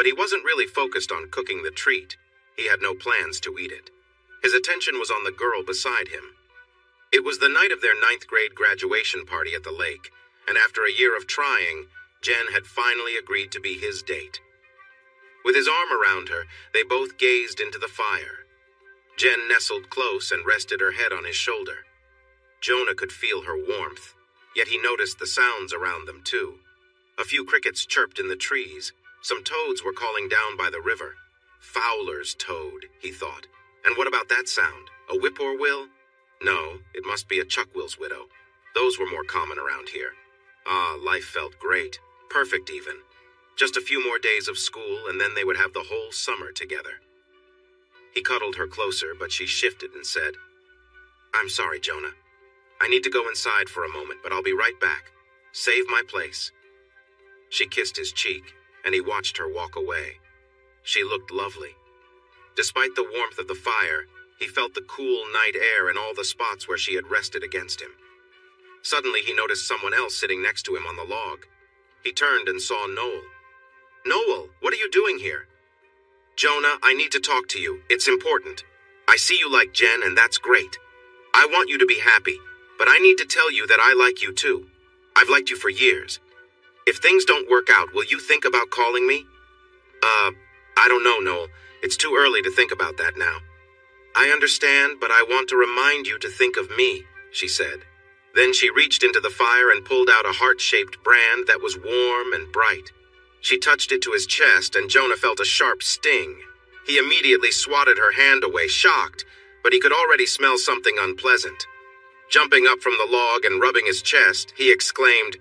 but he wasn't really focused on cooking the treat. He had no plans to eat it. His attention was on the girl beside him. It was the night of their 9th grade graduation party at the lake, and after a year of trying, Jen had finally agreed to be his date. With his arm around her, they both gazed into the fire. Jen nestled close and rested her head on his shoulder. Jonah could feel her warmth, yet he noticed the sounds around them too. A few crickets chirped in the trees. Some toads were calling down by the river. Fowler's toad, he thought. And what about that sound? A whippoorwill? No, it must be a chuckwill's widow. Those were more common around here. Ah, life felt great. Perfect even. Just a few more days of school, and then they would have the whole summer together. He cuddled her closer, but she shifted and said, "I'm sorry, Jonah. I need to go inside for a moment, but I'll be right back. Save my place." She kissed his cheek, and he watched her walk away. She looked lovely. Despite the warmth of the fire, he felt the cool night air in all the spots where she had rested against him. Suddenly, he noticed someone else sitting next to him on the log. He turned and saw Noel. "Noel, what are you doing here?" "Jonah, I need to talk to you. It's important. I see you like Jen, and that's great. I want you to be happy, but I need to tell you that I like you too. I've liked you for years. If things don't work out, will you think about calling me?" I don't know, Noel. It's too early to think about that now." "I understand, but I want to remind you to think of me," she said. Then she reached into the fire and pulled out a heart-shaped brand that was warm and bright. She touched it to his chest, and Jonah felt a sharp sting. He immediately swatted her hand away, shocked, but he could already smell something unpleasant. Jumping up from the log and rubbing his chest, he exclaimed,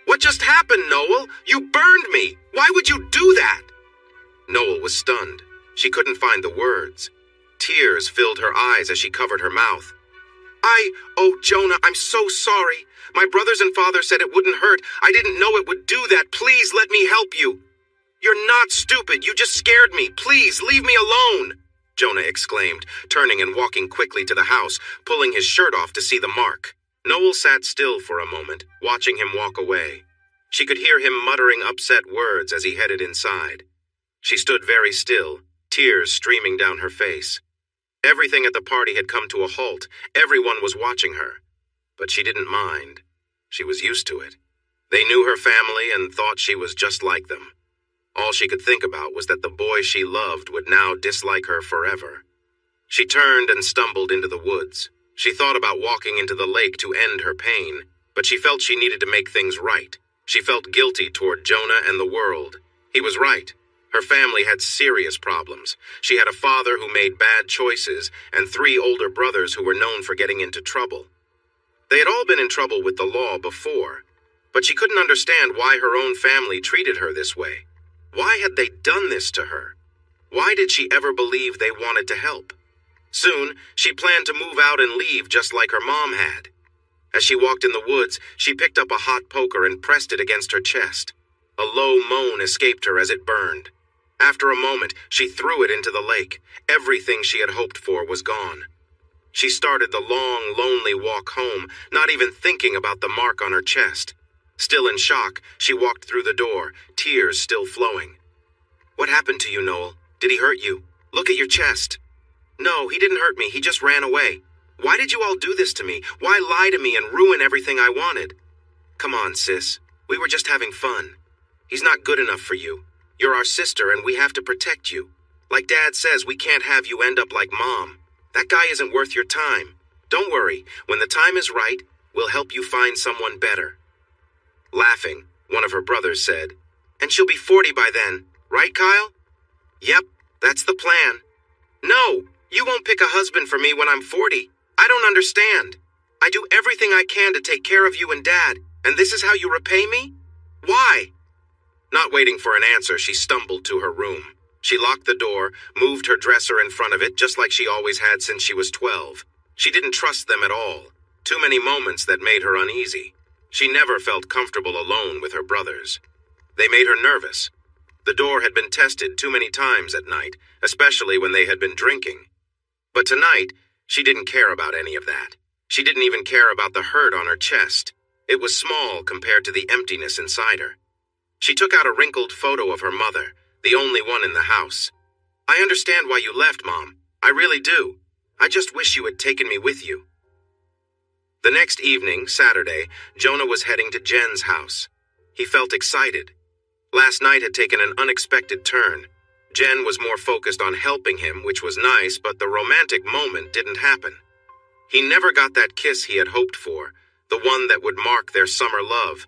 "What just happened, Noel? You burned me! Why would you do that?" Noel was stunned. She couldn't find the words. Tears filled her eyes as she covered her mouth. Oh, Jonah, I'm so sorry. My brothers and father said it wouldn't hurt. I didn't know it would do that. Please let me help you." "You're not stupid. You just scared me. Please, leave me alone," Jonah exclaimed, turning and walking quickly to the house, pulling his shirt off to see the mark. Noel sat still for a moment, watching him walk away. She could hear him muttering upset words as he headed inside. She stood very still, tears streaming down her face. Everything at the party had come to a halt. Everyone was watching her. But she didn't mind. She was used to it. They knew her family and thought she was just like them. All she could think about was that the boy she loved would now dislike her forever. She turned and stumbled into the woods. She thought about walking into the lake to end her pain, but she felt she needed to make things right. She felt guilty toward Jonah and the world. He was right. Her family had serious problems. She had a father who made bad choices and 3 older brothers who were known for getting into trouble. They had all been in trouble with the law before, but she couldn't understand why her own family treated her this way. Why had they done this to her? Why did she ever believe they wanted to help? Soon, she planned to move out and leave just like her mom had. As she walked in the woods, she picked up a hot poker and pressed it against her chest. A low moan escaped her as it burned. After a moment, she threw it into the lake. Everything she had hoped for was gone. She started the long, lonely walk home, not even thinking about the mark on her chest. Still in shock, she walked through the door, tears still flowing. "What happened to you, Noel? Did he hurt you? Look at your chest." "No, he didn't hurt me. He just ran away. Why did you all do this to me? Why lie to me and ruin everything I wanted?" "Come on, sis. We were just having fun. He's not good enough for you. You're our sister and we have to protect you. Like Dad says, we can't have you end up like Mom. That guy isn't worth your time. Don't worry, when the time is right, we'll help you find someone better." Laughing, one of her brothers said, "And she'll be 40 by then, right, Kyle?" "Yep, that's the plan." "No, you won't pick a husband for me when I'm 40. I don't understand. I do everything I can to take care of you and Dad, and this is how you repay me? Why?" Not waiting for an answer, she stumbled to her room. She locked the door, moved her dresser in front of it, just like she always had since she was 12. She didn't trust them at all. Too many moments that made her uneasy. She never felt comfortable alone with her brothers. They made her nervous. The door had been tested too many times at night, especially when they had been drinking. But tonight, she didn't care about any of that. She didn't even care about the hurt on her chest. It was small compared to the emptiness inside her. She took out a wrinkled photo of her mother, the only one in the house. I understand why you left, Mom. I really do. I just wish you had taken me with you. The next evening, Saturday, Jonah was heading to Jen's house. He felt excited. Last night had taken an unexpected turn. Jen was more focused on helping him, which was nice, but the romantic moment didn't happen. He never got that kiss he had hoped for, the one that would mark their summer love.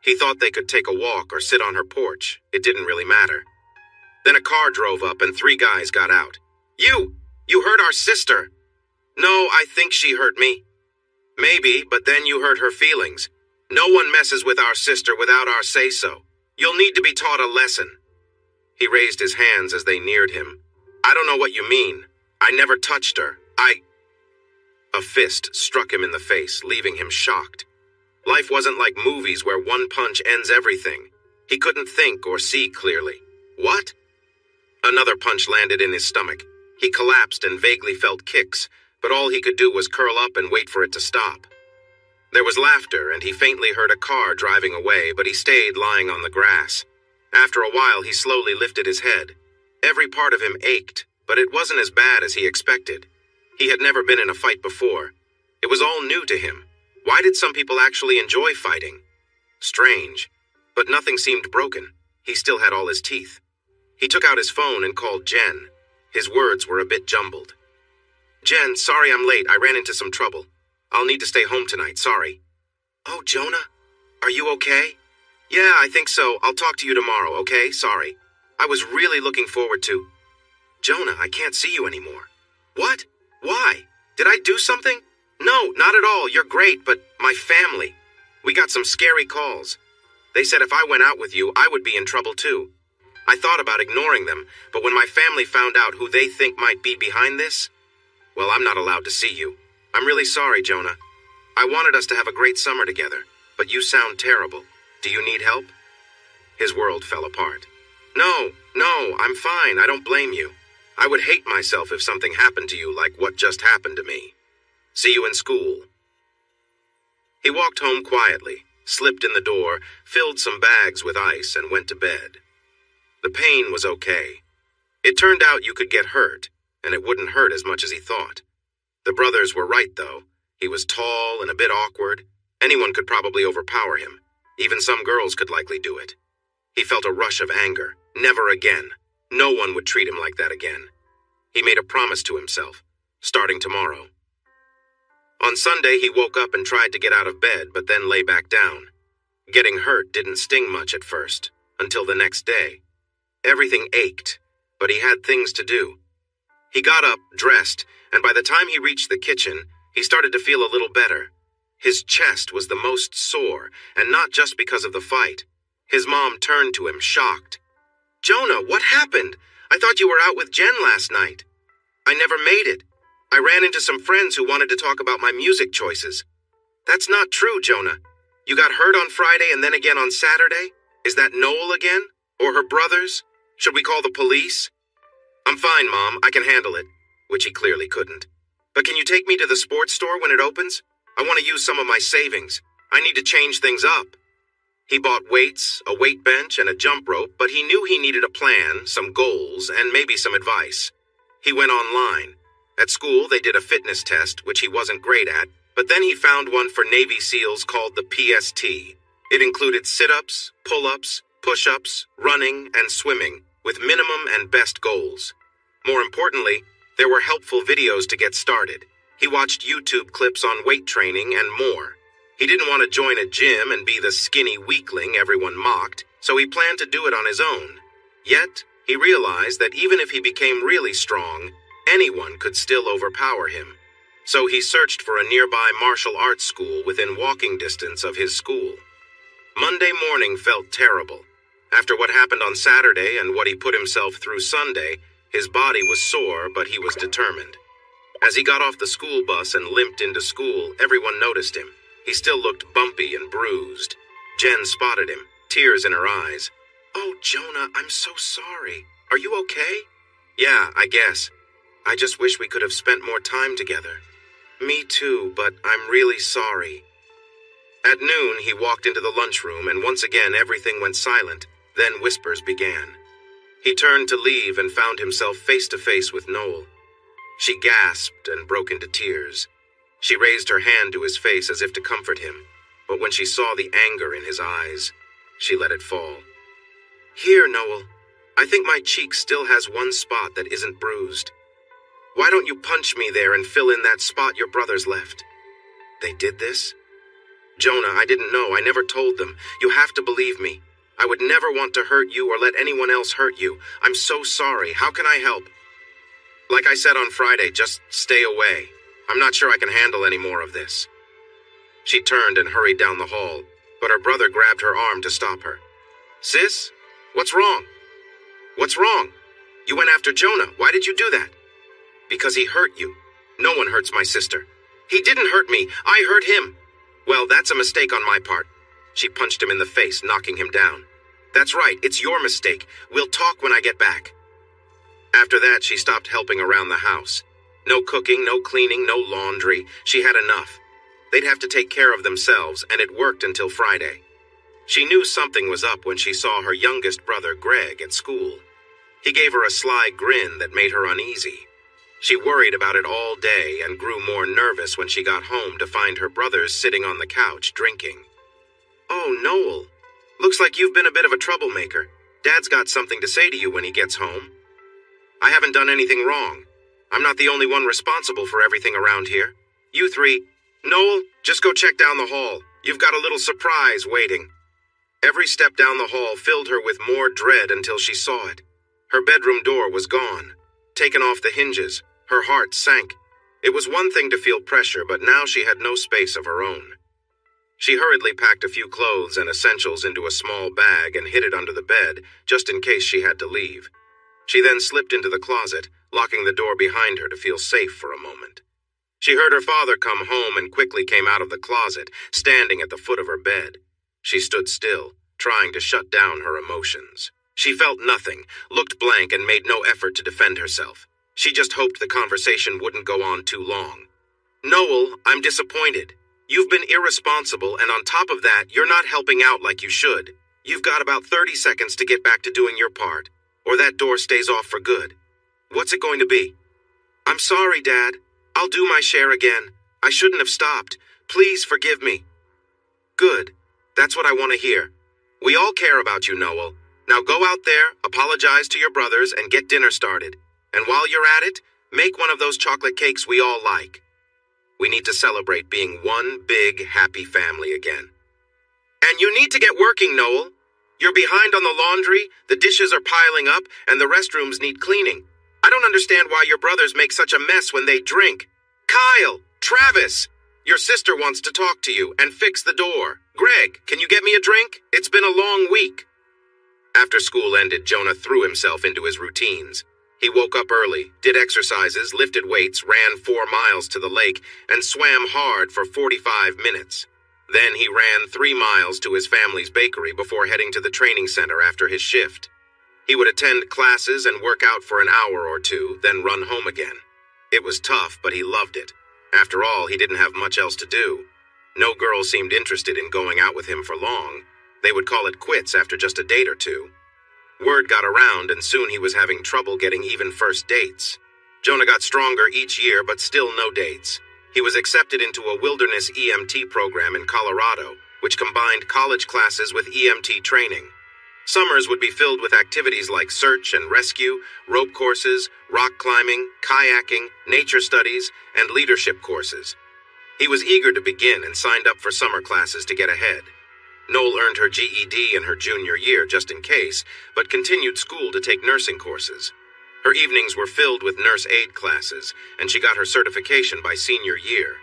He thought they could take a walk or sit on her porch. It didn't really matter. Then a car drove up and 3 guys got out. You hurt our sister. No, I think she hurt me. Maybe, but then you hurt her feelings. No one messes with our sister without our say-so. You'll need to be taught a lesson. He raised his hands as they neared him. I don't know what you mean. I never touched her. A fist struck him in the face, leaving him shocked. Life wasn't like movies where one punch ends everything. He couldn't think or see clearly. What? Another punch landed in his stomach. He collapsed and vaguely felt kicks, but all he could do was curl up and wait for it to stop. There was laughter, and he faintly heard a car driving away, but he stayed lying on the grass. After a while, he slowly lifted his head. Every part of him ached, but it wasn't as bad as he expected. He had never been in a fight before. It was all new to him. Why did some people actually enjoy fighting? Strange. But nothing seemed broken. He still had all his teeth. He took out his phone and called Jen. His words were a bit jumbled. Jen, sorry I'm late. I ran into some trouble. I'll need to stay home tonight, sorry. Oh, Jonah, are you okay? Yeah, I think so. I'll talk to you tomorrow, okay? Sorry. I was really looking forward to... Jonah, I can't see you anymore. What? Why? Did I do something? No, not at all. You're great, but my family. We got some scary calls. They said if I went out with you, I would be in trouble too. I thought about ignoring them, but when my family found out who they think might be behind this, well, I'm not allowed to see you. I'm really sorry, Jonah. I wanted us to have a great summer together, but you sound terrible. Do you need help? His world fell apart. No, I'm fine. I don't blame you. I would hate myself if something happened to you like what just happened to me. See you in school. He walked home quietly, slipped in the door, filled some bags with ice, and went to bed. The pain was okay. It turned out you could get hurt, and it wouldn't hurt as much as he thought. The brothers were right, though. He was tall and a bit awkward. Anyone could probably overpower him. Even some girls could likely do it. He felt a rush of anger. Never again. No one would treat him like that again. He made a promise to himself, starting tomorrow. On Sunday, he woke up and tried to get out of bed, but then lay back down. Getting hurt didn't sting much at first, until the next day. Everything ached, but he had things to do. He got up, dressed, and by the time he reached the kitchen, he started to feel a little better. His chest was the most sore, and not just because of the fight. His mom turned to him, shocked. Jonah, what happened? I thought you were out with Jen last night. I never made it. I ran into some friends who wanted to talk about my music choices. That's not true, Jonah. You got hurt on Friday and then again on Saturday? Is that Noel again? Or her brothers? Should we call the police? I'm fine, Mom. I can handle it. Which he clearly couldn't. But can you take me to the sports store when it opens? I want to use some of my savings. I need to change things up. He bought weights, a weight bench, and a jump rope, but he knew he needed a plan, some goals, and maybe some advice. He went online. At school, they did a fitness test, which he wasn't great at, but then he found one for Navy SEALs called the PST. It included sit-ups, pull-ups, push-ups, running, and swimming, with minimum and best goals. More importantly, there were helpful videos to get started. He watched YouTube clips on weight training and more. He didn't want to join a gym and be the skinny weakling everyone mocked, so he planned to do it on his own. Yet, he realized that even if he became really strong, anyone could still overpower him. So he searched for a nearby martial arts school within walking distance of his school. Monday morning felt terrible. After what happened on Saturday and what he put himself through Sunday, his body was sore, but he was determined. As he got off the school bus and limped into school, everyone noticed him. He still looked bumpy and bruised. Jen spotted him, tears in her eyes. Oh, Jonah, I'm so sorry. Are you okay? Yeah, I guess. I just wish we could have spent more time together. Me too, but I'm really sorry. At noon, he walked into the lunchroom, and once again everything went silent. Then whispers began. He turned to leave and found himself face to face with Noel. She gasped and broke into tears. She raised her hand to his face as if to comfort him, but when she saw the anger in his eyes, she let it fall. "Here, Noel. I think my cheek still has one spot that isn't bruised. Why don't you punch me there and fill in that spot your brothers left?" "They did this?" "Jonah, I didn't know. I never told them. You have to believe me. I would never want to hurt you or let anyone else hurt you. I'm so sorry. How can I help?" "Like I said on Friday, just stay away. I'm not sure I can handle any more of this." She turned and hurried down the hall, but her brother grabbed her arm to stop her. "Sis, what's wrong?" "What's wrong? You went after Jonah. Why did you do that?" "Because he hurt you. No one hurts my sister." "He didn't hurt me. I hurt him." "Well, that's a mistake on my part." She punched him in the face, knocking him down. "That's right. It's your mistake. We'll talk when I get back." After that, she stopped helping around the house. No cooking, no cleaning, no laundry. She had enough. They'd have to take care of themselves, and it worked until Friday. She knew something was up when she saw her youngest brother, Greg, at school. He gave her a sly grin that made her uneasy. She worried about it all day and grew more nervous when she got home to find her brothers sitting on the couch drinking. "Oh, Noel. Looks like you've been a bit of a troublemaker. Dad's got something to say to you when he gets home." "I haven't done anything wrong. I'm not the only one responsible for everything around here. You three, Noel, just go check down the hall. You've got a little surprise waiting." Every step down the hall filled her with more dread until she saw it. Her bedroom door was gone, taken off the hinges. Her heart sank. It was one thing to feel pressure, but now she had no space of her own. She hurriedly packed a few clothes and essentials into a small bag and hid it under the bed, just in case she had to leave. She then slipped into the closet, locking the door behind her to feel safe for a moment. She heard her father come home and quickly came out of the closet, standing at the foot of her bed. She stood still, trying to shut down her emotions. She felt nothing, looked blank, and made no effort to defend herself. She just hoped the conversation wouldn't go on too long. "Noel, I'm disappointed. You've been irresponsible, and on top of that, you're not helping out like you should. You've got about 30 seconds to get back to doing your part, or that door stays off for good. What's it going to be?" "I'm sorry, Dad. I'll do my share again. I shouldn't have stopped. Please forgive me." "Good. That's what I want to hear. We all care about you, Noel. Now go out there, apologize to your brothers, and get dinner started. And while you're at it, make one of those chocolate cakes we all like. We need to celebrate being one big, happy family again." "And you need to get working, Noel. You're behind on the laundry, the dishes are piling up, and the restrooms need cleaning. I don't understand why your brothers make such a mess when they drink. Kyle! Travis! Your sister wants to talk to you and fix the door. Greg, can you get me a drink? It's been a long week." After school ended, Jonah threw himself into his routines. He woke up early, did exercises, lifted weights, ran 4 miles to the lake, and swam hard for 45 minutes. Then he ran 3 miles to his family's bakery before heading to the training center after his shift. He would attend classes and work out for an hour or two, then run home again. It was tough, but he loved it. After all, he didn't have much else to do. No girl seemed interested in going out with him for long. They would call it quits after just a date or two. Word got around, and soon he was having trouble getting even first dates. Jonah got stronger each year, but still no dates. He was accepted into a wilderness EMT program in Colorado, which combined college classes with EMT training. Summers would be filled with activities like search and rescue, rope courses, rock climbing, kayaking, nature studies, and leadership courses. He was eager to begin and signed up for summer classes to get ahead. Noel earned her GED in her junior year just in case, but continued school to take nursing courses. Her evenings were filled with nurse aid classes, and she got her certification by senior year.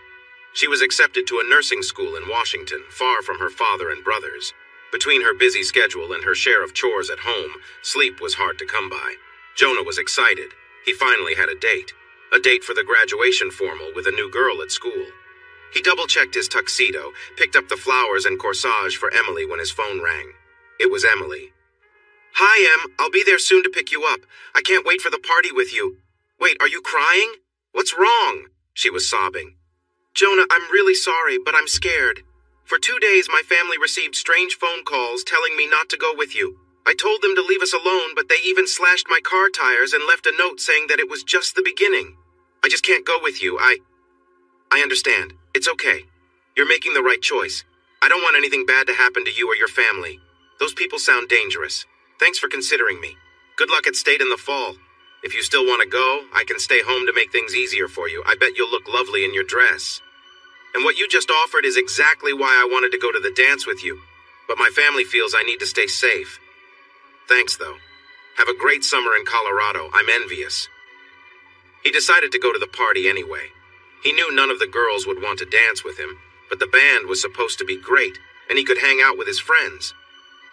She was accepted to a nursing school in Washington, far from her father and brothers. Between her busy schedule and her share of chores at home, sleep was hard to come by. Jonah was excited. He finally had a date for the graduation formal with a new girl at school. He double-checked his tuxedo, picked up the flowers and corsage for Emily when his phone rang. It was Emily. "Hi, Em. I'll be there soon to pick you up. I can't wait for the party with you. Wait, are you crying? What's wrong?" She was sobbing. "Jonah, I'm really sorry, but I'm scared. For 2 days, my family received strange phone calls telling me not to go with you. I told them to leave us alone, but they even slashed my car tires and left a note saying that it was just the beginning. I just can't go with you. I understand. It's okay. You're making the right choice. I don't want anything bad to happen to you or your family. Those people sound dangerous. Thanks for considering me. Good luck at state in the fall. If you still want to go, I can stay home to make things easier for you. I bet you'll look lovely in your dress. And what you just offered is exactly why I wanted to go to the dance with you. But my family feels I need to stay safe. Thanks, though. Have a great summer in Colorado. I'm envious. He decided to go to the party anyway. He knew none of the girls would want to dance with him, but the band was supposed to be great, and he could hang out with his friends.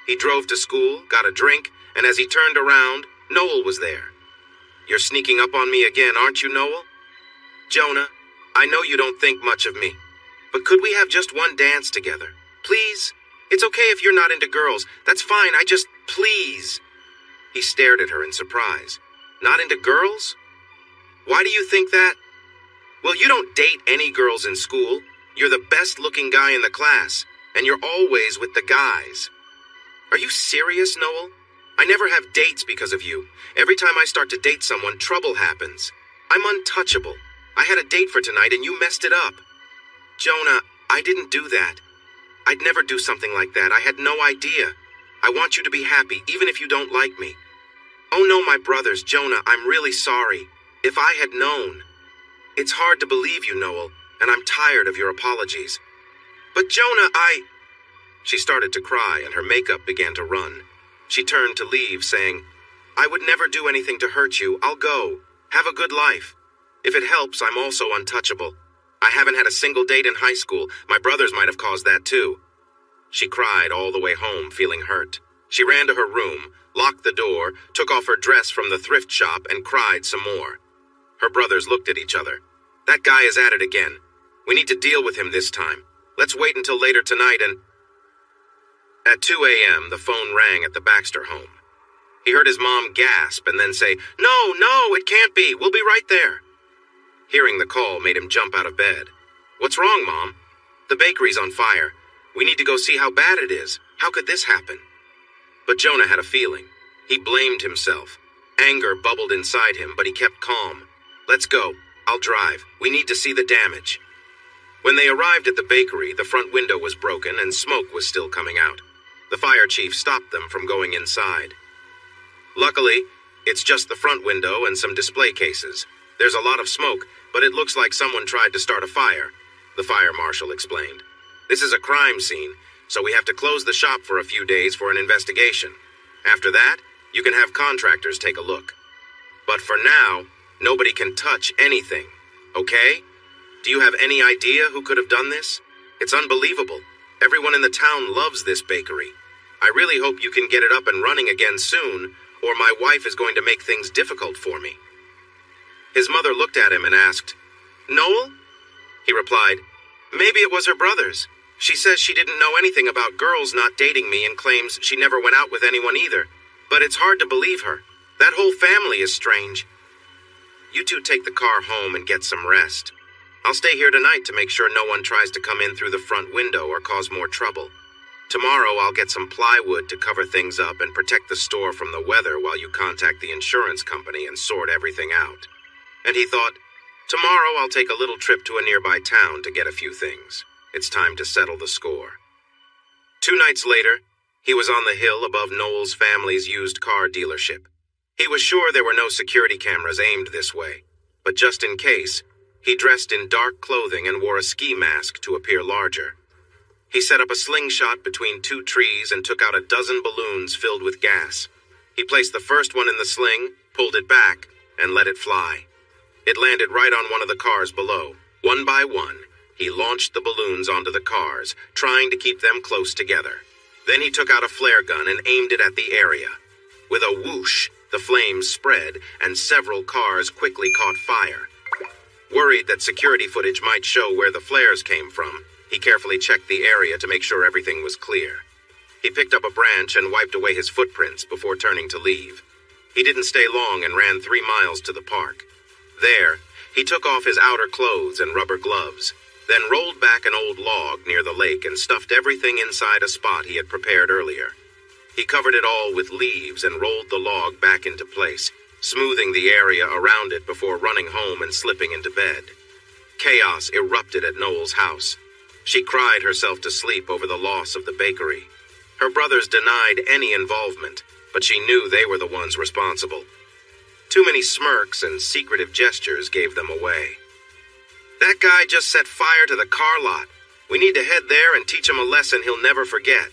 He drove to school, got a drink, and as he turned around, Noel was there. You're sneaking up on me again, aren't you, Noel? Jonah, I know you don't think much of me, but could we have just one dance together? Please? It's okay if you're not into girls. That's fine, please. He stared at her in surprise. Not into girls? Why do you think that? Well, you don't date any girls in school. You're the best-looking guy in the class, and you're always with the guys. Are you serious, Noel? I never have dates because of you. Every time I start to date someone, trouble happens. I'm untouchable. I had a date for tonight and you messed it up. Jonah, I didn't do that. I'd never do something like that. I had no idea. I want you to be happy, even if you don't like me. Oh no, my brothers, Jonah, I'm really sorry. If I had known. It's hard to believe you, Noel, and I'm tired of your apologies. But Jonah, She started to cry and her makeup began to run. She turned to leave, saying, I would never do anything to hurt you. I'll go. Have a good life. If it helps, I'm also untouchable. I haven't had a single date in high school. My brothers might have caused that too. She cried all the way home, feeling hurt. She ran to her room, locked the door, took off her dress from the thrift shop, and cried some more. Her brothers looked at each other. That guy is at it again. We need to deal with him this time. Let's wait until later tonight and... At 2 a.m., the phone rang at the Baxter home. He heard his mom gasp and then say, No, it can't be. We'll be right there. Hearing the call made him jump out of bed. What's wrong, Mom? The bakery's on fire. We need to go see how bad it is. How could this happen? But Jonah had a feeling. He blamed himself. Anger bubbled inside him, but he kept calm. Let's go. I'll drive. We need to see the damage. When they arrived at the bakery, the front window was broken and smoke was still coming out. The fire chief stopped them from going inside. Luckily, it's just the front window and some display cases. There's a lot of smoke, but it looks like someone tried to start a fire, the fire marshal explained. This is a crime scene, so we have to close the shop for a few days for an investigation. After that, you can have contractors take a look. But for now, nobody can touch anything, okay? Do you have any idea who could have done this? It's unbelievable. Everyone in the town loves this bakery. I really hope you can get it up and running again soon, or my wife is going to make things difficult for me. His mother looked at him and asked, Noel? He replied, Maybe it was her brothers. She says she didn't know anything about girls not dating me and claims she never went out with anyone either. But it's hard to believe her. That whole family is strange. You two take the car home and get some rest. I'll stay here tonight to make sure no one tries to come in through the front window or cause more trouble. Tomorrow I'll get some plywood to cover things up and protect the store from the weather while you contact the insurance company and sort everything out. And he thought, tomorrow I'll take a little trip to a nearby town to get a few things. It's time to settle the score. 2 nights later, he was on the hill above Noel's family's used car dealership. He was sure there were no security cameras aimed this way, but just in case, he dressed in dark clothing and wore a ski mask to appear larger. He set up a slingshot between 2 trees and took out a dozen balloons filled with gas. He placed the first one in the sling, pulled it back, and let it fly. It landed right on one of the cars below. One by one, he launched the balloons onto the cars, trying to keep them close together. Then he took out a flare gun and aimed it at the area. With a whoosh, the flames spread, and several cars quickly caught fire. Worried that security footage might show where the flares came from, he carefully checked the area to make sure everything was clear. He picked up a branch and wiped away his footprints before turning to leave. He didn't stay long and ran 3 miles to the park. There, he took off his outer clothes and rubber gloves, then rolled back an old log near the lake and stuffed everything inside a spot he had prepared earlier. He covered it all with leaves and rolled the log back into place, smoothing the area around it before running home and slipping into bed. Chaos erupted at Noel's house. She cried herself to sleep over the loss of the bakery. Her brothers denied any involvement, but she knew they were the ones responsible. Too many smirks and secretive gestures gave them away. That guy just set fire to the car lot. We need to head there and teach him a lesson he'll never forget.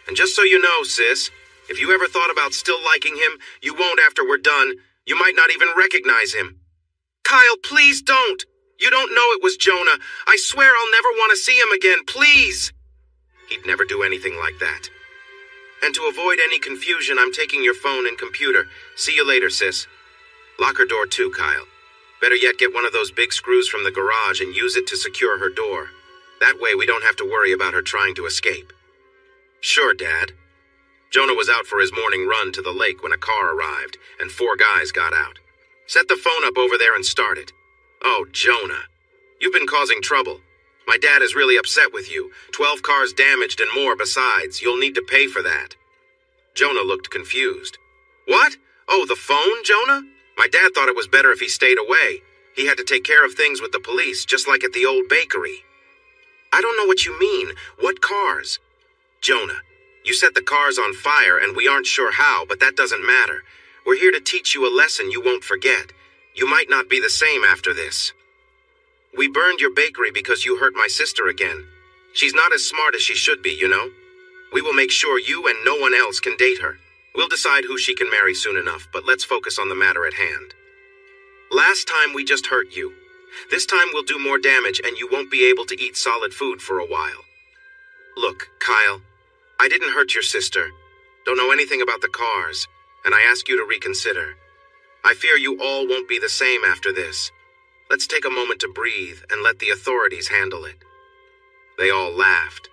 And just so you know, sis, if you ever thought about still liking him, you won't after we're done. You might not even recognize him. Kyle, please don't. You don't know it was Jonah. I swear I'll never want to see him again, please. He'd never do anything like that. And to avoid any confusion, I'm taking your phone and computer. See you later, sis. Lock her door too, Kyle. Better yet, get one of those big screws from the garage and use it to secure her door. That way we don't have to worry about her trying to escape. Sure, Dad. Jonah was out for his morning run to the lake when a car arrived, and 4 guys got out. Set the phone up over there and start it. Oh, Jonah. You've been causing trouble. My dad is really upset with you. 12 cars damaged and more besides. You'll need to pay for that. Jonah looked confused. What? Oh, the phone, Jonah? My dad thought it was better if he stayed away. He had to take care of things with the police, just like at the old bakery. I don't know what you mean. What cars? Jonah, you set the cars on fire and we aren't sure how, but that doesn't matter. We're here to teach you a lesson you won't forget. You might not be the same after this. We burned your bakery because you hurt my sister again. She's not as smart as she should be, you know? We will make sure you and no one else can date her. We'll decide who she can marry soon enough, but let's focus on the matter at hand. Last time we just hurt you. This time we'll do more damage and you won't be able to eat solid food for a while. Look, Kyle, I didn't hurt your sister. Don't know anything about the cars, and I ask you to reconsider. I fear you all won't be the same after this. Let's take a moment to breathe and let the authorities handle it. They all laughed.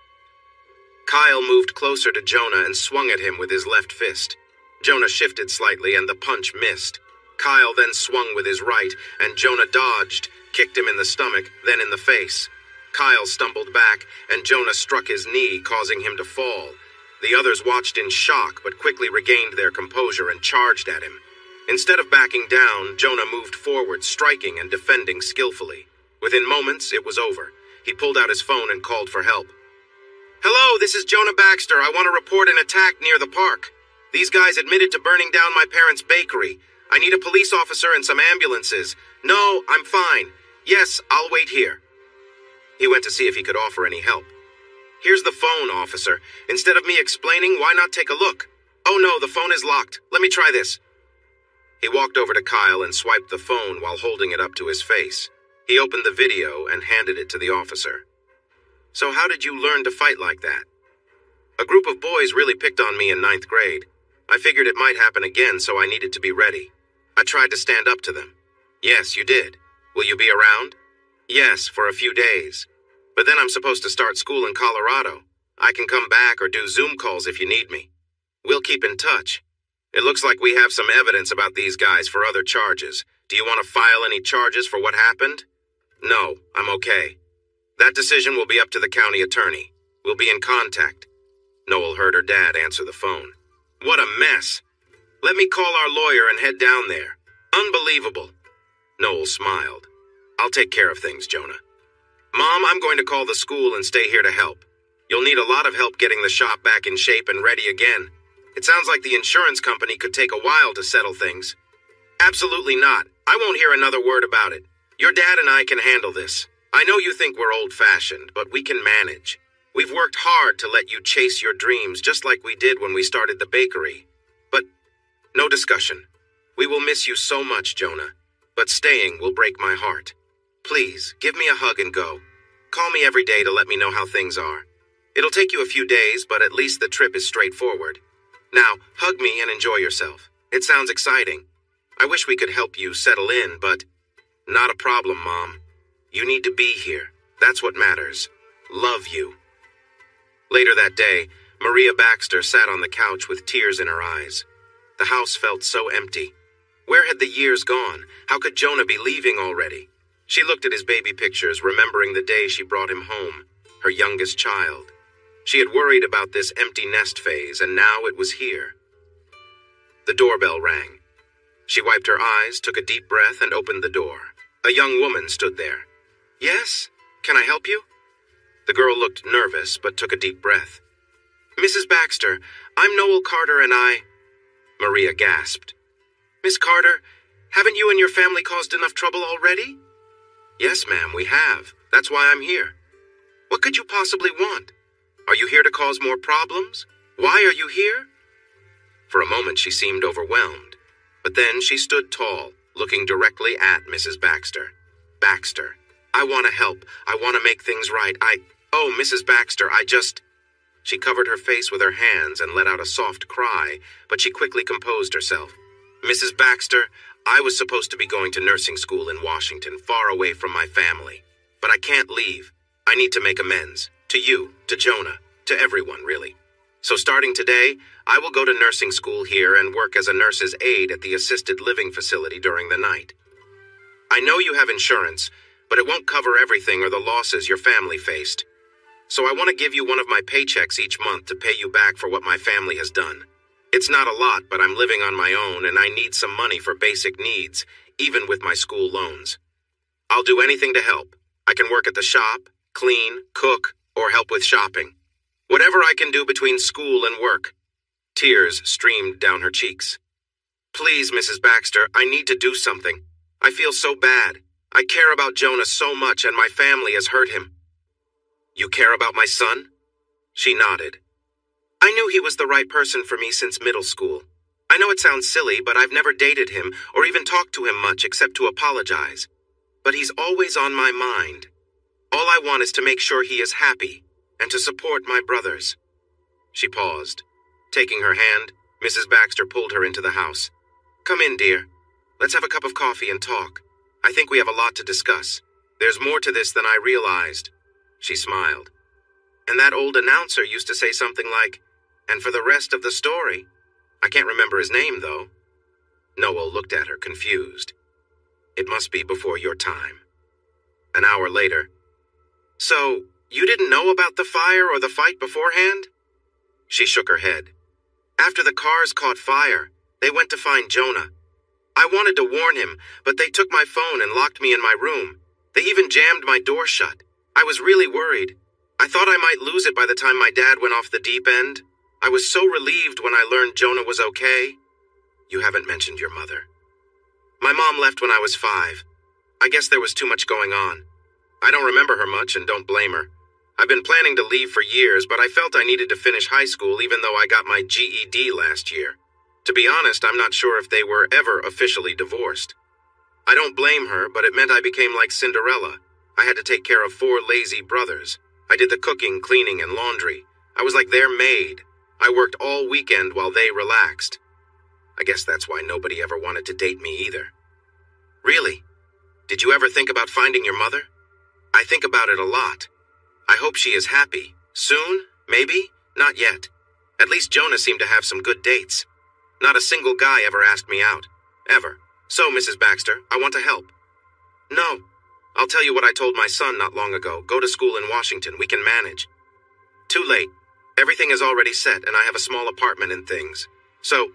Kyle moved closer to Jonah and swung at him with his left fist. Jonah shifted slightly and the punch missed. Kyle then swung with his right, and Jonah dodged, kicked him in the stomach, then in the face. Kyle stumbled back, and Jonah struck his knee, causing him to fall. The others watched in shock, but quickly regained their composure and charged at him. Instead of backing down, Jonah moved forward, striking and defending skillfully. Within moments, it was over. He pulled out his phone and called for help. Hello, this is Jonah Baxter. I want to report an attack near the park. These guys admitted to burning down my parents' bakery. I need a police officer and some ambulances. No, I'm fine. Yes, I'll wait here. He went to see if he could offer any help. Here's the phone, officer. Instead of me explaining, why not take a look? Oh no, the phone is locked. Let me try this. He walked over to Kyle and swiped the phone while holding it up to his face. He opened the video and handed it to the officer. So how did you learn to fight like that? A group of boys really picked on me in 9th grade. I figured it might happen again, so I needed to be ready. I tried to stand up to them. Yes, you did. Will you be around? Yes, for a few days. But then I'm supposed to start school in Colorado. I can come back or do Zoom calls if you need me. We'll keep in touch. It looks like we have some evidence about these guys for other charges. Do you want to file any charges for what happened? No, I'm okay. That decision will be up to the county attorney. We'll be in contact. Noel heard her dad answer the phone. What a mess. Let me call our lawyer and head down there. Unbelievable. Noel smiled. I'll take care of things, Jonah. Mom, I'm going to call the school and stay here to help. You'll need a lot of help getting the shop back in shape and ready again. It sounds like the insurance company could take a while to settle things. Absolutely not. I won't hear another word about it. Your dad and I can handle this. I know you think we're old-fashioned, but we can manage. We've worked hard to let you chase your dreams just like we did when we started the bakery. But no discussion. We will miss you so much, Jonah. But staying will break my heart. Please, give me a hug and go. Call me every day to let me know how things are. It'll take you a few days, but at least the trip is straightforward. Now, hug me and enjoy yourself. It sounds exciting. I wish we could help you settle in, but not a problem, Mom. You need to be here. That's what matters. Love you. Later that day, Maria Baxter sat on the couch with tears in her eyes. The house felt so empty. Where had the years gone? How could Jonah be leaving already? She looked at his baby pictures, remembering the day she brought him home, her youngest child. She had worried about this empty nest phase, and now it was here. The doorbell rang. She wiped her eyes, took a deep breath, and opened the door. A young woman stood there. "Yes? Can I help you?" The girl looked nervous, but took a deep breath. "Mrs. Baxter, I'm Noel Carter and I—" Maria gasped. "Miss Carter, haven't you and your family caused enough trouble already?" "Yes, ma'am, we have. That's why I'm here." "What could you possibly want? Are you here to cause more problems? Why are you here?" For a moment she seemed overwhelmed, but then she stood tall, looking directly at Mrs. Baxter. "Baxter, I want to help. I want to make things right. Oh, Mrs. Baxter, She covered her face with her hands and let out a soft cry, but she quickly composed herself. "Mrs. Baxter, I was supposed to be going to nursing school in Washington, far away from my family. But I can't leave. I need to make amends. To you, to Jonah, to everyone, really. So starting today, I will go to nursing school here and work as a nurse's aide at the assisted living facility during the night. I know you have insurance, but it won't cover everything or the losses your family faced. So I want to give you one of my paychecks each month to pay you back for what my family has done. It's not a lot, but I'm living on my own and I need some money for basic needs, even with my school loans. I'll do anything to help. I can work at the shop, clean, cook, or help with shopping. Whatever I can do between school and work." Tears streamed down her cheeks. "Please, Mrs. Baxter, I need to do something. I feel so bad. I care about Jonah so much and my family has hurt him." "You care about my son?" She nodded. "I knew he was the right person for me since middle school. I know it sounds silly, but I've never dated him or even talked to him much except to apologize. But he's always on my mind. All I want is to make sure he is happy and to support my brothers." She paused. Taking her hand, Mrs. Baxter pulled her into the house. "Come in, dear. Let's have a cup of coffee and talk. I think we have a lot to discuss. There's more to this than I realized." She smiled. "And that old announcer used to say something like, 'And for the rest of the story.' I can't remember his name, though." Noel looked at her, confused. "It must be before your time." An hour later. "So, you didn't know about the fire or the fight beforehand?" She shook her head. "After the cars caught fire, they went to find Jonah. I wanted to warn him, but they took my phone and locked me in my room. They even jammed my door shut. I was really worried. I thought I might lose it by the time my dad went off the deep end. I was so relieved when I learned Jonah was okay." "You haven't mentioned your mother." "My mom left when I was 5. I guess there was too much going on. I don't remember her much and don't blame her. I've been planning to leave for years, but I felt I needed to finish high school even though I got my GED last year. To be honest, I'm not sure if they were ever officially divorced. I don't blame her, but it meant I became like Cinderella. I had to take care of 4 lazy brothers. I did the cooking, cleaning, and laundry. I was like their maid. I worked all weekend while they relaxed. I guess that's why nobody ever wanted to date me either." "Really? Did you ever think about finding your mother?" "I think about it a lot. I hope she is happy. Soon? Maybe? Not yet. At least Jonah seemed to have some good dates. Not a single guy ever asked me out. Ever. So, Mrs. Baxter, I want to help." "No. I'll tell you what I told my son not long ago. Go to school in Washington. We can manage." "Too late. Everything is already set, and I have a small apartment and things. So..."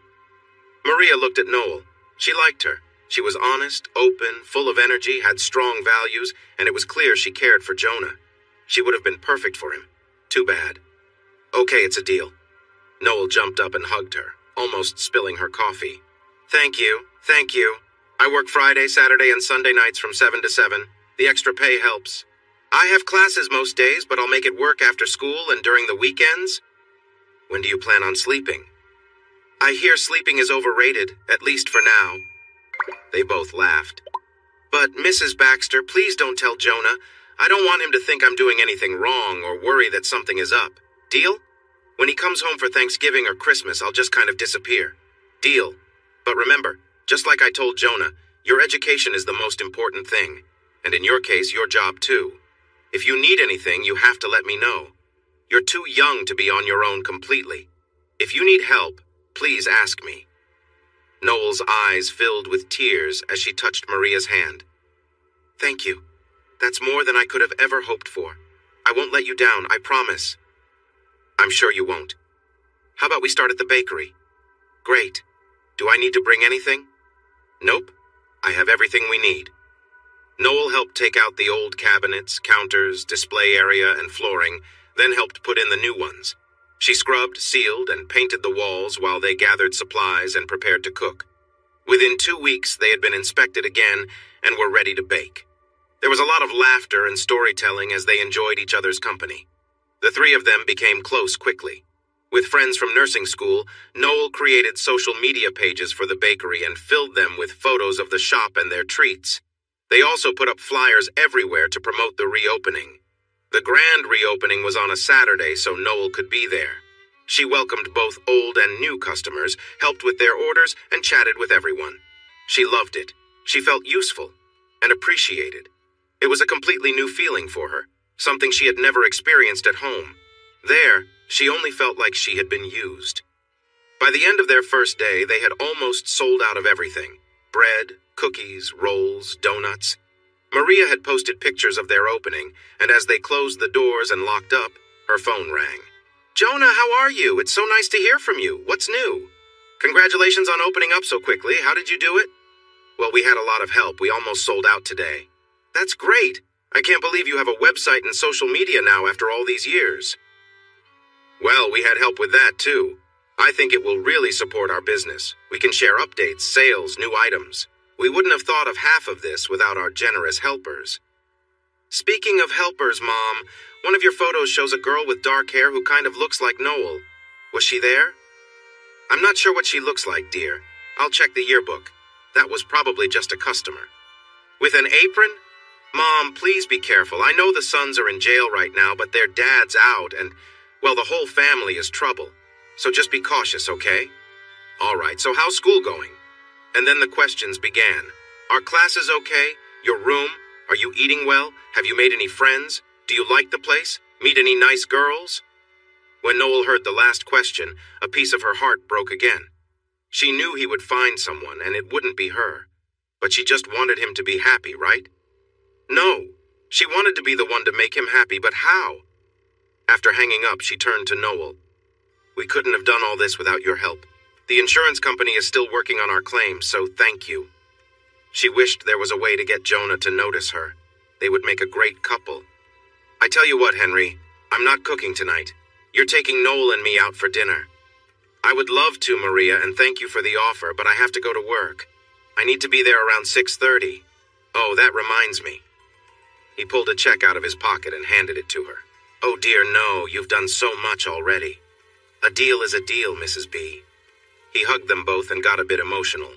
Maria looked at Noel. She liked her. She was honest, open, full of energy, had strong values, and it was clear she cared for Jonah. She would have been perfect for him. Too bad. "Okay, it's a deal." Noel jumped up and hugged her, almost spilling her coffee. Thank you. I work Friday, Saturday, and Sunday nights from 7 to 7. The extra pay helps. I have classes most days, but I'll make it work after school and during the weekends." "When do you plan on sleeping?" "I hear sleeping is overrated, at least for now." They both laughed. "But, Mrs. Baxter, please don't tell Jonah. I don't want him to think I'm doing anything wrong or worry that something is up. Deal? When he comes home for Thanksgiving or Christmas, I'll just kind of disappear. Deal? But remember, just like I told Jonah, your education is the most important thing. And in your case, your job too. If you need anything, you have to let me know. You're too young to be on your own completely. If you need help, please ask me." Noel's eyes filled with tears as she touched Maria's hand. "Thank you. That's more than I could have ever hoped for. I won't let you down, I promise." I'm sure you won't. How about we start at the bakery? Great. Do I need to bring anything? Nope. I have everything we need. Noel helped take out the old cabinets, counters, display area, and flooring, then helped put in the new ones. She scrubbed, sealed, and painted the walls while they gathered supplies and prepared to cook. Within 2 weeks, they had been inspected again and were ready to bake. There was a lot of laughter and storytelling as they enjoyed each other's company. The three of them became close quickly. With friends from nursing school, Noel created social media pages for the bakery and filled them with photos of the shop and their treats. They also put up flyers everywhere to promote the reopening. The grand reopening was on a Saturday, so Noel could be there. She welcomed both old and new customers, helped with their orders, and chatted with everyone. She loved it. She felt useful and appreciated. It was a completely new feeling for her, something she had never experienced at home. There, she only felt like she had been used. By the end of their first day, they had almost sold out of everything: bread, cookies, rolls, donuts. Maria had posted pictures of their opening, and as they closed the doors and locked up, her phone rang. "Jonah, how are you? It's so nice to hear from you. What's new?" "Congratulations on opening up so quickly. How did you do it?" "Well, we had a lot of help. We almost sold out today." "That's great. I can't believe you have a website and social media now after all these years." "Well, we had help with that, too. I think it will really support our business. We can share updates, sales, new items. We wouldn't have thought of half of this without our generous helpers." "Speaking of helpers, Mom, one of your photos shows a girl with dark hair who kind of looks like Noel. Was she there?" "I'm not sure what she looks like, dear. I'll check the yearbook. That was probably just a customer." "With an apron? Mom, please be careful. I know the sons are in jail right now, but their dad's out and, well, the whole family is trouble. So just be cautious, okay?" "All right, so how's school going?" And then the questions began. "Are classes okay? Your room? Are you eating well? Have you made any friends? Do you like the place? Meet any nice girls?" When Noel heard the last question, a piece of her heart broke again. She knew he would find someone, and it wouldn't be her. But she just wanted him to be happy, right? No, she wanted to be the one to make him happy, but how? After hanging up, she turned to Noel. "We couldn't have done all this without your help. The insurance company is still working on our claims, so thank you." She wished there was a way to get Jonah to notice her. They would make a great couple. "I tell you what, Henry, I'm not cooking tonight. You're taking Noel and me out for dinner." "I would love to, Maria, and thank you for the offer, but I have to go to work. I need to be there around 6:30. Oh, that reminds me." He pulled a check out of his pocket and handed it to her. "Oh dear, no, you've done so much already. A deal is a deal, Mrs. B." He hugged them both and got a bit emotional.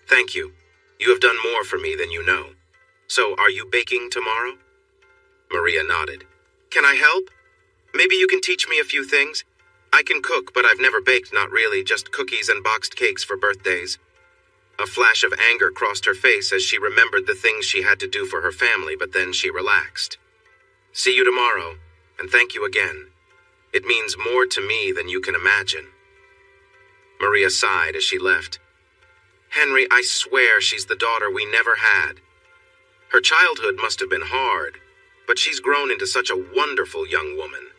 "Thank you. You have done more for me than you know. So, are you baking tomorrow?" Maria nodded. "Can I help? Maybe you can teach me a few things. I can cook, but I've never baked, not really, just cookies and boxed cakes for birthdays." A flash of anger crossed her face as she remembered the things she had to do for her family, but then she relaxed. "See you tomorrow, and thank you again. It means more to me than you can imagine." Maria sighed as she left. "Henry, I swear she's the daughter we never had. Her childhood must have been hard, but she's grown into such a wonderful young woman."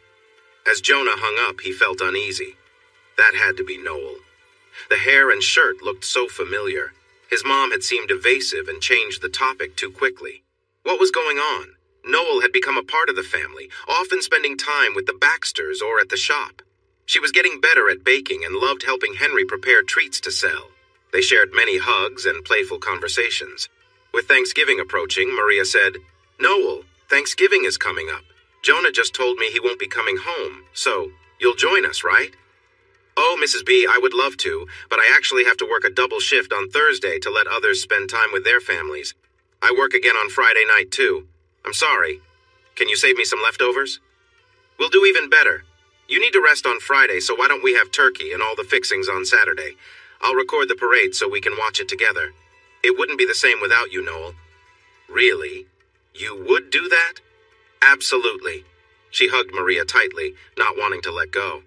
As Jonah hung up, he felt uneasy. That had to be Noel. The hair and shirt looked so familiar. His mom had seemed evasive and changed the topic too quickly. What was going on? Noel had become a part of the family, often spending time with the Baxters or at the shop. She was getting better at baking and loved helping Henry prepare treats to sell. They shared many hugs and playful conversations. With Thanksgiving approaching, Maria said, "Noel, Thanksgiving is coming up. Jonah just told me he won't be coming home, so you'll join us, right?" "Oh, Mrs. B, I would love to, but I actually have to work a double shift on Thursday to let others spend time with their families. I work again on Friday night, too. I'm sorry. Can you save me some leftovers?" "We'll do even better. You need to rest on Friday, so why don't we have turkey and all the fixings on Saturday? I'll record the parade so we can watch it together. It wouldn't be the same without you, Noel." "Really? You would do that?" "Absolutely." She hugged Maria tightly, not wanting to let go.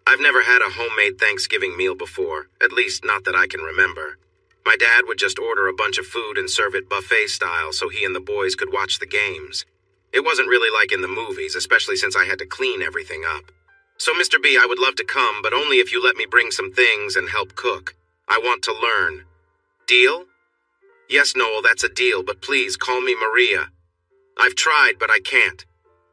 "I've never had a homemade Thanksgiving meal before, at least not that I can remember. My dad would just order a bunch of food and serve it buffet style so he and the boys could watch the games. It wasn't really like in the movies, especially since I had to clean everything up. So, Mr. B, I would love to come, but only if you let me bring some things and help cook. I want to learn. Deal? Yes, Noel, that's a deal, but please call me Maria. I've tried, but I can't.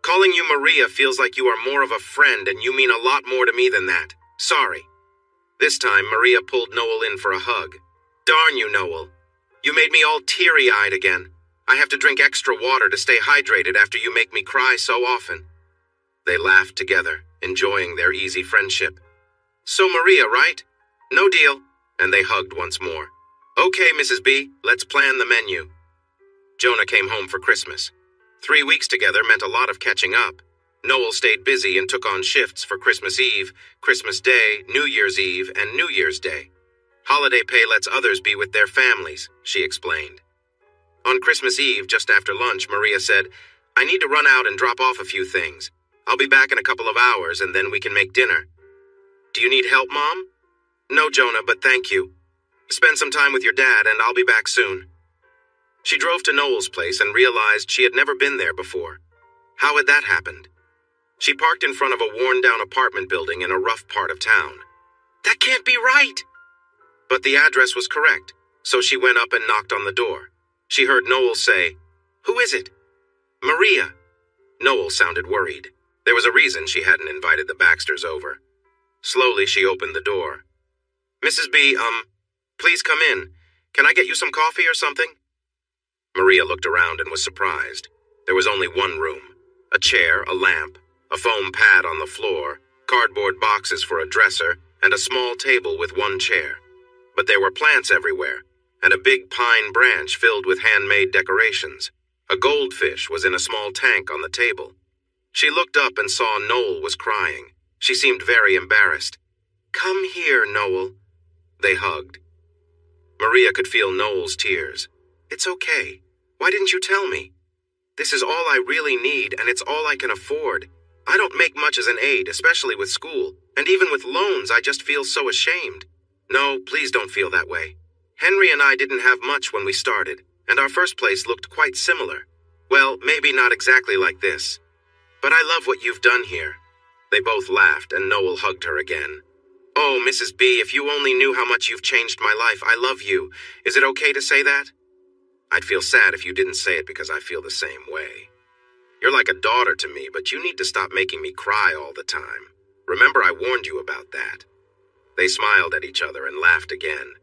Calling you Maria feels like you are more of a friend, and you mean a lot more to me than that. Sorry. This time, Maria pulled Noel in for a hug. Darn you, Noel. You made me all teary-eyed again. I have to drink extra water to stay hydrated after you make me cry so often. They laughed together, enjoying their easy friendship. So Maria, right? No deal. And they hugged once more. Okay, Mrs. B, let's plan the menu. Jonah came home for Christmas. 3 weeks together meant a lot of catching up. Noel stayed busy and took on shifts for Christmas Eve, Christmas Day, New Year's Eve, and New Year's Day. Holiday pay lets others be with their families, she explained. On Christmas Eve, just after lunch, Maria said, I need to run out and drop off a few things. I'll be back in a couple of hours and then we can make dinner. Do you need help, Mom? No, Jonah, but thank you. Spend some time with your dad and I'll be back soon. She drove to Noel's place and realized she had never been there before. How had that happened? She parked in front of a worn-down apartment building in a rough part of town. That can't be right! But the address was correct, so she went up and knocked on the door. She heard Noel say, Who is it? Maria. Noel sounded worried. There was a reason she hadn't invited the Baxters over. Slowly, she opened the door. Mrs. B, please come in. Can I get you some coffee or something? Maria looked around and was surprised. There was only one room. A chair, a lamp, a foam pad on the floor, cardboard boxes for a dresser, and a small table with one chair. But there were plants everywhere, and a big pine branch filled with handmade decorations. A goldfish was in a small tank on the table. She looked up and saw Noel was crying. She seemed very embarrassed. Come here, Noel. They hugged. Maria could feel Noel's tears. It's okay. Why didn't you tell me? This is all I really need, and it's all I can afford. I don't make much as an aide, especially with school, and even with loans, I just feel so ashamed. No, please don't feel that way. Henry and I didn't have much when we started, and our first place looked quite similar. Well, maybe not exactly like this. But I love what you've done here. They both laughed, and Noel hugged her again. Oh, Mrs. B, if you only knew how much you've changed my life. I love you. Is it okay to say that? I'd feel sad if you didn't say it because I feel the same way. You're like a daughter to me, but you need to stop making me cry all the time. Remember I warned you about that. They smiled at each other and laughed again.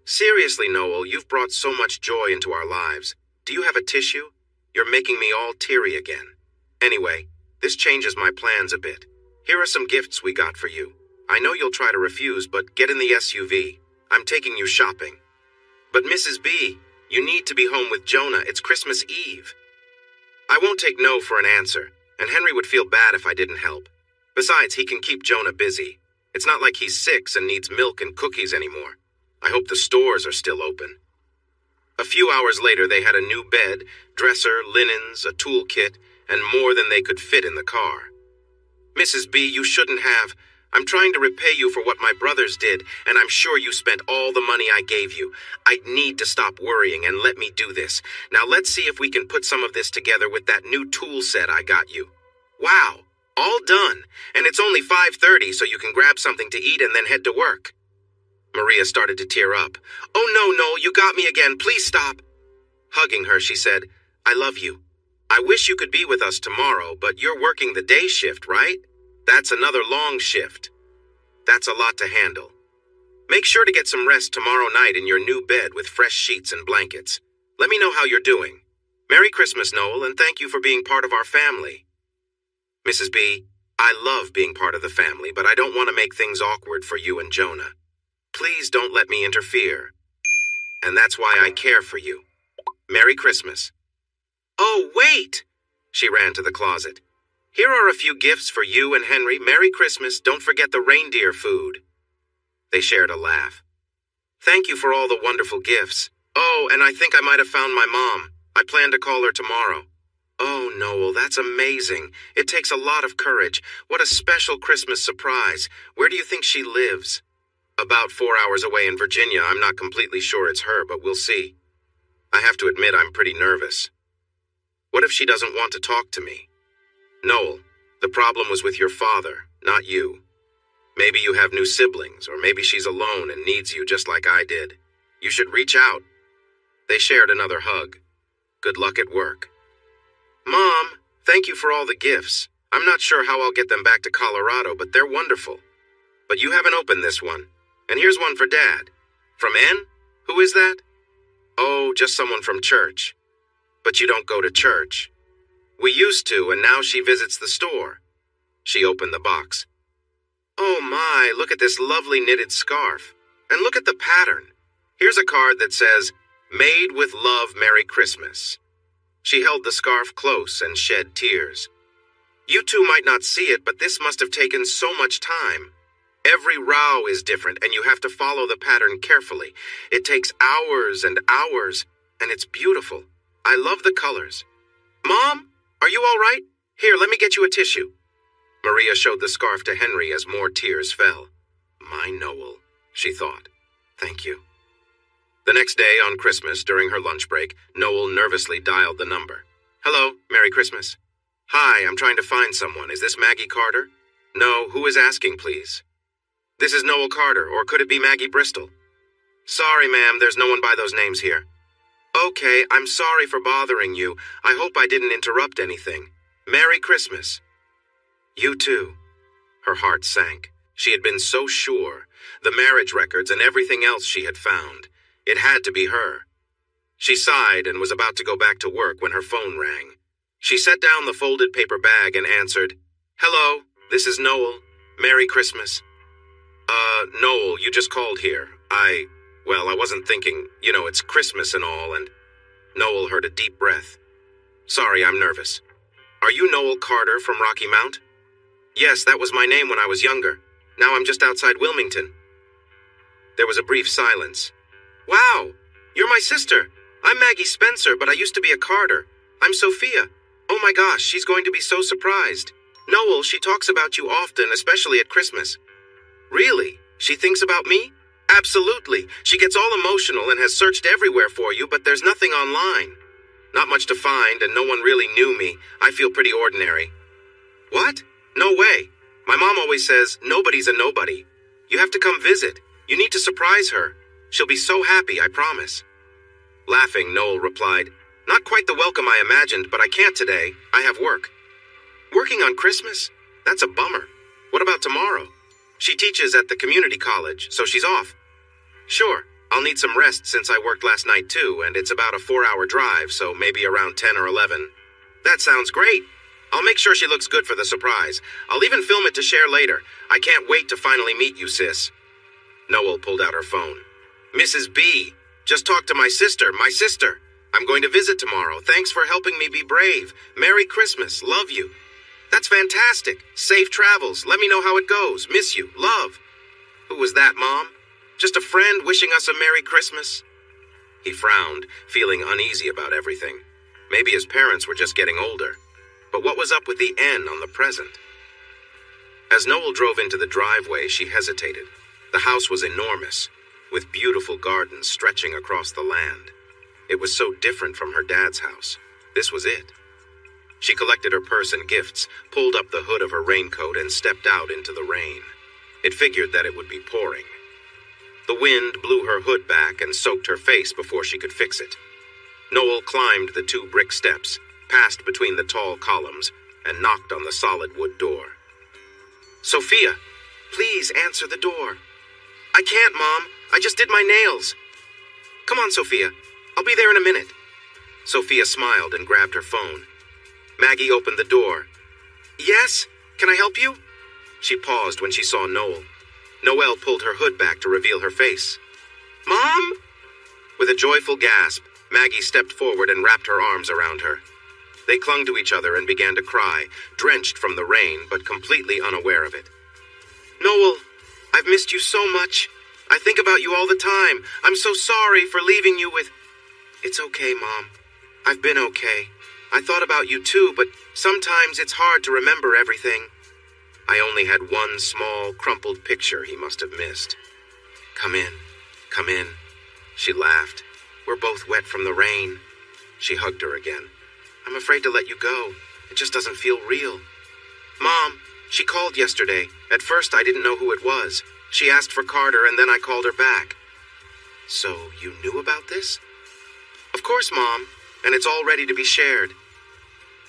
Seriously, Noel, you've brought so much joy into our lives. Do you have a tissue? You're making me all teary again. Anyway, this changes my plans a bit. Here are some gifts we got for you. I know you'll try to refuse, but get in the SUV. I'm taking you shopping. But Mrs. B, you need to be home with Jonah. It's Christmas Eve. I won't take no for an answer, and Henry would feel bad if I didn't help. Besides, he can keep Jonah busy. It's not like he's 6 and needs milk and cookies anymore. I hope the stores are still open. A few hours later, they had a new bed, dresser, linens, a toolkit, and more than they could fit in the car. Mrs. B, you shouldn't have. I'm trying to repay you for what my brothers did, and I'm sure you spent all the money I gave you. I need to stop worrying and let me do this. Now let's see if we can put some of this together with that new tool set I got you. Wow, all done. And it's only 5:30, so you can grab something to eat and then head to work. Maria started to tear up. Oh no, you got me again. Please stop. Hugging her, she said, I love you. I wish you could be with us tomorrow, but you're working the day shift, right? That's another long shift. That's a lot to handle. Make sure to get some rest tomorrow night in your new bed with fresh sheets and blankets. Let me know how you're doing. Merry Christmas, Noel, and thank you for being part of our family. Mrs. B, I love being part of the family, but I don't want to make things awkward for you and Jonah. Please don't let me interfere. And that's why I care for you. Merry Christmas. Oh, wait! She ran to the closet. Here are a few gifts for you and Henry. Merry Christmas. Don't forget the reindeer food. They shared a laugh. Thank you for all the wonderful gifts. Oh, and I think I might have found my mom. I plan to call her tomorrow. Oh, Noel, that's amazing. It takes a lot of courage. What a special Christmas surprise. Where do you think she lives? About 4 hours away in Virginia. I'm not completely sure it's her, but we'll see. I have to admit I'm pretty nervous. What if she doesn't want to talk to me? Noel, the problem was with your father, not you. Maybe you have new siblings, or maybe she's alone and needs you just like I did. You should reach out. They shared another hug. Good luck at work. Mom, thank you for all the gifts. I'm not sure how I'll get them back to Colorado, but they're wonderful. But you haven't opened this one. And here's one for Dad. From N? Who is that? Oh, just someone from church. But you don't go to church. We used to, and now she visits the store. She opened the box. Oh my, look at this lovely knitted scarf. And look at the pattern. Here's a card that says, Made with Love, Merry Christmas. She held the scarf close and shed tears. You two might not see it, but this must have taken so much time. Every row is different, and you have to follow the pattern carefully. It takes hours and hours, and it's beautiful. I love the colors. Mom, are you all right? Here, let me get you a tissue. Maria showed the scarf to Henry as more tears fell. My Noel, she thought. Thank you. The next day on Christmas, during her lunch break, Noel nervously dialed the number. Hello, Merry Christmas. Hi, I'm trying to find someone. Is this Maggie Carter? No, who is asking, please? This is Noel Carter, or could it be Maggie Bristol? Sorry, ma'am, there's no one by those names here. Okay, I'm sorry for bothering you. I hope I didn't interrupt anything. Merry Christmas. You too. Her heart sank. She had been so sure. The marriage records and everything else she had found. It had to be her. She sighed and was about to go back to work when her phone rang. She set down the folded paper bag and answered, Hello, this is Noel. Merry Christmas. Noel, you just called here. I wasn't thinking, it's Christmas and all, and Noel heard a deep breath. Sorry, I'm nervous. Are you Noel Carter from Rocky Mount? Yes, that was my name when I was younger. Now I'm just outside Wilmington. There was a brief silence. Wow, you're my sister. I'm Maggie Spencer, but I used to be a Carter. I'm Sophia. Oh my gosh, she's going to be so surprised. Noel, she talks about you often, especially at Christmas. Really? She thinks about me? Absolutely. She gets all emotional and has searched everywhere for you, but there's nothing online. Not much to find, and no one really knew me. I feel pretty ordinary. What? No way. My mom always says, nobody's a nobody. You have to come visit. You need to surprise her. She'll be so happy, I promise. Laughing, Noel replied, Not quite the welcome I imagined, but I can't today. I have work. Working on Christmas? That's a bummer. What about tomorrow? She teaches at the community college, so she's off. Sure, I'll need some rest since I worked last night too, and it's about a 4-hour drive, so maybe around 10 or 11. That sounds great. I'll make sure she looks good for the surprise. I'll even film it to share later. I can't wait to finally meet you, sis. Noel pulled out her phone. Mrs. B, just talked to my sister. I'm going to visit tomorrow. Thanks for helping me be brave. Merry Christmas. Love you. That's fantastic. Safe travels. Let me know how it goes. Miss you. Love. Who was that, Mom? Just a friend wishing us a Merry Christmas? He frowned, feeling uneasy about everything. Maybe his parents were just getting older. But what was up with the N on the present? As Noel drove into the driveway, she hesitated. The house was enormous, with beautiful gardens stretching across the land. It was so different from her dad's house. This was it. She collected her purse and gifts, pulled up the hood of her raincoat, and stepped out into the rain. It figured that it would be pouring. The wind blew her hood back and soaked her face before she could fix it. Noel climbed the 2 brick steps, passed between the tall columns, and knocked on the solid wood door. Sophia, please answer the door. I can't, Mom. I just did my nails. Come on, Sophia. I'll be there in a minute. Sophia smiled and grabbed her phone. Maggie opened the door. Yes? Can I help you? She paused when she saw Noel. Noelle pulled her hood back to reveal her face. Mom? With a joyful gasp, Maggie stepped forward and wrapped her arms around her. They clung to each other and began to cry, drenched from the rain, but completely unaware of it. Noel, I've missed you so much. I think about you all the time. I'm so sorry for leaving you with... It's okay, Mom. I've been okay. I thought about you too, but sometimes it's hard to remember everything. I only had one small, crumpled picture he must have missed. Come in. Come in. She laughed. We're both wet from the rain. She hugged her again. I'm afraid to let you go. It just doesn't feel real. Mom, She called yesterday. At first, I didn't know who it was. She asked for Carter, and then I called her back. So, you knew about this? Of course, Mom, and it's all ready to be shared.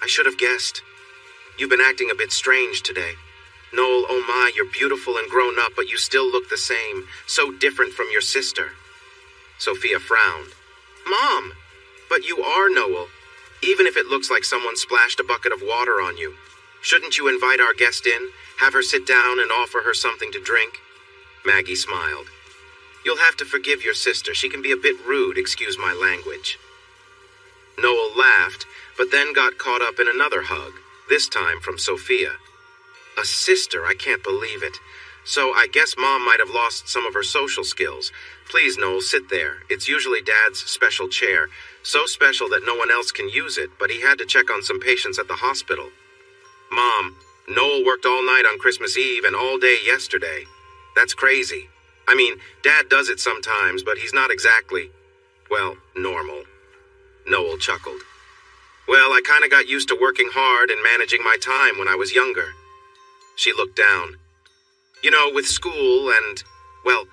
I should have guessed. You've been acting a bit strange today. Noel, oh my, you're beautiful and grown up, but you still look the same, so different from your sister. Sophia frowned. Mom, but you are Noel, even if it looks like someone splashed a bucket of water on you. Shouldn't you invite our guest in, have her sit down and offer her something to drink? Maggie smiled. You'll have to forgive your sister. She can be a bit rude, excuse my language. Noel laughed, but then got caught up in another hug, this time from Sophia. A sister, I can't believe it. So I guess Mom might have lost some of her social skills. Please, Noel, sit there. It's usually Dad's special chair. So special that no one else can use it, but he had to check on some patients at the hospital. Mom, Noel worked all night on Christmas Eve and all day yesterday. That's crazy. I mean, Dad does it sometimes, but he's not exactly, well, normal. Noel chuckled. Well, I kinda got used to working hard and managing my time when I was younger. She looked down. You know, with school and, well,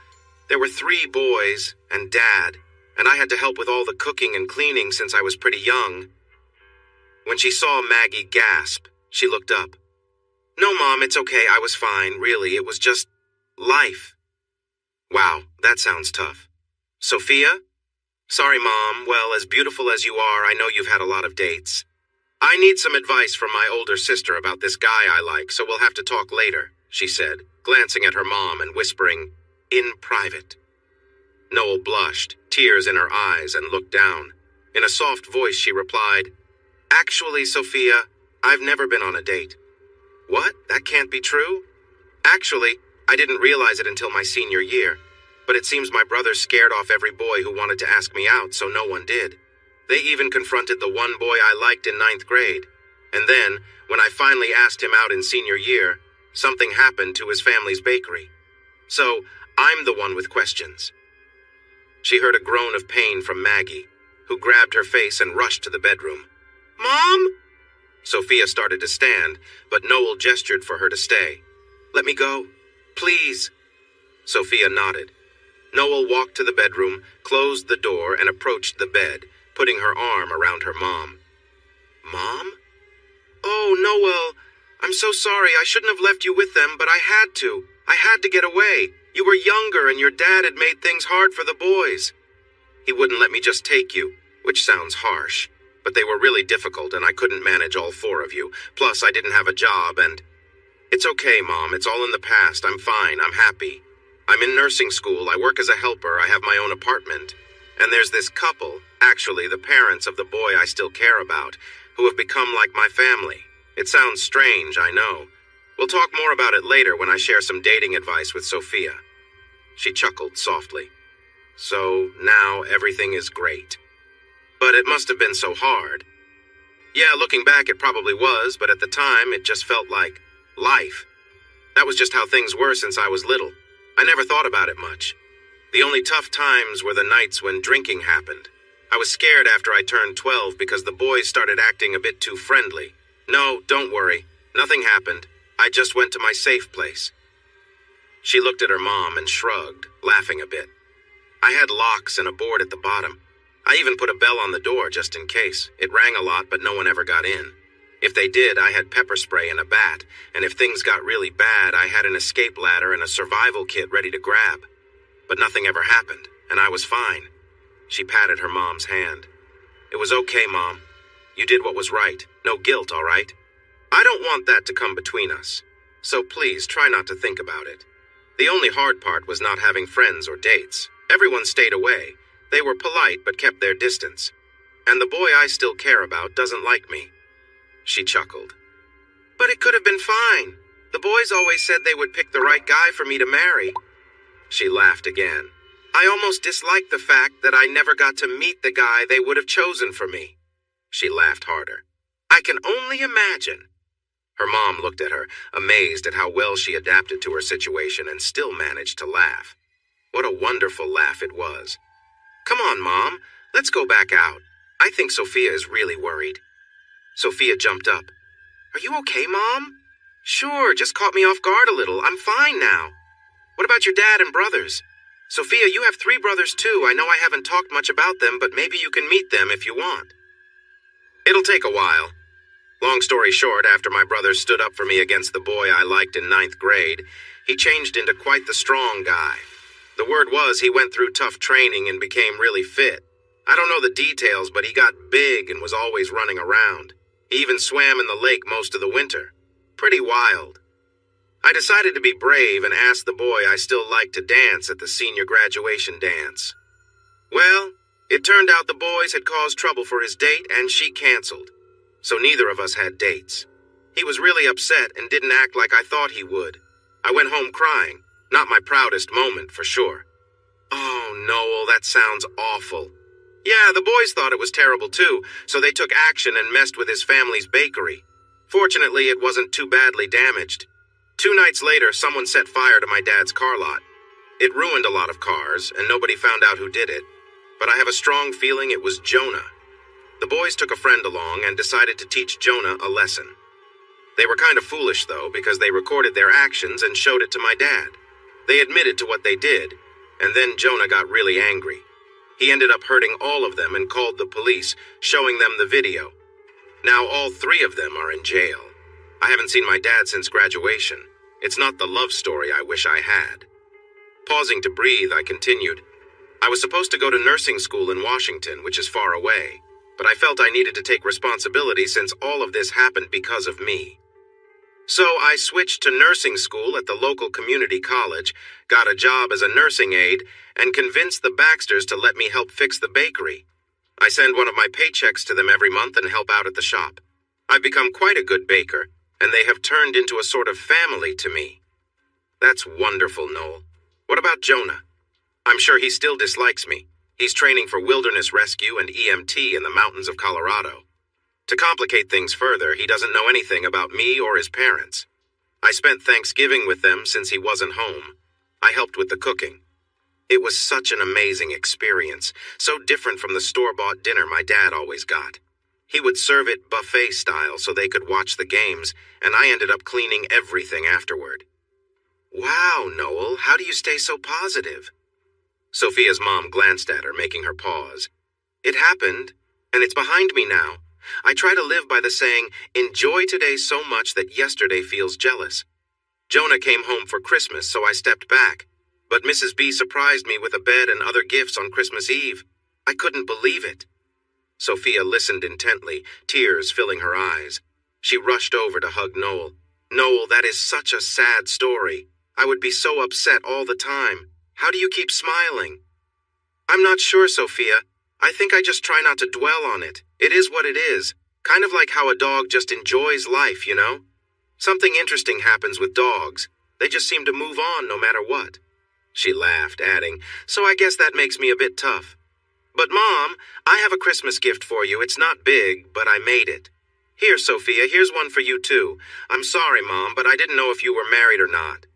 there were 3 boys and Dad, and I had to help with all the cooking and cleaning since I was pretty young. When she saw Maggie gasp, she looked up. No, Mom, it's okay. I was fine, really. It was just life. Wow, that sounds tough. Sophia? Sorry, Mom. Well, as beautiful as you are, I know you've had a lot of dates. I need some advice from my older sister about this guy I like, so we'll have to talk later, she said, glancing at her mom and whispering, in private. Noel blushed, tears in her eyes, and looked down. In a soft voice, she replied, Actually, Sophia, I've never been on a date. What? That can't be true? Actually, I didn't realize it until my senior year, but it seems my brother scared off every boy who wanted to ask me out, so no one did. They even confronted the one boy I liked in 9th grade. And then, when I finally asked him out in senior year, something happened to his family's bakery. So, I'm the one with questions. She heard a groan of pain from Maggie, who grabbed her face and rushed to the bedroom. Mom? Sophia started to stand, but Noel gestured for her to stay. Let me go. Please. Sophia nodded. Noel walked to the bedroom, closed the door, and approached the bed, putting her arm around her mom. Mom? Oh, Noel, I'm so sorry. I shouldn't have left you with them, but I had to. I had to get away. You were younger, and your dad had made things hard for the boys. He wouldn't let me just take you, which sounds harsh. But they were really difficult, and I couldn't manage all 4 of you. Plus, I didn't have a job, and... It's okay, Mom. It's all in the past. I'm fine. I'm happy. I'm in nursing school. I work as a helper. I have my own apartment. And there's this couple, actually the parents of the boy I still care about, who have become like my family. It sounds strange, I know. We'll talk more about it later when I share some dating advice with Sophia. She chuckled softly. So, now everything is great. But it must have been so hard. Yeah, looking back it probably was, but at the time it just felt like life. That was just how things were since I was little. I never thought about it much. The only tough times were the nights when drinking happened. I was scared after I turned 12 because the boys started acting a bit too friendly. No, don't worry. Nothing happened. I just went to my safe place. She looked at her mom and shrugged, laughing a bit. I had locks and a board at the bottom. I even put a bell on the door just in case. It rang a lot, but no one ever got in. If they did, I had pepper spray and a bat, and if things got really bad, I had an escape ladder and a survival kit ready to grab. But nothing ever happened, and I was fine. She patted her mom's hand. It was okay, Mom. You did what was right. No guilt, all right? I don't want that to come between us. So please, try not to think about it. The only hard part was not having friends or dates. Everyone stayed away. They were polite but kept their distance. And the boy I still care about doesn't like me. She chuckled. But it could have been fine. The boys always said they would pick the right guy for me to marry. She laughed again. I almost disliked the fact that I never got to meet the guy they would have chosen for me. She laughed harder. I can only imagine. Her mom looked at her, amazed at how well she adapted to her situation and still managed to laugh. What a wonderful laugh it was. Come on, Mom. Let's go back out. I think Sophia is really worried. Sophia jumped up. Are you okay, Mom? Sure, just caught me off guard a little. I'm fine now. What about your dad and brothers? Sophia, you have 3 brothers too. I know I haven't talked much about them, but maybe you can meet them if you want. It'll take a while. Long story short, after my brother stood up for me against the boy I liked in 9th grade, he changed into quite the strong guy. The word was he went through tough training and became really fit. I don't know the details, but he got big and was always running around. He even swam in the lake most of the winter. Pretty wild. I decided to be brave and asked the boy I still liked to dance at the senior graduation dance. Well, it turned out the boys had caused trouble for his date and she canceled. So neither of us had dates. He was really upset and didn't act like I thought he would. I went home crying. Not my proudest moment, for sure. Oh, Noel, that sounds awful. Yeah, the boys thought it was terrible too, so they took action and messed with his family's bakery. Fortunately, it wasn't too badly damaged. 2 nights later, someone set fire to my dad's car lot. It ruined a lot of cars, and nobody found out who did it. But I have a strong feeling it was Jonah. The boys took a friend along and decided to teach Jonah a lesson. They were kind of foolish, though, because they recorded their actions and showed it to my dad. They admitted to what they did, and then Jonah got really angry. He ended up hurting all of them and called the police, showing them the video. Now all 3 of them are in jail. I haven't seen my dad since graduation. It's not the love story I wish I had. Pausing to breathe, I continued. I was supposed to go to nursing school in Washington, which is far away, but I felt I needed to take responsibility since all of this happened because of me. So I switched to nursing school at the local community college, got a job as a nursing aide, and convinced the Baxters to let me help fix the bakery. I send one of my paychecks to them every month and help out at the shop. I've become quite a good baker, and they have turned into a sort of family to me. That's wonderful, Noel. What about Jonah? I'm sure he still dislikes me. He's training for wilderness rescue and EMT in the mountains of Colorado. To complicate things further, he doesn't know anything about me or his parents. I spent Thanksgiving with them since he wasn't home. I helped with the cooking. It was such an amazing experience, so different from the store-bought dinner my dad always got. He would serve it buffet style so they could watch the games, and I ended up cleaning everything afterward. Wow, Noel, how do you stay so positive? Sophia's mom glanced at her, making her pause. It happened, and it's behind me now. I try to live by the saying, enjoy today so much that yesterday feels jealous. Jonah came home for Christmas, so I stepped back. But Mrs. B surprised me with a bed and other gifts on Christmas Eve. I couldn't believe it. Sophia listened intently, tears filling her eyes. She rushed over to hug Noel. Noel, that is such a sad story. I would be so upset all the time. How do you keep smiling? I'm not sure, Sophia. I think I just try not to dwell on it. It is what it is. Kind of like how a dog just enjoys life, you know? Something interesting happens with dogs. They just seem to move on no matter what. She laughed, adding, so I guess that makes me a bit tough. But Mom, I have a Christmas gift for you. It's not big, but I made it. Here, Sophia, here's one for you too. I'm sorry, Mom, but I didn't know if you were married or not.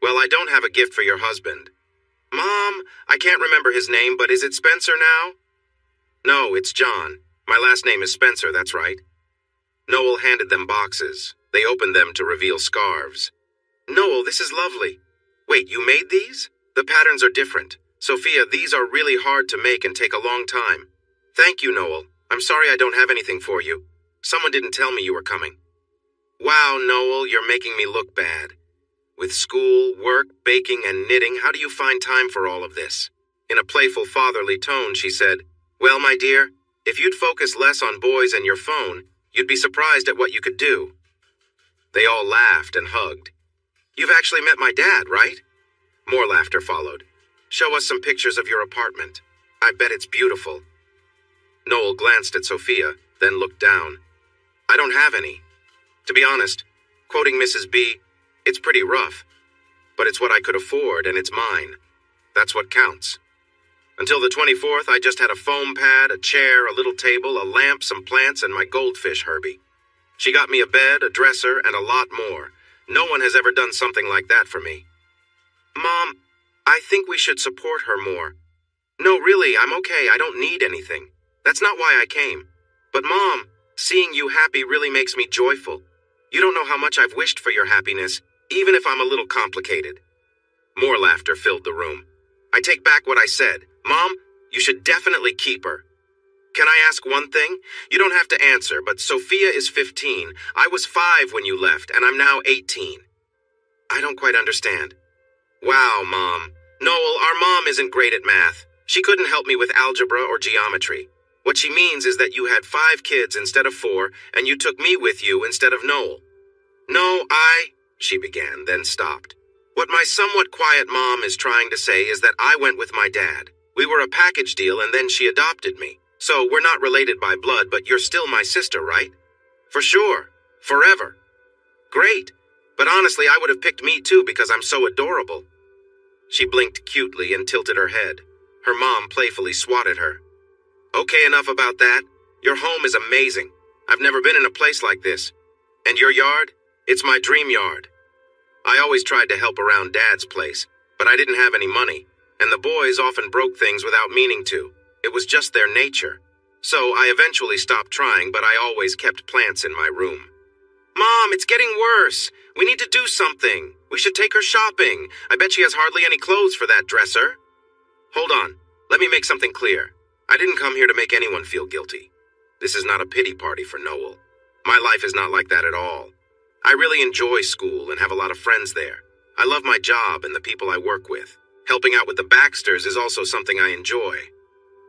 Well, I don't have a gift for your husband. Mom, I can't remember his name, but is it Spencer now? No, it's John. My last name is Spencer, that's right. Noel handed them boxes. They opened them to reveal scarves. Noel, this is lovely. Wait, you made these? The patterns are different. Sophia, these are really hard to make and take a long time. Thank you, Noel. I'm sorry I don't have anything for you. Someone didn't tell me you were coming. Wow, Noel, you're making me look bad. With school, work, baking, and knitting, how do you find time for all of this? In a playful fatherly tone, she said, well, my dear, if you'd focus less on boys and your phone, you'd be surprised at what you could do. They all laughed and hugged. You've actually met my dad, right? More laughter followed. Show us some pictures of your apartment. I bet it's beautiful. Noel glanced at Sophia, then looked down. I don't have any. To be honest, quoting Mrs. B, it's pretty rough. But it's what I could afford, and it's mine. That's what counts. Until the 24th, I just had a foam pad, a chair, a little table, a lamp, some plants, and my goldfish Herbie. She got me a bed, a dresser, and a lot more. No one has ever done something like that for me. Mom, I think we should support her more. No, really, I'm okay. I don't need anything. That's not why I came. But Mom, seeing you happy really makes me joyful. You don't know how much I've wished for your happiness, even if I'm a little complicated." More laughter filled the room. "I take back what I said. Mom, you should definitely keep her. Can I ask one thing? You don't have to answer, but Sophia is 15. I was 5 when you left, and I'm now 18. "I don't quite understand." "Wow, Mom. Noel, our mom isn't great at math. She couldn't help me with algebra or geometry. What she means is that you had 5 kids instead of 4, and you took me with you instead of Noel." "No, she began, then stopped. "What my somewhat quiet mom is trying to say is that I went with my dad. We were a package deal, and then she adopted me. So we're not related by blood, but you're still my sister, right?" "For sure. Forever." "Great. But honestly, I would have picked me too because I'm so adorable." She blinked cutely and tilted her head. Her mom playfully swatted her. "Okay, enough about that. Your home is amazing. I've never been in a place like this. And your yard? It's my dream yard. I always tried to help around Dad's place, but I didn't have any money, and the boys often broke things without meaning to. It was just their nature. So I eventually stopped trying, but I always kept plants in my room." "Mom, it's getting worse. We need to do something. We should take her shopping. I bet she has hardly any clothes for that dresser." "Hold on. Let me make something clear. I didn't come here to make anyone feel guilty. This is not a pity party for Noel. My life is not like that at all. I really enjoy school and have a lot of friends there. I love my job and the people I work with. Helping out with the Baxters is also something I enjoy.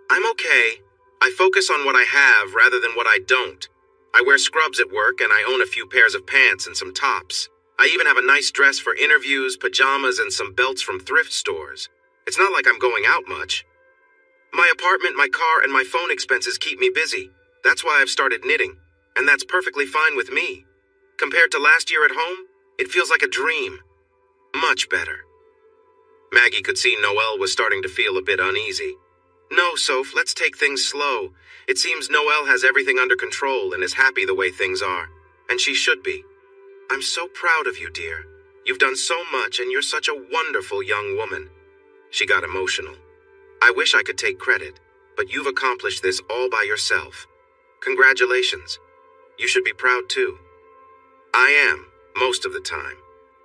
I'm okay. I focus on what I have rather than what I don't. I wear scrubs at work and I own a few pairs of pants and some tops. I even have a nice dress for interviews, pajamas, and some belts from thrift stores. It's not like I'm going out much. My apartment, my car, and my phone expenses keep me busy. That's why I've started knitting, and that's perfectly fine with me. Compared to last year at home, it feels like a dream. Much better." Maggie could see Noel was starting to feel a bit uneasy. "No, Soph, let's take things slow. It seems Noel has everything under control and is happy the way things are, and she should be. I'm so proud of you, dear. You've done so much, and you're such a wonderful young woman." She got emotional. "I wish I could take credit, but you've accomplished this all by yourself. Congratulations. You should be proud too." "I am, most of the time,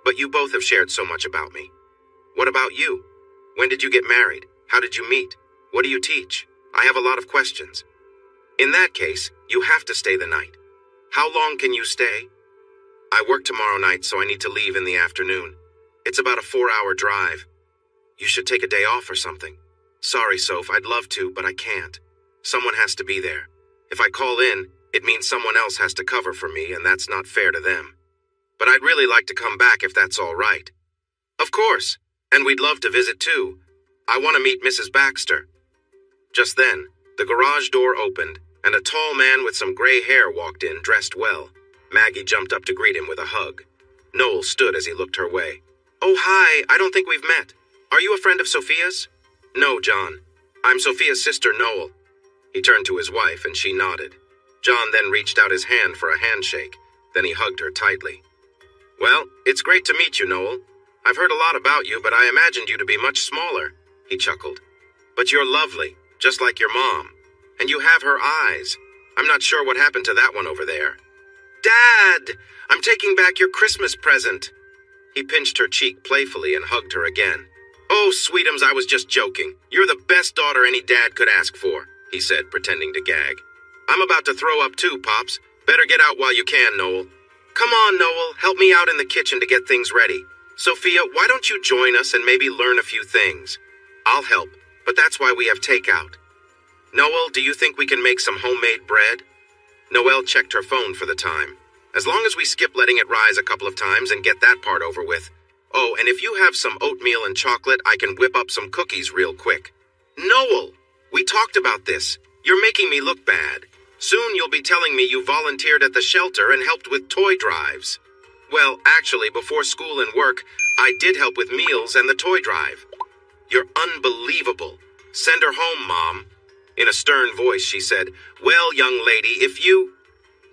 but you both have shared so much about me. What about you? When did you get married? How did you meet? What do you teach? I have a lot of questions." "In that case, you have to stay the night. How long can you stay?" "I work tomorrow night, so I need to leave in the afternoon. It's about a 4-hour drive. You should take a day off or something." "Sorry, Soph, I'd love to, but I can't. Someone has to be there. If I call in, it means someone else has to cover for me, and that's not fair to them. But I'd really like to come back if that's all right." "Of course, and we'd love to visit too. I want to meet Mrs. Baxter." Just then, the garage door opened, and a tall man with some gray hair walked in, dressed well. Maggie jumped up to greet him with a hug. Noel stood as he looked her way. "Oh, hi, I don't think we've met. Are you a friend of Sophia's?" "No, John. I'm Sophia's sister, Noel." He turned to his wife, and she nodded. John then reached out his hand for a handshake. Then he hugged her tightly. "Well, it's great to meet you, Noel. I've heard a lot about you, but I imagined you to be much smaller," he chuckled. "But you're lovely, just like your mom. And you have her eyes. I'm not sure what happened to that one over there." "Dad! I'm taking back your Christmas present." He pinched her cheek playfully and hugged her again. "Oh, sweetums, I was just joking. You're the best daughter any dad could ask for," he said, pretending to gag. "I'm about to throw up too, Pops. Better get out while you can, Noel." "Come on, Noel. Help me out in the kitchen to get things ready. Sophia, why don't you join us and maybe learn a few things?" "I'll help, but that's why we have takeout." "Noel, do you think we can make some homemade bread?" Noelle checked her phone for the time. "As long as we skip letting it rise a couple of times and get that part over with. Oh, and if you have some oatmeal and chocolate, I can whip up some cookies real quick." "Noel, we talked about this. You're making me look bad. Soon you'll be telling me you volunteered at the shelter and helped with toy drives." "Well, actually, before school and work, I did help with meals and the toy drive." "You're unbelievable. Send her home, Mom." In a stern voice, she said, "Well, young lady, if you—"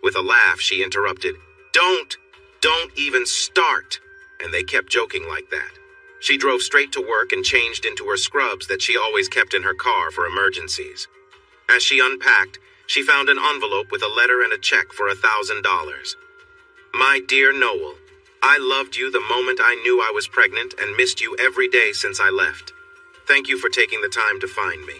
With a laugh, she interrupted, Don't even start." And they kept joking like that. She drove straight to work and changed into her scrubs that she always kept in her car for emergencies. As she unpacked, she found an envelope with a letter and a check for $1,000. My dear Noel, I loved you the moment I knew I was pregnant and missed you every day since I left. Thank you for taking the time to find me.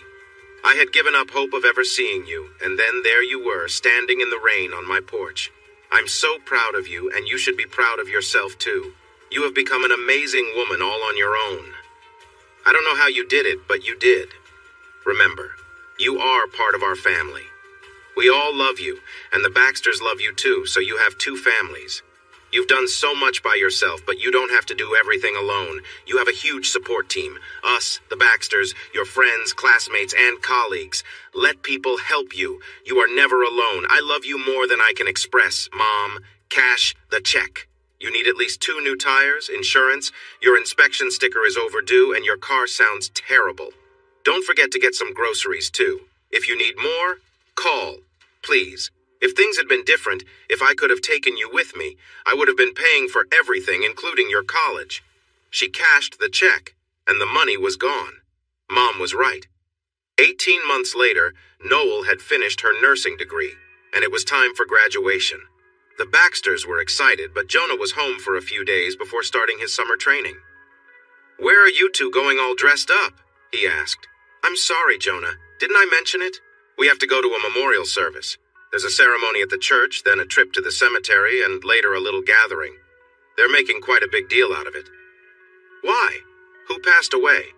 I had given up hope of ever seeing you, and then there you were, standing in the rain on my porch. I'm so proud of you, and you should be proud of yourself too. You have become an amazing woman all on your own. I don't know how you did it, but you did. Remember, you are part of our family. We all love you, and the Baxters love you too, so you have two families. You've done so much by yourself, but you don't have to do everything alone. You have a huge support team. Us, the Baxters, your friends, classmates, and colleagues. Let people help you. You are never alone. I love you more than I can express. Mom, cash the check. You need at least 2 new tires, insurance, your inspection sticker is overdue, and your car sounds terrible. Don't forget to get some groceries, too. If you need more, call. Please. If things had been different, if I could have taken you with me, I would have been paying for everything, including your college. She cashed the check, and the money was gone. Mom was right. 18 months later, Noel had finished her nursing degree, and it was time for graduation. The Baxters were excited, but Jonah was home for a few days before starting his summer training. "Where are you two going all dressed up?" he asked. "I'm sorry, Jonah. Didn't I mention it? We have to go to a memorial service. There's a ceremony at the church, then a trip to the cemetery, and later a little gathering. They're making quite a big deal out of it." "Why? Who passed away?"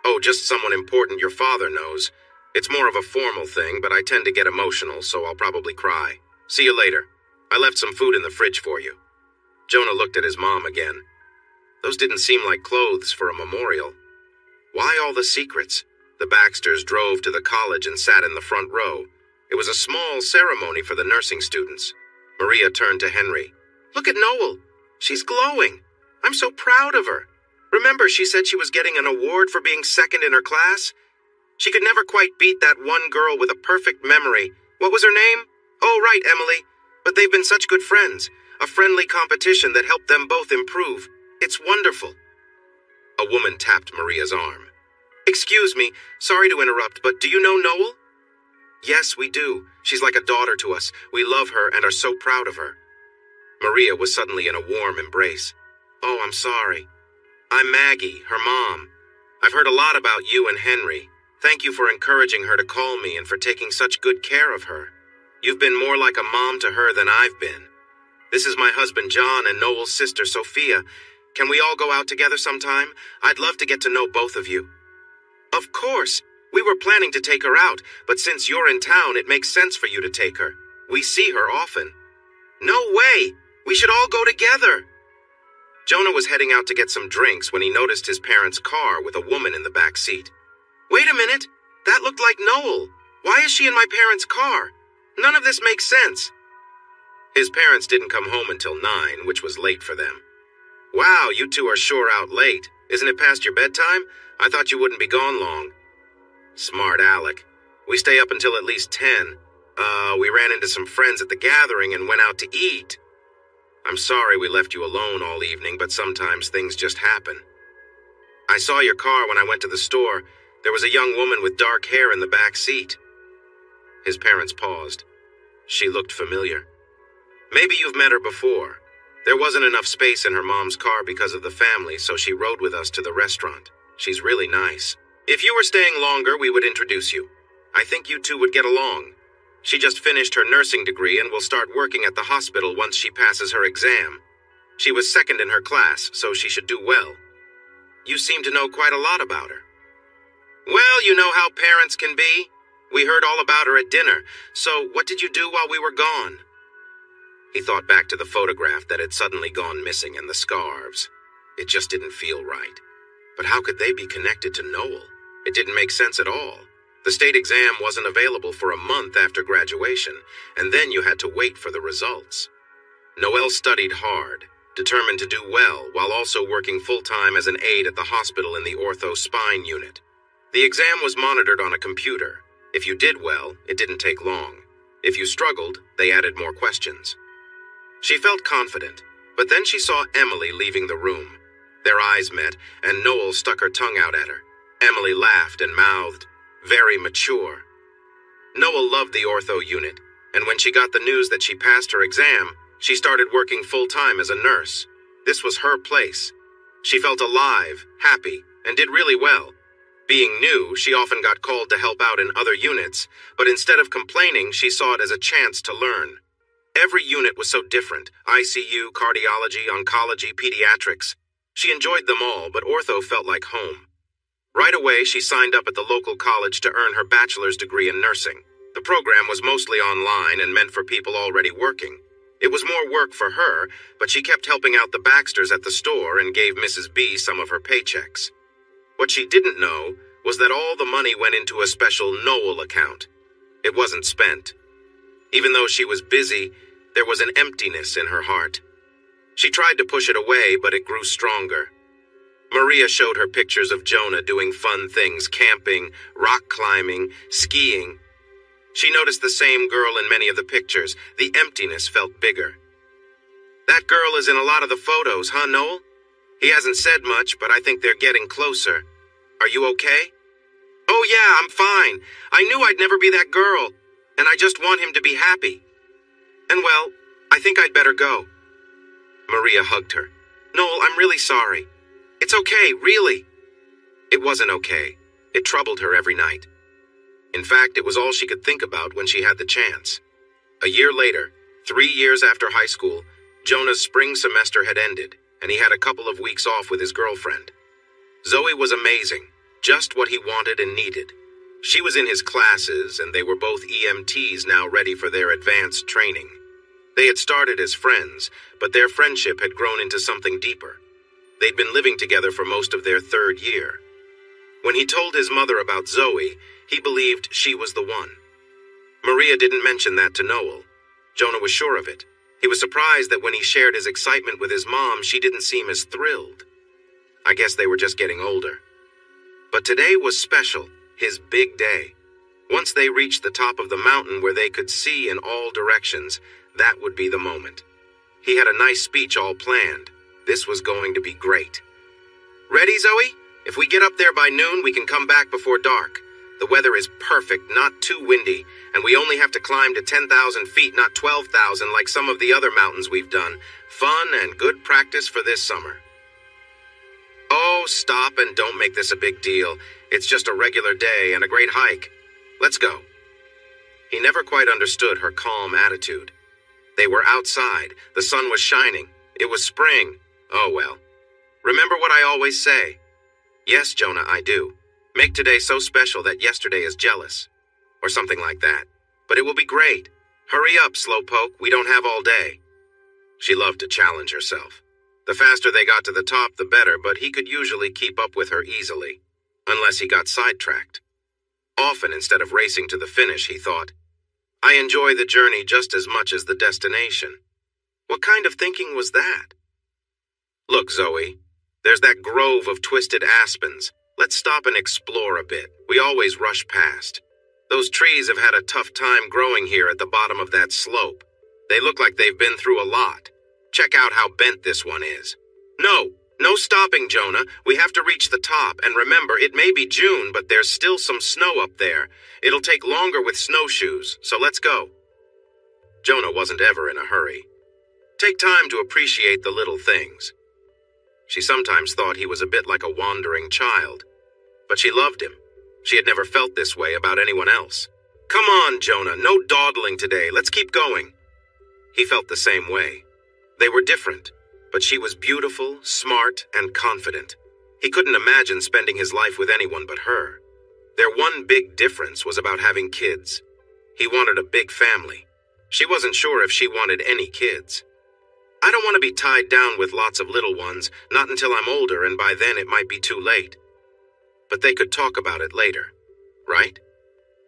"Oh, just someone important your father knows. It's more of a formal thing, but I tend to get emotional, so I'll probably cry. See you later. I left some food in the fridge for you." Jonah looked at his mom again. Those didn't seem like clothes for a memorial. Why all the secrets? The Baxters drove to the college and sat in the front row. It was a small ceremony for the nursing students. Maria turned to Henry. "Look at Noel. She's glowing. I'm so proud of her. Remember, she said she was getting an award for being second in her class? She could never quite beat that one girl with a perfect memory. What was her name? Oh, right, Emily. But they've been such good friends. A friendly competition that helped them both improve. It's wonderful." A woman tapped Maria's arm. "Excuse me, sorry to interrupt, but do you know Noel?" "Yes, we do. She's like a daughter to us. We love her and are so proud of her." Maria was suddenly in a warm embrace. "Oh, I'm sorry. I'm Maggie, her mom. I've heard a lot about you and Henry. Thank you for encouraging her to call me and for taking such good care of her. You've been more like a mom to her than I've been. This is my husband John and Noel's sister Sophia. Can we all go out together sometime? I'd love to get to know both of you." "Of course. We were planning to take her out, but since you're in town, it makes sense for you to take her. We see her often." "No way! We should all go together." Jonah was heading out to get some drinks when he noticed his parents' car with a woman in the back seat. "Wait a minute! That looked like Noel. Why is she in my parents' car? None of this makes sense." His parents didn't come home until 9, which was late for them. "Wow, you two are sure out late. Isn't it past your bedtime? I thought you wouldn't be gone long." "Smart Alec. We stay up until at least 10. We ran into some friends at the gathering and went out to eat. I'm sorry we left you alone all evening, but sometimes things just happen. I saw your car when I went to the store. There was a young woman with dark hair in the back seat." His parents paused. She looked familiar. "Maybe you've met her before. There wasn't enough space in her mom's car because of the family, so she rode with us to the restaurant. She's really nice. If you were staying longer, we would introduce you. I think you two would get along. She just finished her nursing degree and will start working at the hospital once she passes her exam. She was second in her class, so she should do well. You seem to know quite a lot about her." "Well, you know how parents can be. We heard all about her at dinner. So what did you do while we were gone?" He thought back to the photograph that had suddenly gone missing and the scarves. It just didn't feel right. But how could they be connected to Noel? It didn't make sense at all. The state exam wasn't available for a month after graduation, and then you had to wait for the results. Noel studied hard, determined to do well, while also working full-time as an aide at the hospital in the ortho spine unit. The exam was monitored on a computer. If you did well, it didn't take long. If you struggled, they added more questions. She felt confident, but then she saw Emily leaving the room. Their eyes met, and Noel stuck her tongue out at her. Emily laughed and mouthed, "Very mature." Noel loved the ortho unit, and when she got the news that she passed her exam, She started working full-time as a nurse. This was her place. She felt alive, happy, and did really well. Being new, she often got called to help out in other units, but instead of complaining, she saw it as a chance to learn. Every unit was so different: ICU, cardiology, oncology, pediatrics. She enjoyed them all, but ortho felt like home. Right away, she signed up at the local college to earn her bachelor's degree in nursing. The program was mostly online and meant for people already working. It was more work for her, but she kept helping out the Baxters at the store and gave Mrs. B some of her paychecks. What she didn't know was that all the money went into a special Noel account. It wasn't spent. Even though she was busy, there was an emptiness in her heart. She tried to push it away, but it grew stronger. Maria showed her pictures of Jonah doing fun things: camping, rock climbing, skiing. She noticed the same girl in many of the pictures. The emptiness felt bigger. "That girl is in a lot of the photos, huh, Noel? He hasn't said much, but I think they're getting closer. Are you okay?" "Oh yeah, I'm fine. I knew I'd never be that girl, and I just want him to be happy. And well, I think I'd better go." Maria hugged her. "Noel, I'm really sorry. It's okay, really." It wasn't okay. It troubled her every night. In fact, it was all she could think about when she had the chance. A year later, 3 years after high school, Jonah's spring semester had ended, and he had a couple of weeks off with his girlfriend. Zoe was amazing, just what he wanted and needed. She was in his classes, and they were both EMTs now ready for their advanced training. They had started as friends, but their friendship had grown into something deeper. They'd been living together for most of their 3rd year. When he told his mother about Zoe, he believed she was the one. Maria didn't mention that to Noel. Jonah was sure of it. He was surprised that when he shared his excitement with his mom, she didn't seem as thrilled. I guess they were just getting older. But today was special, his big day. Once they reached the top of the mountain where they could see in all directions, that would be the moment. He had a nice speech all planned. This was going to be great. "Ready, Zoe? If we get up there by noon, we can come back before dark. The weather is perfect, not too windy, and we only have to climb to 10,000 feet, not 12,000 like some of the other mountains we've done. Fun and good practice for this summer." "Oh, stop and don't make this a big deal. It's just a regular day and a great hike. Let's go." He never quite understood her calm attitude. They were outside. The sun was shining. It was spring. Oh well. Remember what I always say? "Yes, Jonah, I do. Make today so special that yesterday is jealous." Or something like that. "But it will be great. Hurry up, slowpoke. We don't have all day." She loved to challenge herself. The faster they got to the top, the better, but he could usually keep up with her easily. Unless he got sidetracked. Often, instead of racing to the finish, he thought, "I enjoy the journey just as much as the destination." What kind of thinking was that? "Look, Zoe, there's that grove of twisted aspens. Let's stop and explore a bit. We always rush past. Those trees have had a tough time growing here at the bottom of that slope. They look like they've been through a lot. Check out how bent this one is." No stopping, Jonah. We have to reach the top, and remember, it may be June, but there's still some snow up there. It'll take longer with snowshoes, so let's go. Jonah wasn't ever in a hurry. Take time to appreciate the little things. She sometimes thought he was a bit like a wandering child, but she loved him. She had never felt this way about anyone else. "Come on, Jonah, no dawdling today. Let's keep going." He felt the same way. They were different, but she was beautiful, smart, and confident. He couldn't imagine spending his life with anyone but her. Their one big difference was about having kids. He wanted a big family. She wasn't sure if she wanted any kids. "I don't want to be tied down with lots of little ones, not until I'm older, and by then it might be too late." But they could talk about it later, right?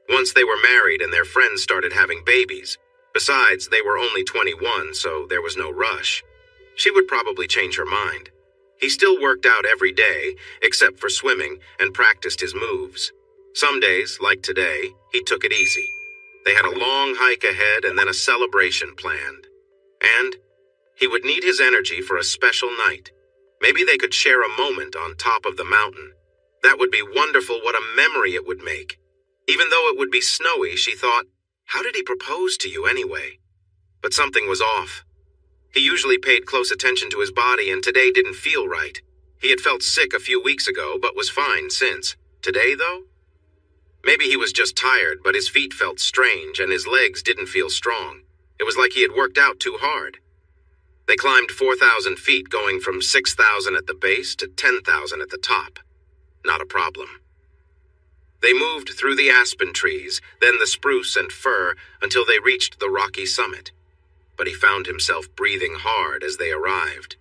Once they were married and their friends started having babies. Besides, they were only 21, so there was no rush. She would probably change her mind. He still worked out every day, except for swimming, and practiced his moves. Some days, like today, he took it easy. They had a long hike ahead and then a celebration planned. And he would need his energy for a special night. Maybe they could share a moment on top of the mountain. That would be wonderful. What a memory it would make. Even though it would be snowy, she thought, how did he propose to you anyway? But something was off. He usually paid close attention to his body, and today didn't feel right. He had felt sick a few weeks ago, but was fine since. Today, though? Maybe he was just tired, but his feet felt strange, and his legs didn't feel strong. It was like he had worked out too hard. They climbed 4,000 feet, going from 6,000 at the base to 10,000 at the top. Not a problem. They moved through the aspen trees, then the spruce and fir, until they reached the rocky summit. But he found himself breathing hard as they arrived.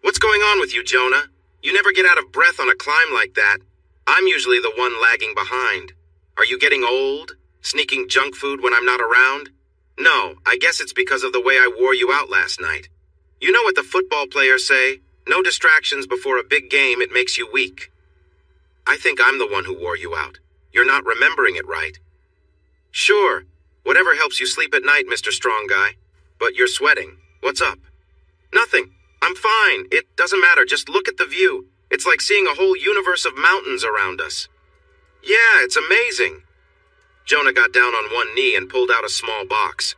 "What's going on with you, Jonah? You never get out of breath on a climb like that. I'm usually the one lagging behind. Are you getting old? Sneaking junk food when I'm not around? No, I guess it's because of the way I wore you out last night. You know what the football players say? No distractions before a big game, it makes you weak. I think I'm the one who wore you out. You're not remembering it right." "Sure. Whatever helps you sleep at night, Mr. Strong Guy. But you're sweating. What's up?" "Nothing. I'm fine. It doesn't matter. Just look at the view. It's like seeing a whole universe of mountains around us." "Yeah, it's amazing." Jonah got down on one knee and pulled out a small box.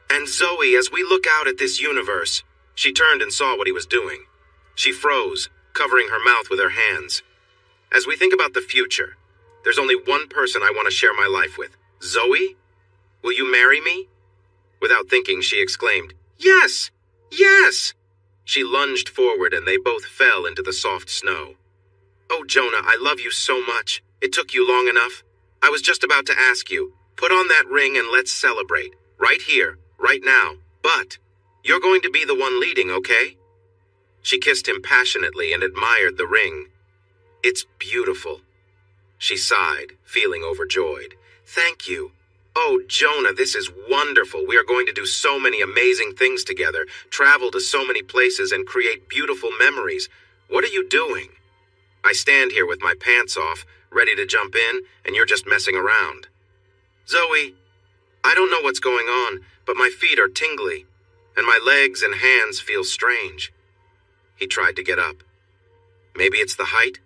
"And Zoe, as we look out at this universe," she turned and saw what he was doing. She froze, covering her mouth with her hands. "As we think about the future, there's only one person I want to share my life with. Zoe, will you marry me?" Without thinking, she exclaimed, "Yes! Yes!" She lunged forward and they both fell into the soft snow. "Oh, Jonah, I love you so much. It took you long enough. I was just about to ask you, put on that ring and let's celebrate. Right here, right now. But you're going to be the one leading, okay?" She kissed him passionately and admired the ring. "It's beautiful." She sighed, feeling overjoyed. "Thank you. Oh, Jonah, this is wonderful. We are going to do so many amazing things together, travel to so many places, and create beautiful memories. What are you doing?" "I stand here with my pants off, ready to jump in, and you're just messing around." "Zoe, I don't know what's going on, but my feet are tingly, and my legs and hands feel strange." He tried to get up. "Maybe it's the height,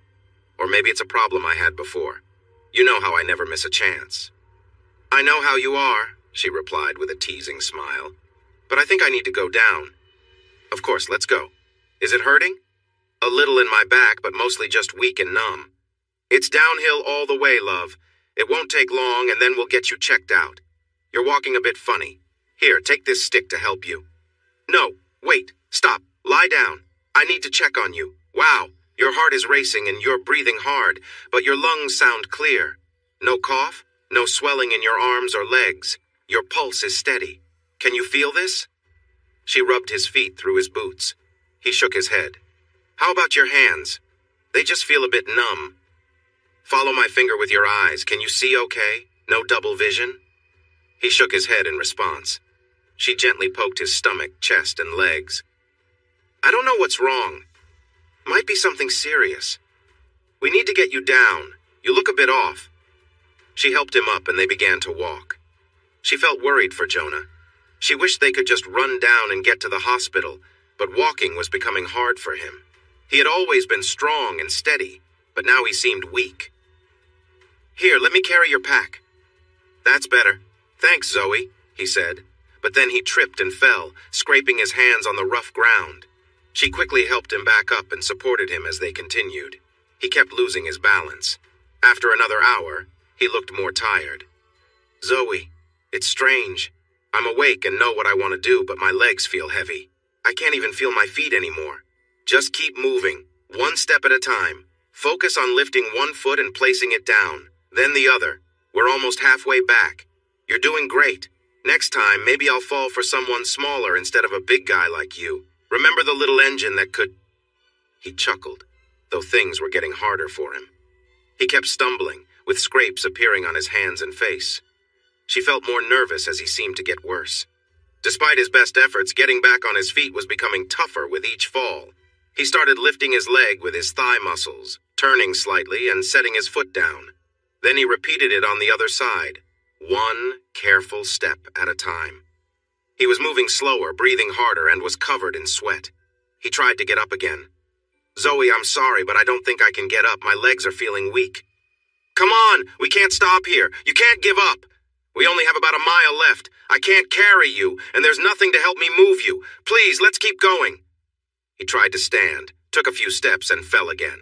or maybe it's a problem I had before. You know how I never miss a chance." "I know how you are," she replied with a teasing smile. "But I think I need to go down." "Of course, let's go. Is it hurting?" "A little in my back, but mostly just weak and numb." "It's downhill all the way, love. It won't take long, and then we'll get you checked out. You're walking a bit funny. Here, take this stick to help you." "No, wait, stop, lie down. I need to check on you. Wow, your heart is racing and you're breathing hard, but your lungs sound clear. No cough? No swelling in your arms or legs. Your pulse is steady. Can you feel this?" She rubbed his feet through his boots. He shook his head. "How about your hands? They just feel a bit numb." "Follow my finger with your eyes. Can you see okay? No double vision?" He shook his head in response. She gently poked his stomach, chest, and legs. "I don't know what's wrong. Might be something serious. We need to get you down. You look a bit off." She helped him up and they began to walk. She felt worried for Jonah. She wished they could just run down and get to the hospital, but walking was becoming hard for him. He had always been strong and steady, but now he seemed weak. "Here, let me carry your pack." "That's better. Thanks, Zoe," he said, but then he tripped and fell, scraping his hands on the rough ground. She quickly helped him back up and supported him as they continued. He kept losing his balance. After another hour, he looked more tired. "Zoe, it's strange. I'm awake and know what I want to do, but my legs feel heavy. I can't even feel my feet anymore. Just keep moving, one step at a time. Focus on lifting one foot and placing it down, then the other. We're almost halfway back. You're doing great. Next time, maybe I'll fall for someone smaller instead of a big guy like you. Remember the little engine that could—" He chuckled, though things were getting harder for him. He kept stumbling, with scrapes appearing on his hands and face. She felt more nervous as he seemed to get worse. Despite his best efforts, getting back on his feet was becoming tougher with each fall. He started lifting his leg with his thigh muscles, turning slightly and setting his foot down. Then he repeated it on the other side, one careful step at a time. He was moving slower, breathing harder, and was covered in sweat. He tried to get up again. "Zoe, I'm sorry, but I don't think I can get up. My legs are feeling weak." "Come on, we can't stop here. You can't give up. We only have about a mile left. I can't carry you, and there's nothing to help me move you. Please, let's keep going. He tried to stand, took a few steps, and fell again.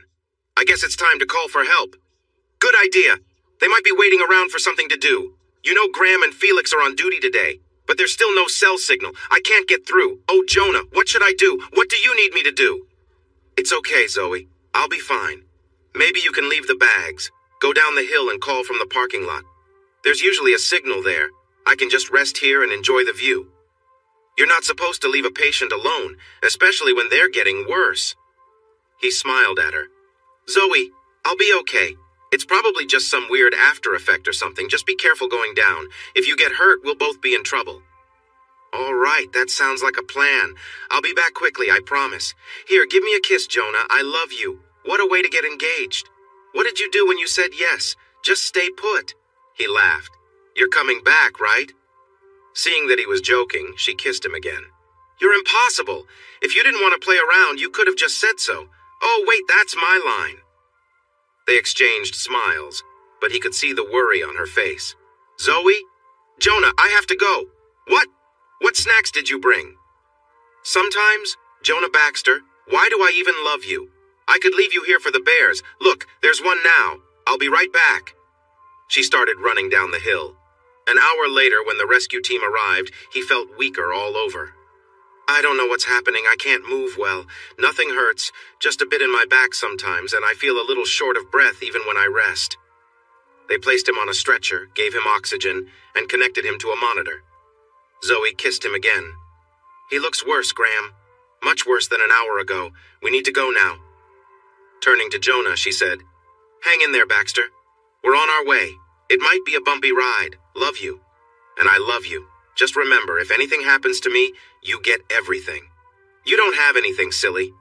I guess it's time to call for help. Good idea. They might be waiting around for something to do. You know Graham and Felix are on duty today, but there's still no cell signal. I can't get through. Oh, Jonah, what should I do? What do you need me to do? It's okay, Zoe. I'll be fine. Maybe you can leave the bags. Go down the hill and call from the parking lot. There's usually a signal there. I can just rest here and enjoy the view. You're not supposed to leave a patient alone, especially when they're getting worse. He smiled at her. Zoe, I'll be okay. It's probably just some weird after effect or something. Just be careful going down. If you get hurt, we'll both be in trouble. All right, that sounds like a plan. I'll be back quickly, I promise. Here, give me a kiss, Jonah. I love you. What a way to get engaged. What did you do when you said yes? Just stay put. He laughed. You're coming back, right? Seeing that he was joking, she kissed him again. You're impossible. If you didn't want to play around, you could have just said so. Oh, wait, that's my line. They exchanged smiles, but he could see the worry on her face. Zoe? Jonah, I have to go. What? What snacks did you bring? Sometimes, Jonah Baxter, why do I even love you? I could leave you here for the bears. Look, there's one now. I'll be right back. She started running down the hill. An hour later, when the rescue team arrived, he felt weaker all over. I don't know what's happening. I can't move well. Nothing hurts, just a bit in my back sometimes, and I feel a little short of breath even when I rest. They placed him on a stretcher, gave him oxygen, and connected him to a monitor. Zoe kissed him again. He looks worse, Graham. Much worse than an hour ago. We need to go now. Turning to Jonah, she said, Hang in there, Baxter. We're on our way. It might be a bumpy ride. Love you. And I love you. Just remember, if anything happens to me, you get everything. You don't have anything, silly.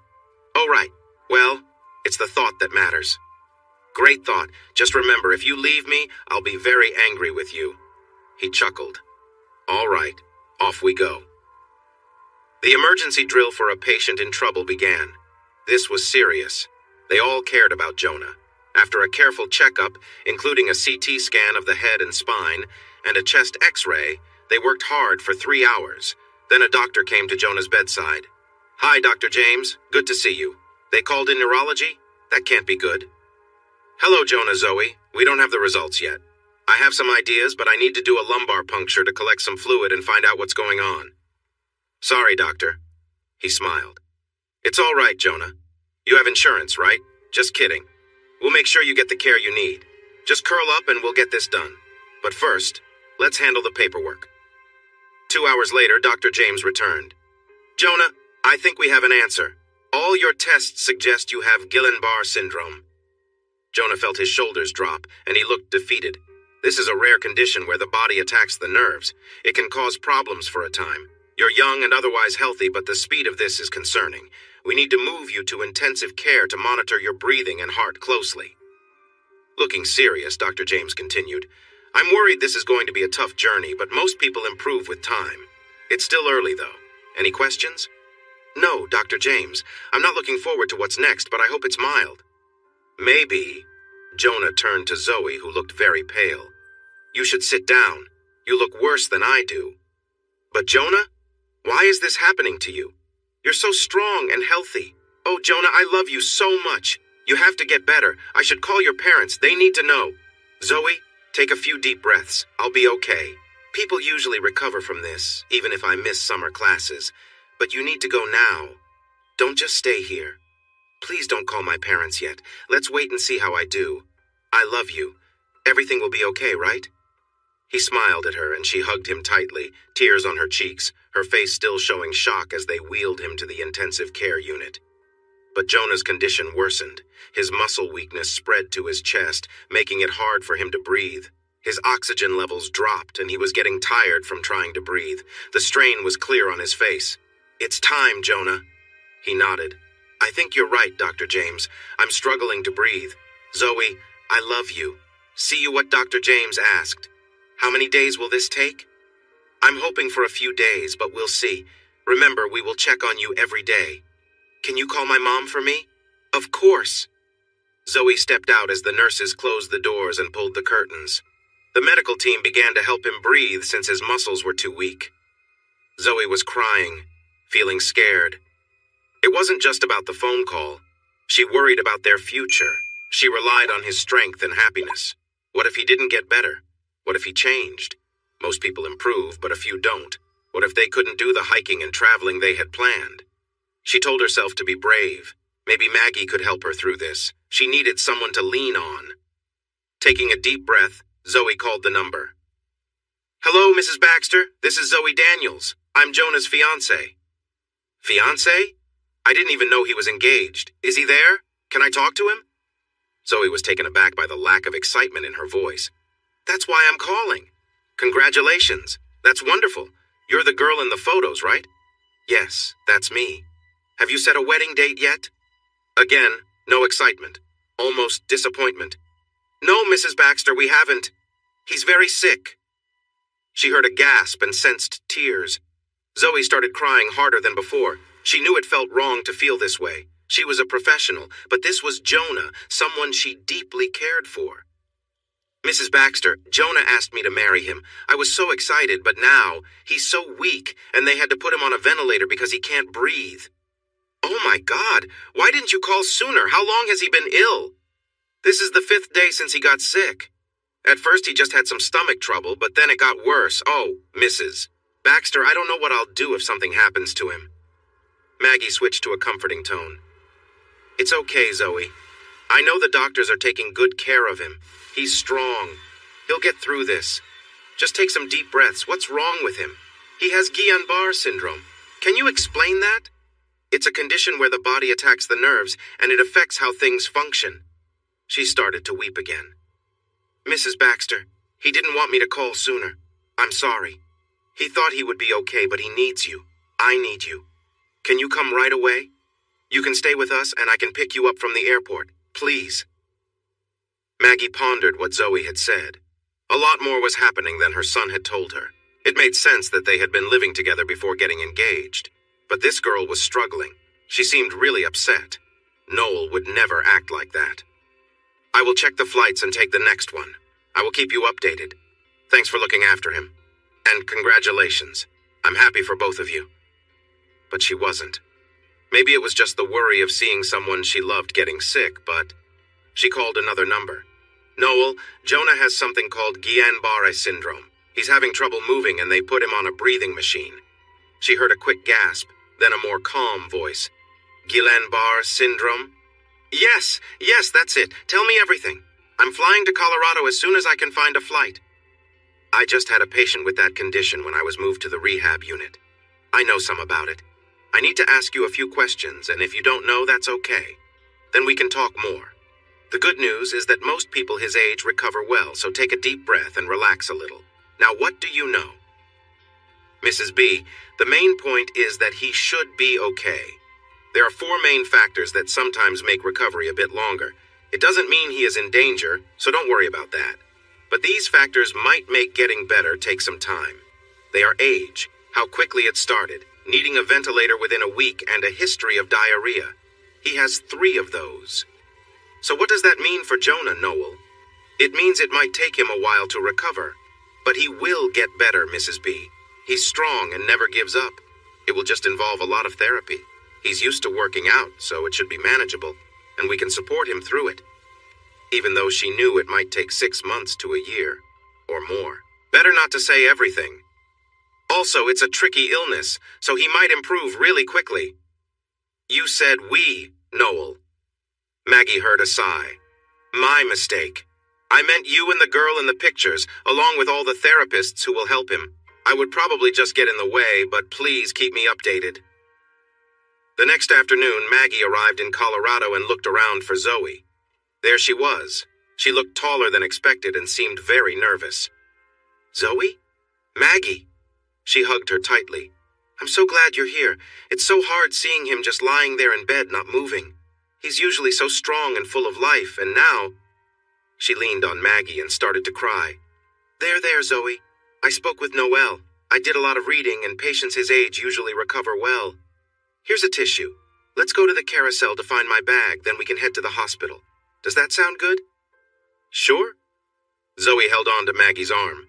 Oh, right. Well, it's the thought that matters. Great thought. Just remember, if you leave me, I'll be very angry with you. He chuckled. All right. Off we go. The emergency drill for a patient in trouble began. This was serious. They all cared about Jonah. After a careful checkup, including a CT scan of the head and spine, and a chest x-ray, they worked hard for 3 hours. Then a doctor came to Jonah's bedside. Hi, Dr. James. Good to see you. They called in neurology? That can't be good. Hello, Jonah, Zoe. We don't have the results yet. I have some ideas, but I need to do a lumbar puncture to collect some fluid and find out what's going on. Sorry, doctor. He smiled. It's all right, Jonah. You have insurance, right? Just kidding. We'll make sure you get the care you need. Just curl up and we'll get this done. But first, let's handle the paperwork. 2 hours later, Dr. James returned. Jonah, I think we have an answer. All your tests suggest you have Guillain-Barré syndrome. Jonah felt his shoulders drop, and he looked defeated. This is a rare condition where the body attacks the nerves. It can cause problems for a time. You're young and otherwise healthy, but the speed of this is concerning. We need to move you to intensive care to monitor your breathing and heart closely. Looking serious, Dr. James continued. I'm worried this is going to be a tough journey, but most people improve with time. It's still early, though. Any questions? No, Dr. James. I'm not looking forward to what's next, but I hope it's mild. Maybe. Jonah turned to Zoe, who looked very pale. You should sit down. You look worse than I do. But Jonah, why is this happening to you? You're so strong and healthy. Oh, Jonah, I love you so much. You have to get better. I should call your parents. They need to know. Zoe, take a few deep breaths. I'll be okay. People usually recover from this, even if I miss summer classes. But you need to go now. Don't just stay here. Please don't call my parents yet. Let's wait and see how I do. I love you. Everything will be okay, right? He smiled at her and she hugged him tightly, tears on her cheeks, her face still showing shock as they wheeled him to the intensive care unit. But Jonah's condition worsened. His muscle weakness spread to his chest, making it hard for him to breathe. His oxygen levels dropped and he was getting tired from trying to breathe. The strain was clear on his face. It's time, Jonah. He nodded. I think you're right, Dr. James. I'm struggling to breathe. Zoe, I love you. See you what Dr. James asked. How many days will this take? I'm hoping for a few days, but we'll see. Remember, we will check on you every day. Can you call my mom for me? Of course. Zoe stepped out as the nurses closed the doors and pulled the curtains. The medical team began to help him breathe since his muscles were too weak. Zoe was crying, feeling scared. It wasn't just about the phone call. She worried about their future. She relied on his strength and happiness. What if he didn't get better? What if he changed? Most people improve, but a few don't. What if they couldn't do the hiking and traveling they had planned? She told herself to be brave. Maybe Maggie could help her through this. She needed someone to lean on. Taking a deep breath, Zoe called the number. "Hello, Mrs. Baxter. This is Zoe Daniels. I'm Jonah's fiancé." "Fiancé? I didn't even know he was engaged. Is he there? Can I talk to him?" Zoe was taken aback by the lack of excitement in her voice. "That's why I'm calling. Congratulations. That's wonderful. You're the girl in the photos, right?" "Yes, that's me. Have you set a wedding date yet?" Again, no excitement. Almost disappointment. "No, Mrs. Baxter, we haven't. He's very sick." She heard a gasp and sensed tears. Zoe started crying harder than before. She knew it felt wrong to feel this way. She was a professional, but this was Jonah, someone she deeply cared for. "Mrs. Baxter, Jonah asked me to marry him. I was so excited, but now he's so weak, and they had to put him on a ventilator because he can't breathe." "Oh my God, why didn't you call sooner? How long has he been ill?" "This is the 5th day since he got sick. At first he just had some stomach trouble, but then it got worse. Oh, Mrs. Baxter, I don't know what I'll do if something happens to him." Maggie switched to a comforting tone. "It's okay, Zoe. I know the doctors are taking good care of him. He's strong. He'll get through this. Just take some deep breaths. What's wrong with him?" "He has Guillain-Barré syndrome. Can you explain that?" "It's a condition where the body attacks the nerves, and it affects how things function." She started to weep again. "Mrs. Baxter, he didn't want me to call sooner. I'm sorry. He thought he would be okay, but he needs you. I need you. Can you come right away? You can stay with us, and I can pick you up from the airport. Please." Maggie pondered what Zoe had said. A lot more was happening than her son had told her. It made sense that they had been living together before getting engaged. But this girl was struggling. She seemed really upset. Noel would never act like that. "I will check the flights and take the next one. I will keep you updated. Thanks for looking after him. And congratulations. I'm happy for both of you." But she wasn't. Maybe it was just the worry of seeing someone she loved getting sick, but she called another number. "Noel, Jonah has something called Guillain-Barré syndrome. He's having trouble moving and they put him on a breathing machine." She heard a quick gasp, then a more calm voice. "Guillain-Barré syndrome? Yes, that's it. Tell me everything. I'm flying to Colorado as soon as I can find a flight." "I just had a patient with that condition when I was moved to the rehab unit. I know some about it. I need to ask you a few questions, and if you don't know, that's okay. Then we can talk more. The good news is that most people his age recover well, so take a deep breath and relax a little. Now, what do you know?" "Mrs. B, the main point is that he should be okay. There are 4 main factors that sometimes make recovery a bit longer. It doesn't mean he is in danger, so don't worry about that. But these factors might make getting better take some time. They are age, how quickly it started, needing a ventilator within a week, and a history of diarrhea. He has 3 of those. So what does that mean for Jonah, Noel? It means it might take him a while to recover. But he will get better, Mrs. B. He's strong and never gives up. It will just involve a lot of therapy. He's used to working out, so it should be manageable, and we can support him through it." Even though she knew it might take 6 months to a year, or more. Better not to say everything. "Also, it's a tricky illness, so he might improve really quickly." "You said we, Noel." Maggie heard a sigh. "My mistake. I meant you and the girl in the pictures, along with all the therapists who will help him. I would probably just get in the way, but please keep me updated." The next afternoon, Maggie arrived in Colorado and looked around for Zoe. There she was. She looked taller than expected and seemed very nervous. "Zoe? Maggie?" She hugged her tightly. "I'm so glad you're here. It's so hard seeing him just lying there in bed, not moving. He's usually so strong and full of life, and now—" She leaned on Maggie and started to cry. There, Zoe. I spoke with Noel. I did a lot of reading, and patients his age usually recover well. Here's a tissue. Let's go to the carousel to find my bag, then we can head to the hospital. Does that sound good?" "Sure." Zoe held on to Maggie's arm.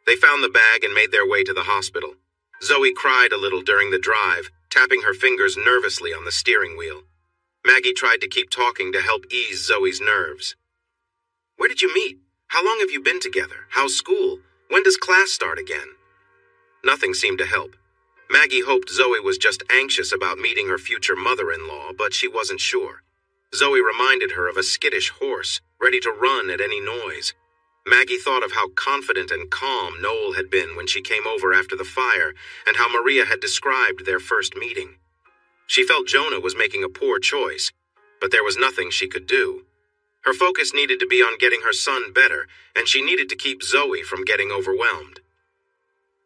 They found the bag and made their way to the hospital. Zoe cried a little during the drive, tapping her fingers nervously on the steering wheel. Maggie tried to keep talking to help ease Zoe's nerves. "Where did you meet? How long have you been together? How's school? When does class start again?" Nothing seemed to help. Maggie hoped Zoe was just anxious about meeting her future mother-in-law, but she wasn't sure. Zoe reminded her of a skittish horse, ready to run at any noise. Maggie thought of how confident and calm Noel had been when she came over after the fire, and how Maria had described their first meeting. She felt Jonah was making a poor choice, but there was nothing she could do. Her focus needed to be on getting her son better, and she needed to keep Zoe from getting overwhelmed.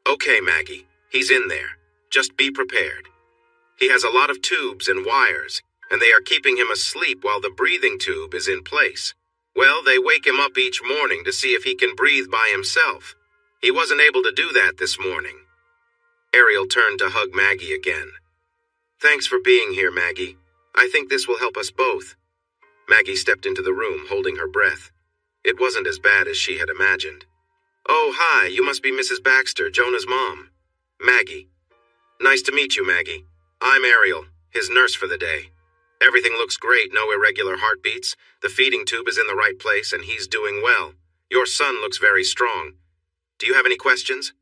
"Okay, Maggie, he's in there. Just be prepared. He has a lot of tubes and wires, and they are keeping him asleep while the breathing tube is in place. Well, they wake him up each morning to see if he can breathe by himself. He wasn't able to do that this morning." Ariel turned to hug Maggie again. "Thanks for being here, Maggie. I think this will help us both." Maggie stepped into the room, holding her breath. It wasn't as bad as she had imagined. "Oh, hi, you must be Mrs. Baxter, Jonah's mom." "Maggie." "Nice to meet you, Maggie. I'm Ariel, his nurse for the day. Everything looks great, no irregular heartbeats. The feeding tube is in the right place, and he's doing well. Your son looks very strong. Do you have any questions?"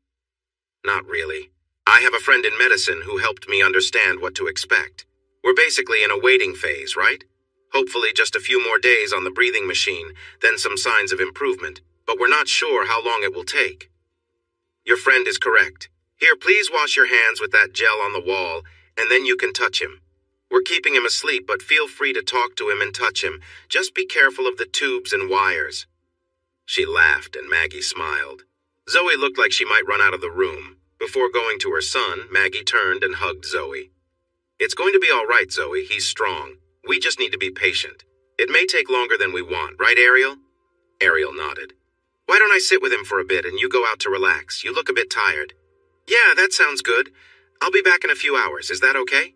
"Not really. I have a friend in medicine who helped me understand what to expect. We're basically in a waiting phase, right? Hopefully just a few more days on the breathing machine, then some signs of improvement, but we're not sure how long it will take." "Your friend is correct. Here, please wash your hands with that gel on the wall, and then you can touch him. We're keeping him asleep, but feel free to talk to him and touch him. Just be careful of the tubes and wires." She laughed, and Maggie smiled. Zoe looked like she might run out of the room. Before going to her son, Maggie turned and hugged Zoe. "It's going to be all right, Zoe. He's strong. We just need to be patient. It may take longer than we want, right, Ariel?" Ariel nodded. "Why don't I sit with him for a bit and you go out to relax? You look a bit tired." "Yeah, that sounds good. I'll be back in a few hours. Is that okay?"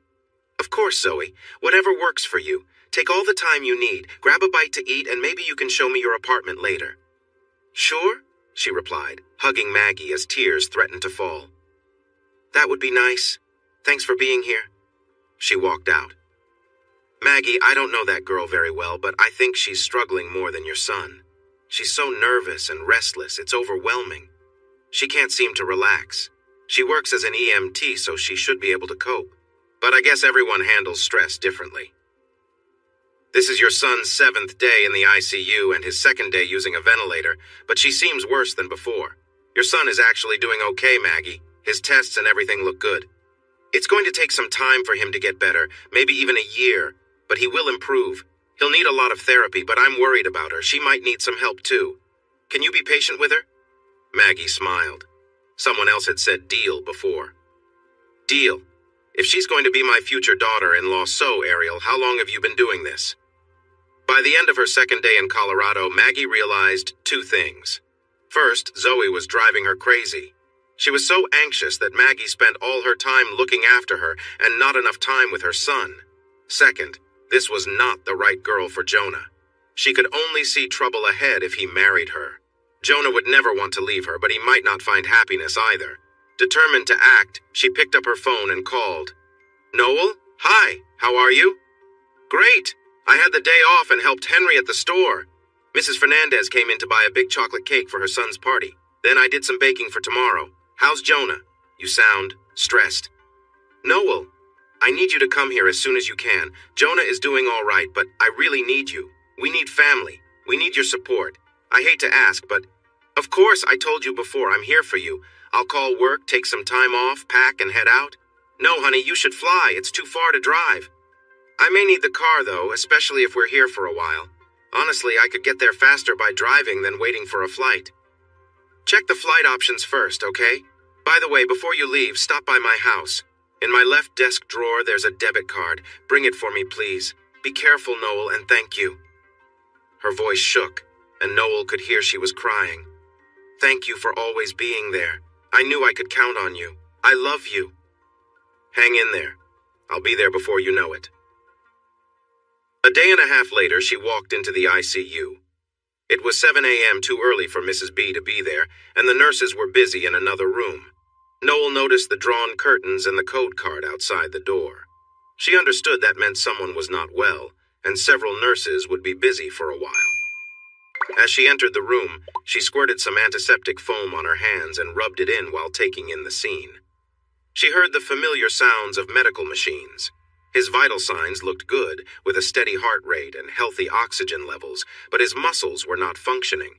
"Of course, Zoe. Whatever works for you. Take all the time you need. Grab a bite to eat, and maybe you can show me your apartment later." "Sure," she replied, hugging Maggie as tears threatened to fall. "That would be nice. Thanks for being here." She walked out. "Maggie, I don't know that girl very well, but I think she's struggling more than your son. She's so nervous and restless, it's overwhelming. She can't seem to relax. She works as an EMT, so she should be able to cope. But I guess everyone handles stress differently." "This is your son's 7th day in the ICU and his 2nd day using a ventilator, but she seems worse than before. Your son is actually doing okay, Maggie. His tests and everything look good. It's going to take some time for him to get better, maybe even a year, but he will improve. He'll need a lot of therapy, but I'm worried about her. She might need some help too. Can you be patient with her?" Maggie smiled. Someone else had said deal before. "Deal. If she's going to be my future daughter-in-law, so, Ariel, how long have you been doing this?" By the end of her 2nd day in Colorado, Maggie realized 2 things. First, Zoe was driving her crazy. She was so anxious that Maggie spent all her time looking after her and not enough time with her son. Second, this was not the right girl for Jonah. She could only see trouble ahead if he married her. Jonah would never want to leave her, but he might not find happiness either. Determined to act, she picked up her phone and called. "Noel? Hi, how are you?" "Great. I had the day off and helped Henry at the store. Mrs. Fernandez came in to buy a big chocolate cake for her son's party. Then I did some baking for tomorrow. How's Jonah? You sound stressed." "Noel, I need you to come here as soon as you can. Jonah is doing all right, but I really need you. We need family. We need your support. I hate to ask, but of course I told you before I'm here for you. I'll call work, take some time off, pack, and head out." "No, honey, you should fly. It's too far to drive." "I may need the car, though, especially if we're here for a while. Honestly, I could get there faster by driving than waiting for a flight." "Check the flight options first, okay? By the way, before you leave, stop by my house. In my left desk drawer, there's a debit card. Bring it for me, please. Be careful, Noel, and thank you." Her voice shook, and Noel could hear she was crying. "Thank you for always being there. I knew I could count on you. I love you." "Hang in there. I'll be there before you know it." A day and a half later, she walked into the ICU. It was 7 a.m. too early for Mrs. B to be there, and the nurses were busy in another room. Noel noticed the drawn curtains and the code card outside the door. She understood that meant someone was not well, and several nurses would be busy for a while. As she entered the room, she squirted some antiseptic foam on her hands and rubbed it in while taking in the scene. She heard the familiar sounds of medical machines. His vital signs looked good, with a steady heart rate and healthy oxygen levels, but his muscles were not functioning.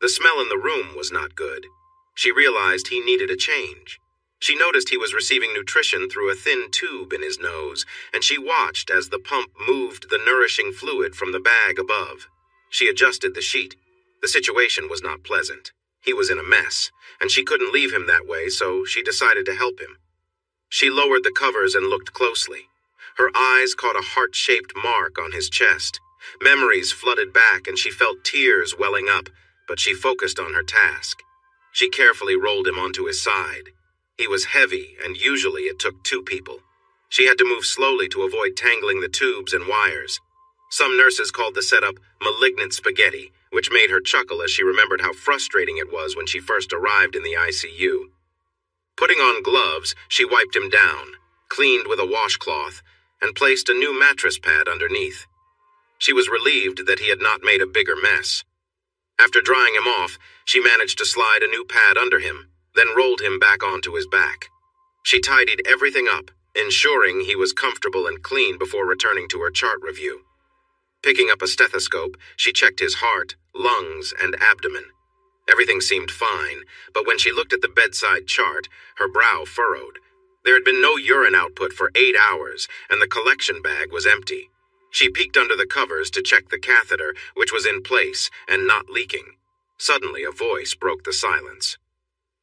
The smell in the room was not good. She realized he needed a change. She noticed he was receiving nutrition through a thin tube in his nose, and she watched as the pump moved the nourishing fluid from the bag above. She adjusted the sheet. The situation was not pleasant. He was in a mess, and she couldn't leave him that way, so she decided to help him. She lowered the covers and looked closely. Her eyes caught a heart-shaped mark on his chest. Memories flooded back, and she felt tears welling up, but she focused on her task. She carefully rolled him onto his side. He was heavy, and usually it took two people. She had to move slowly to avoid tangling the tubes and wires. Some nurses called the setup malignant spaghetti, which made her chuckle as she remembered how frustrating it was when she first arrived in the ICU. Putting on gloves, she wiped him down, cleaned with a washcloth, and placed a new mattress pad underneath. She was relieved that he had not made a bigger mess. After drying him off, she managed to slide a new pad under him, then rolled him back onto his back. She tidied everything up, ensuring he was comfortable and clean before returning to her chart review. Picking up a stethoscope, she checked his heart, lungs, and abdomen. Everything seemed fine, but when she looked at the bedside chart, her brow furrowed. There had been no urine output for 8 hours, and the collection bag was empty. She peeked under the covers to check the catheter, which was in place and not leaking. Suddenly, a voice broke the silence.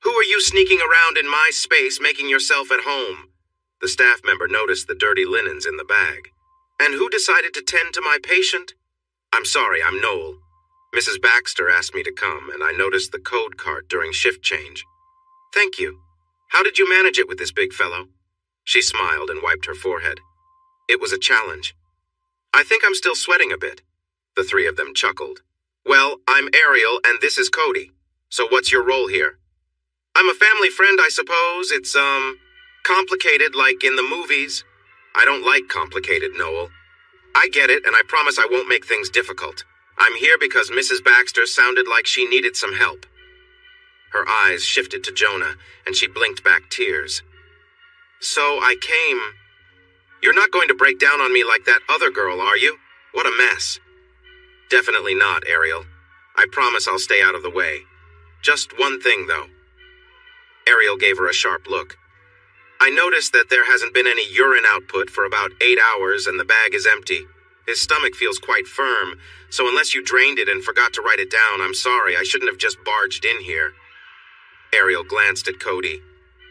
"Who are you sneaking around in my space, making yourself at home?" The staff member noticed the dirty linens in the bag. "And who decided to tend to my patient?" "I'm sorry, I'm Noel. Mrs. Baxter asked me to come, and I noticed the code card during shift change." "Thank you. How did you manage it with this big fellow?" She smiled and wiped her forehead. "It was a challenge. I think I'm still sweating a bit." The three of them chuckled. "Well, I'm Ariel, and this is Cody. So what's your role here?" "I'm a family friend, I suppose. It's, complicated like in the movies." "I don't like complicated, Noel." "I get it, and I promise I won't make things difficult. I'm here because Mrs. Baxter sounded like she needed some help." Her eyes shifted to Jonah, and she blinked back tears. "So I came. You're not going to break down on me like that other girl, are you? What a mess." "Definitely not, Ariel. I promise I'll stay out of the way. Just one thing, though." Ariel gave her a sharp look. "I noticed that there hasn't been any urine output for about 8 hours and the bag is empty. His stomach feels quite firm, so unless you drained it and forgot to write it down, I'm sorry, I shouldn't have just barged in here." Ariel glanced at Cody.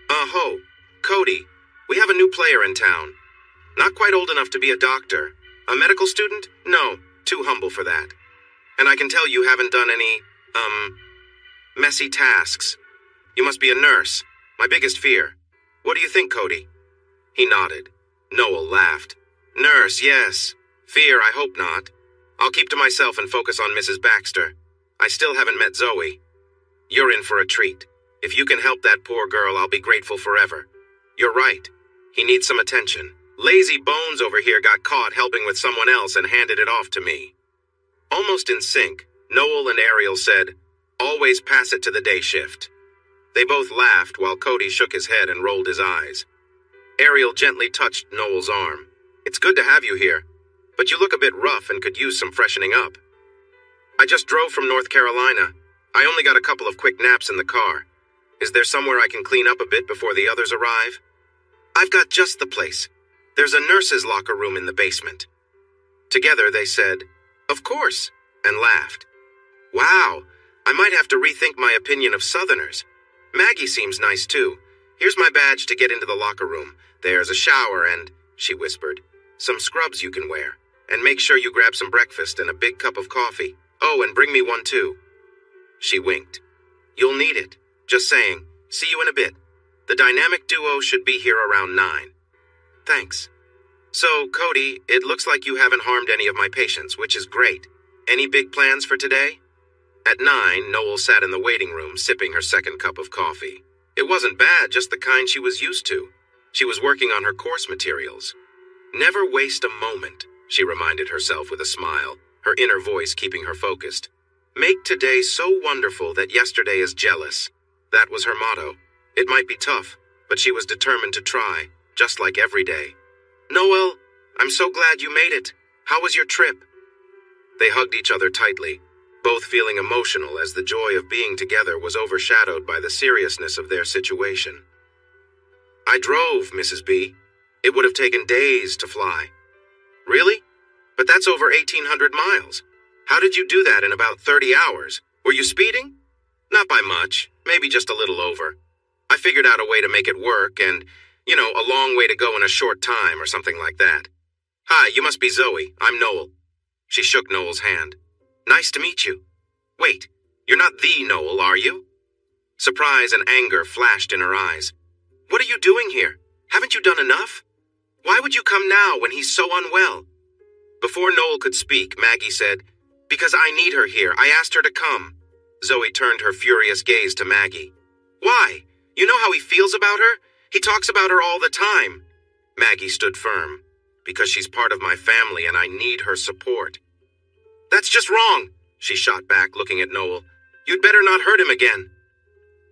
"Oh, Cody, we have a new player in town. Not quite old enough to be a doctor. A medical student? No, too humble for that. And I can tell you haven't done any, messy tasks. You must be a nurse. My biggest fear. What do you think, Cody?" He nodded. Noel laughed. "Nurse, yes. Fear, I hope not. I'll keep to myself and focus on Mrs. Baxter. I still haven't met Zoe. You're in for a treat. If you can help that poor girl, I'll be grateful forever. You're right. He needs some attention. Lazy Bones over here got caught helping with someone else and handed it off to me." Almost in sync, Noel and Ariel said, "Always pass it to the day shift." They both laughed while Cody shook his head and rolled his eyes. Ariel gently touched Noel's arm. "It's good to have you here, but you look a bit rough and could use some freshening up." "I just drove from North Carolina. I only got a couple of quick naps in the car. Is there somewhere I can clean up a bit before the others arrive?" "I've got just the place. There's a nurse's locker room in the basement." Together they said, "Of course," and laughed. "Wow, I might have to rethink my opinion of Southerners. Maggie seems nice too. Here's my badge to get into the locker room. There's a shower and," she whispered, "some scrubs you can wear. And make sure you grab some breakfast and a big cup of coffee. Oh, and bring me one too." She winked. "You'll need it. Just saying. See you in a bit. The dynamic duo should be here around 9. "Thanks. So, Cody, it looks like you haven't harmed any of my patients, which is great. Any big plans for today?" At 9, Noel sat in the waiting room sipping her second cup of coffee. It wasn't bad, just the kind she was used to. She was working on her course materials. Never waste a moment, she reminded herself with a smile, her inner voice keeping her focused. Make today so wonderful that yesterday is jealous. That was her motto. It might be tough, but she was determined to try, just like every day. Noel, I'm so glad you made it. How was your trip? They hugged each other tightly, both feeling emotional as the joy of being together was overshadowed by the seriousness of their situation. I drove, Mrs. B. It would have taken days to fly. Really? But that's over 1,800 miles. How did you do that in about 30 hours? Were you speeding? Not by much, maybe just a little over. I figured out a way to make it work and, a long way to go in a short time or something like that. Hi, you must be Zoe. I'm Noel. She shook Noel's hand. Nice to meet you. Wait, you're not the Noel, are you? Surprise and anger flashed in her eyes. What are you doing here? Haven't you done enough? Why would you come now when he's so unwell? Before Noel could speak, Maggie said, Because I need her here. I asked her to come. Zoe turned her furious gaze to Maggie. Why? You know how he feels about her? He talks about her all the time. Maggie stood firm. Because she's part of my family and I need her support. That's just wrong, she shot back, looking at Noel. You'd better not hurt him again.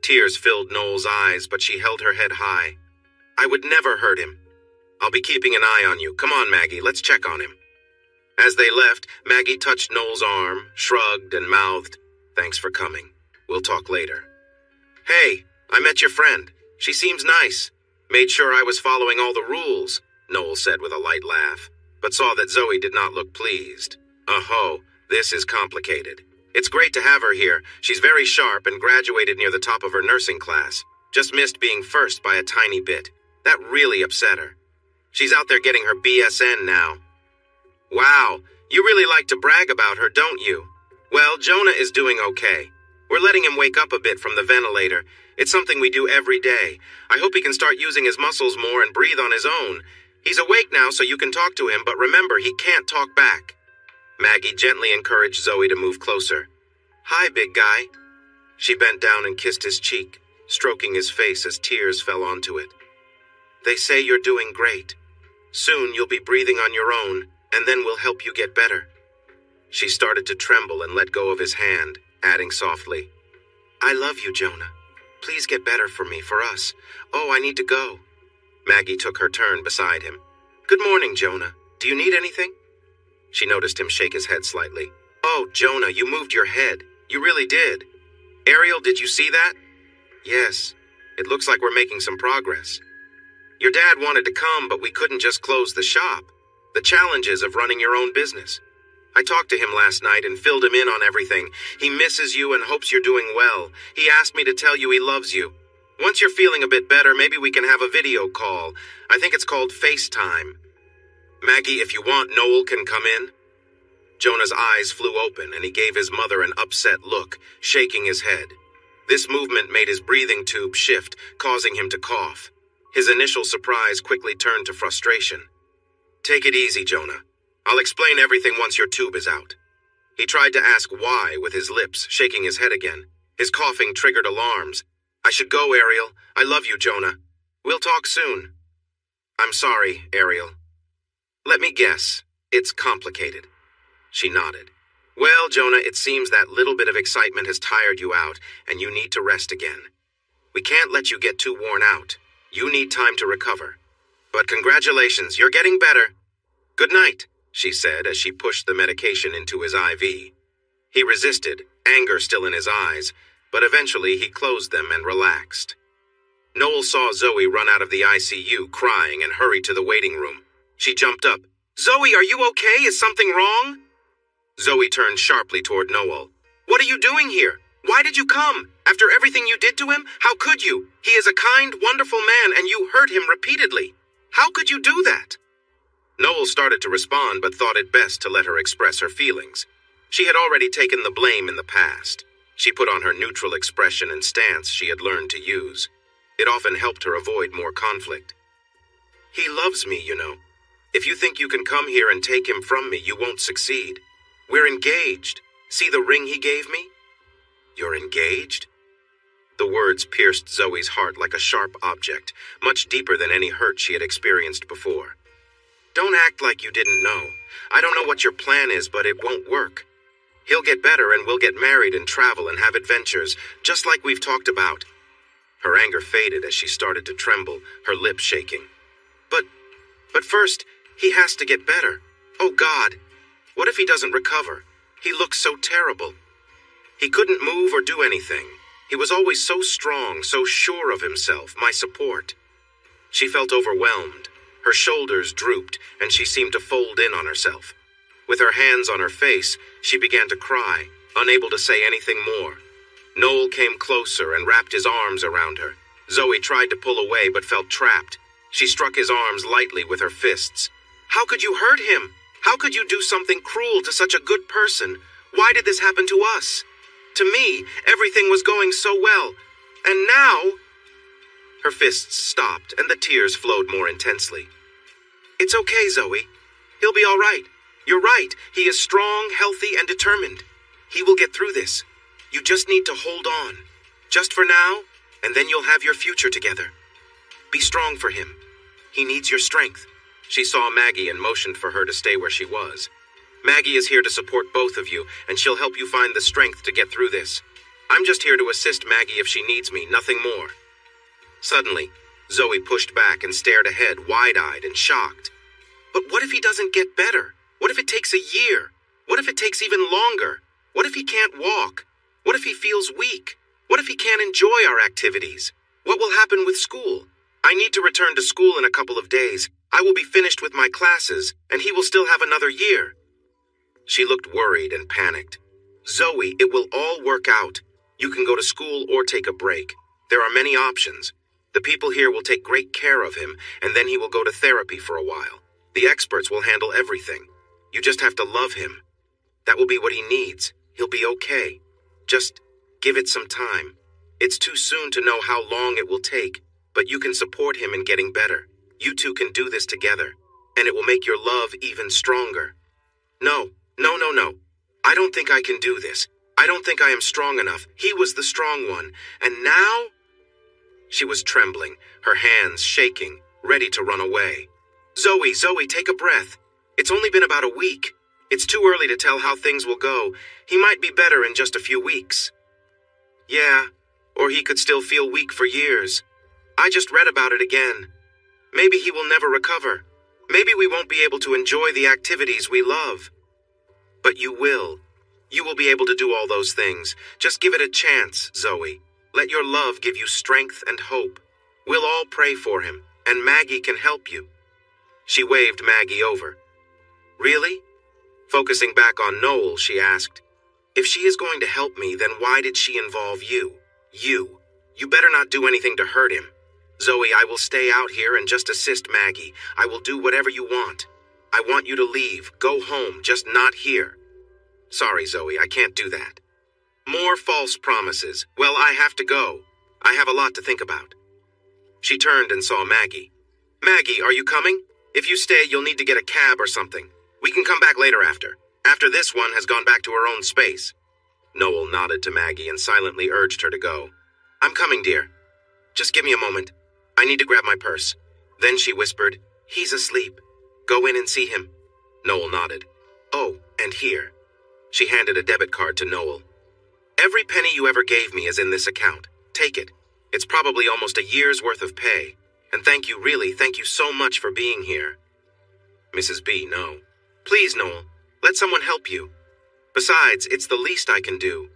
Tears filled Noel's eyes, but she held her head high. I would never hurt him. I'll be keeping an eye on you. Come on, Maggie, let's check on him. As they left, Maggie touched Noel's arm, shrugged, and mouthed, Thanks for coming. We'll talk later. Hey, I met your friend. She seems nice. Made sure I was following all the rules, Noel said with a light laugh, but saw that Zoe did not look pleased. Oh, this is complicated. It's great to have her here. She's very sharp and graduated near the top of her nursing class. Just missed being first by a tiny bit. That really upset her. She's out there getting her BSN now. Wow, you really like to brag about her, don't you? Well, Jonah is doing okay. We're letting him wake up a bit from the ventilator. It's something we do every day. I hope he can start using his muscles more and breathe on his own. He's awake now, so you can talk to him, but remember, he can't talk back. Maggie gently encouraged Zoe to move closer. Hi, big guy. She bent down and kissed his cheek, stroking his face as tears fell onto it. They say you're doing great. Soon you'll be breathing on your own, and then we'll help you get better. She started to tremble and let go of his hand, adding softly, I love you, Jonah. Please get better for me, for us. Oh, I need to go. Maggie took her turn beside him. Good morning, Jonah. Do you need anything? She noticed him shake his head slightly. Oh, Jonah, you moved your head. You really did. Ariel, did you see that? Yes. It looks like we're making some progress. Your dad wanted to come, but we couldn't just close the shop. The challenges of running your own business. I talked to him last night and filled him in on everything. He misses you and hopes you're doing well. He asked me to tell you he loves you. Once you're feeling a bit better, maybe we can have a video call. I think it's called FaceTime. Maggie, if you want, Noel can come in. Jonah's eyes flew open and he gave his mother an upset look, shaking his head. This movement made his breathing tube shift, causing him to cough. His initial surprise quickly turned to frustration. Take it easy, Jonah. I'll explain everything once your tube is out. He tried to ask why with his lips, shaking his head again. His coughing triggered alarms. I should go, Ariel. I love you, Jonah. We'll talk soon. I'm sorry, Ariel. Let me guess. It's complicated. She nodded. Well, Jonah, it seems that little bit of excitement has tired you out, and you need to rest again. We can't let you get too worn out. You need time to recover. But congratulations, you're getting better. Good night, she said as she pushed the medication into his IV. He resisted, anger still in his eyes, but eventually he closed them and relaxed. Noel saw Zoe run out of the ICU crying and hurry to the waiting room. She jumped up. Zoe, are you okay? Is something wrong? Zoe turned sharply toward Noel. What are you doing here? Why did you come? After everything you did to him? How could you? He is a kind, wonderful man and you hurt him repeatedly. How could you do that? Noel started to respond but thought it best to let her express her feelings. She had already taken the blame in the past. She put on her neutral expression and stance she had learned to use. It often helped her avoid more conflict. He loves me, you know. If you think you can come here and take him from me, you won't succeed. We're engaged. See the ring he gave me? You're engaged? The words pierced Zoe's heart like a sharp object, much deeper than any hurt she had experienced before. Don't act like you didn't know. I don't know what your plan is, but it won't work. He'll get better and we'll get married and travel and have adventures, just like we've talked about. Her anger faded as she started to tremble, her lips shaking. But first, he has to get better. Oh God, what if he doesn't recover? He looks so terrible. He couldn't move or do anything. He was always so strong, so sure of himself, my support. She felt overwhelmed. Her shoulders drooped, and she seemed to fold in on herself. With her hands on her face, she began to cry, unable to say anything more. Noel came closer and wrapped his arms around her. Zoe tried to pull away but felt trapped. She struck his arms lightly with her fists. How could you hurt him? How could you do something cruel to such a good person? Why did this happen to us? To me, everything was going so well. And now... Her fists stopped, and the tears flowed more intensely. It's okay, Zoe. He'll be all right. You're right. He is strong, healthy, and determined. He will get through this. You just need to hold on. Just for now, and then you'll have your future together. Be strong for him. He needs your strength. She saw Maggie and motioned for her to stay where she was. Maggie is here to support both of you, and she'll help you find the strength to get through this. I'm just here to assist Maggie if she needs me, nothing more. Suddenly, Zoe pushed back and stared ahead, wide-eyed and shocked. But what if he doesn't get better? What if it takes a year? What if it takes even longer? What if he can't walk? What if he feels weak? What if he can't enjoy our activities? What will happen with school? I need to return to school in a couple of days. I will be finished with my classes, and he will still have another year. She looked worried and panicked. Zoe, it will all work out. You can go to school or take a break. There are many options. The people here will take great care of him, and then he will go to therapy for a while. The experts will handle everything. You just have to love him. That will be what he needs. He'll be okay. Just give it some time. It's too soon to know how long it will take, but you can support him in getting better. You two can do this together, and it will make your love even stronger. No. I don't think I can do this. I don't think I am strong enough. He was the strong one, and now... She was trembling, her hands shaking, ready to run away. Zoe, take a breath. It's only been about a week. It's too early to tell how things will go. He might be better in just a few weeks. Yeah, or he could still feel weak for years. I just read about it again. Maybe he will never recover. Maybe we won't be able to enjoy the activities we love. But you will. You will be able to do all those things. Just give it a chance, Zoe. Let your love give you strength and hope. We'll all pray for him, and Maggie can help you. She waved Maggie over. Really? Focusing back on Noel, she asked, if she is going to help me, then why did she involve you? You. You better not do anything to hurt him. Zoe, I will stay out here and just assist Maggie. I will do whatever you want. I want you to leave. Go home, just not here. Sorry, Zoe, I can't do that. More false promises. Well, I have to go. I have a lot to think about. She turned and saw Maggie. Maggie, are you coming? If you stay, you'll need to get a cab or something. We can come back later after this one has gone back to her own space. Noel nodded to Maggie and silently urged her to go. I'm coming, dear. Just give me a moment. I need to grab my purse. Then she whispered, he's asleep. Go in and see him. Noel nodded. Oh, and here. She handed a debit card to Noel. Every penny you ever gave me is in this account. Take it. It's probably almost a year's worth of pay. And thank you so much for being here. Mrs. B, no. Please, Noel, let someone help you. Besides, it's the least I can do.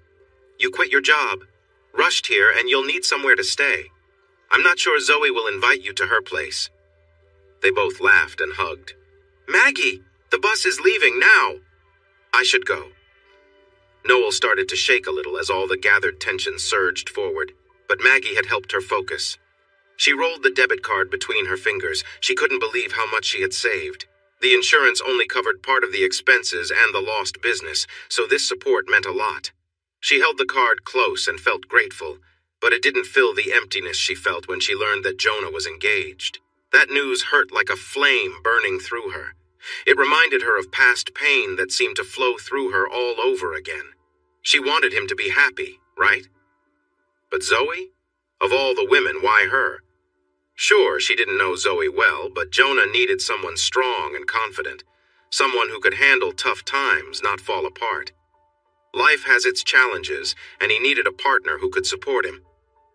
You quit your job, rushed here, and you'll need somewhere to stay. I'm not sure Zoe will invite you to her place. They both laughed and hugged. Maggie, the bus is leaving now. I should go. Noel started to shake a little as all the gathered tension surged forward, but Maggie had helped her focus. She rolled the debit card between her fingers. She couldn't believe how much she had saved. The insurance only covered part of the expenses and the lost business, so this support meant a lot. She held the card close and felt grateful, but it didn't fill the emptiness she felt when she learned that Jonah was engaged. That news hurt like a flame burning through her. It reminded her of past pain that seemed to flow through her all over again. She wanted him to be happy, right? But Zoe? Of all the women, why her? Sure, she didn't know Zoe well, but Jonah needed someone strong and confident, someone who could handle tough times, not fall apart. Life has its challenges, and he needed a partner who could support him.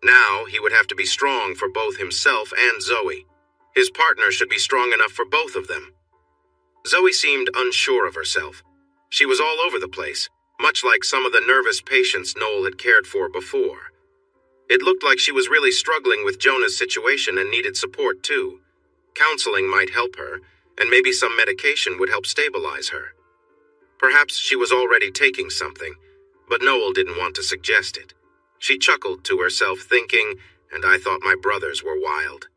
Now, he would have to be strong for both himself and Zoe. His partner should be strong enough for both of them. Zoe seemed unsure of herself. She was all over the place, much like some of the nervous patients Noel had cared for before. It looked like she was really struggling with Jonah's situation and needed support too. Counseling might help her, and maybe some medication would help stabilize her. Perhaps she was already taking something, but Noel didn't want to suggest it. She chuckled to herself, thinking, "And I thought my brothers were wild."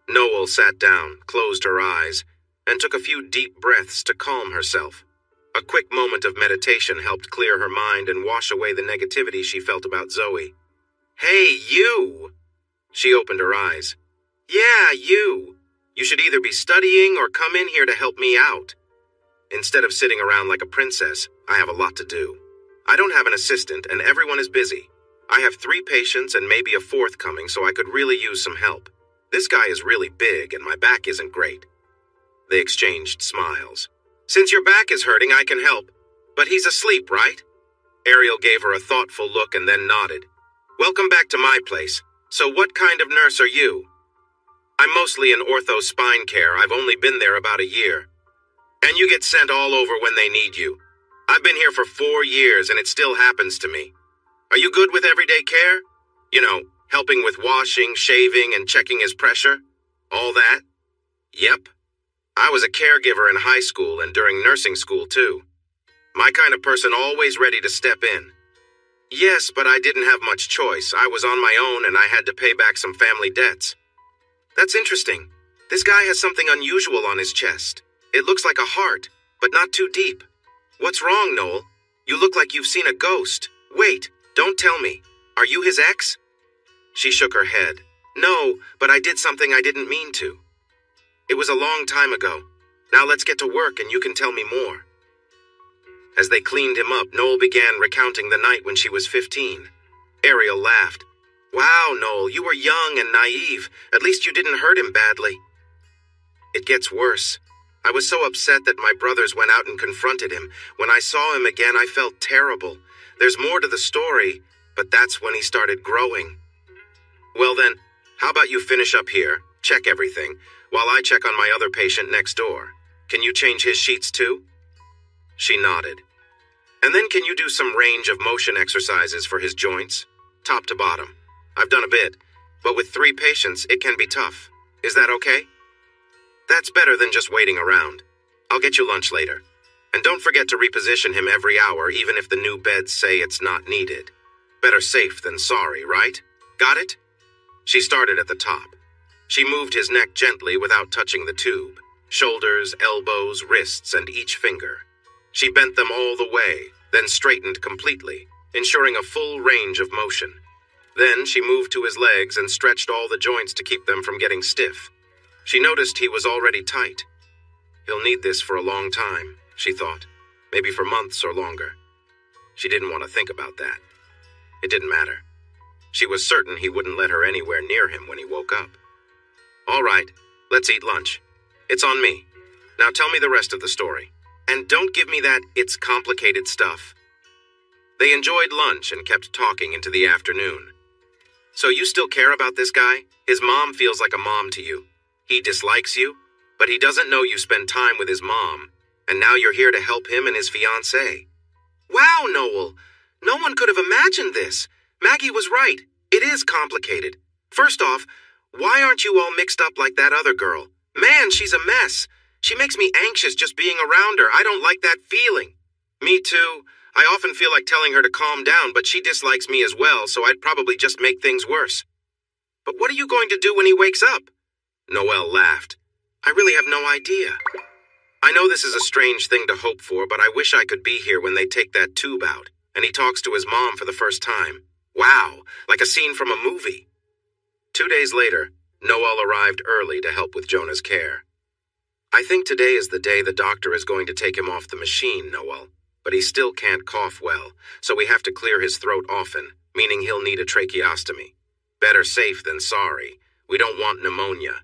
Noel sat down, closed her eyes, and took a few deep breaths to calm herself. A quick moment of meditation helped clear her mind and wash away the negativity she felt about Zoe. "Hey, you!" She opened her eyes. "Yeah, you. You should either be studying or come in here to help me out. Instead of sitting around like a princess, I have a lot to do. I don't have an assistant and everyone is busy. I have 3 patients and maybe a 4th coming, so I could really use some help. This guy is really big and my back isn't great." They exchanged smiles. "Since your back is hurting, I can help. But he's asleep, right?" Ariel gave her a thoughtful look and then nodded. "Welcome back to my place. So what kind of nurse are you?" "I'm mostly in ortho spine care. I've only been there about a year." "And you get sent all over when they need you. I've been here for 4 years and it still happens to me. Are you good with everyday care? You know, helping with washing, shaving, and checking his pressure? All that?" "Yep. I was a caregiver in high school and during nursing school too. My kind of person always ready to step in." "Yes, but I didn't have much choice. I was on my own and I had to pay back some family debts." "That's interesting. This guy has something unusual on his chest. It looks like a heart, but not too deep. What's wrong, Noel? You look like you've seen a ghost. Wait, don't tell me. Are you his ex?" She shook her head. "No, but I did something I didn't mean to. It was a long time ago. Now let's get to work and you can tell me more." As they cleaned him up, Noel began recounting the night when she was 15. Ariel laughed. "Wow, Noel, you were young and naive. At least you didn't hurt him badly." "It gets worse. I was so upset that my brothers went out and confronted him. When I saw him again, I felt terrible. There's more to the story, but that's when he started growing." "Well then, how about you finish up here, check everything, while I check on my other patient next door. Can you change his sheets too?" She nodded. "And then can you do some range of motion exercises for his joints? Top to bottom. I've done a bit, but with 3 patients, it can be tough. Is that okay?" "That's better than just waiting around. I'll get you lunch later. And don't forget to reposition him every hour, even if the new beds say it's not needed. Better safe than sorry, right? Got it?" She started at the top. She moved his neck gently without touching the tube. Shoulders, elbows, wrists, and each finger. She bent them all the way, then straightened completely, ensuring a full range of motion. Then she moved to his legs and stretched all the joints to keep them from getting stiff. She noticed he was already tight. He'll need this for a long time, she thought, maybe for months or longer. She didn't want to think about that. It didn't matter. She was certain he wouldn't let her anywhere near him when he woke up. All right, let's eat lunch. It's on me. Now tell me the rest of the story. And don't give me that "it's complicated" stuff. They enjoyed lunch and kept talking into the afternoon. So you still care about this guy? His mom feels like a mom to you. He dislikes you, but he doesn't know you spend time with his mom, and now you're here to help him and his fiancée. Wow, Noel! No one could have imagined this. Maggie was right. It is complicated. First off, why aren't you all mixed up like that other girl? Man, she's a mess. She makes me anxious just being around her. I don't like that feeling. Me too. I often feel like telling her to calm down, but she dislikes me as well, so I'd probably just make things worse. But what are you going to do when he wakes up? Noelle laughed. I really have no idea. I know this is a strange thing to hope for, but I wish I could be here when they take that tube out, and he talks to his mom for the first time. Wow, like a scene from a movie. 2 days later, Noelle arrived early to help with Jonah's care. I think today is the day the doctor is going to take him off the machine, Noelle, but he still can't cough well, so we have to clear his throat often, meaning he'll need a tracheostomy. Better safe than sorry. We don't want pneumonia.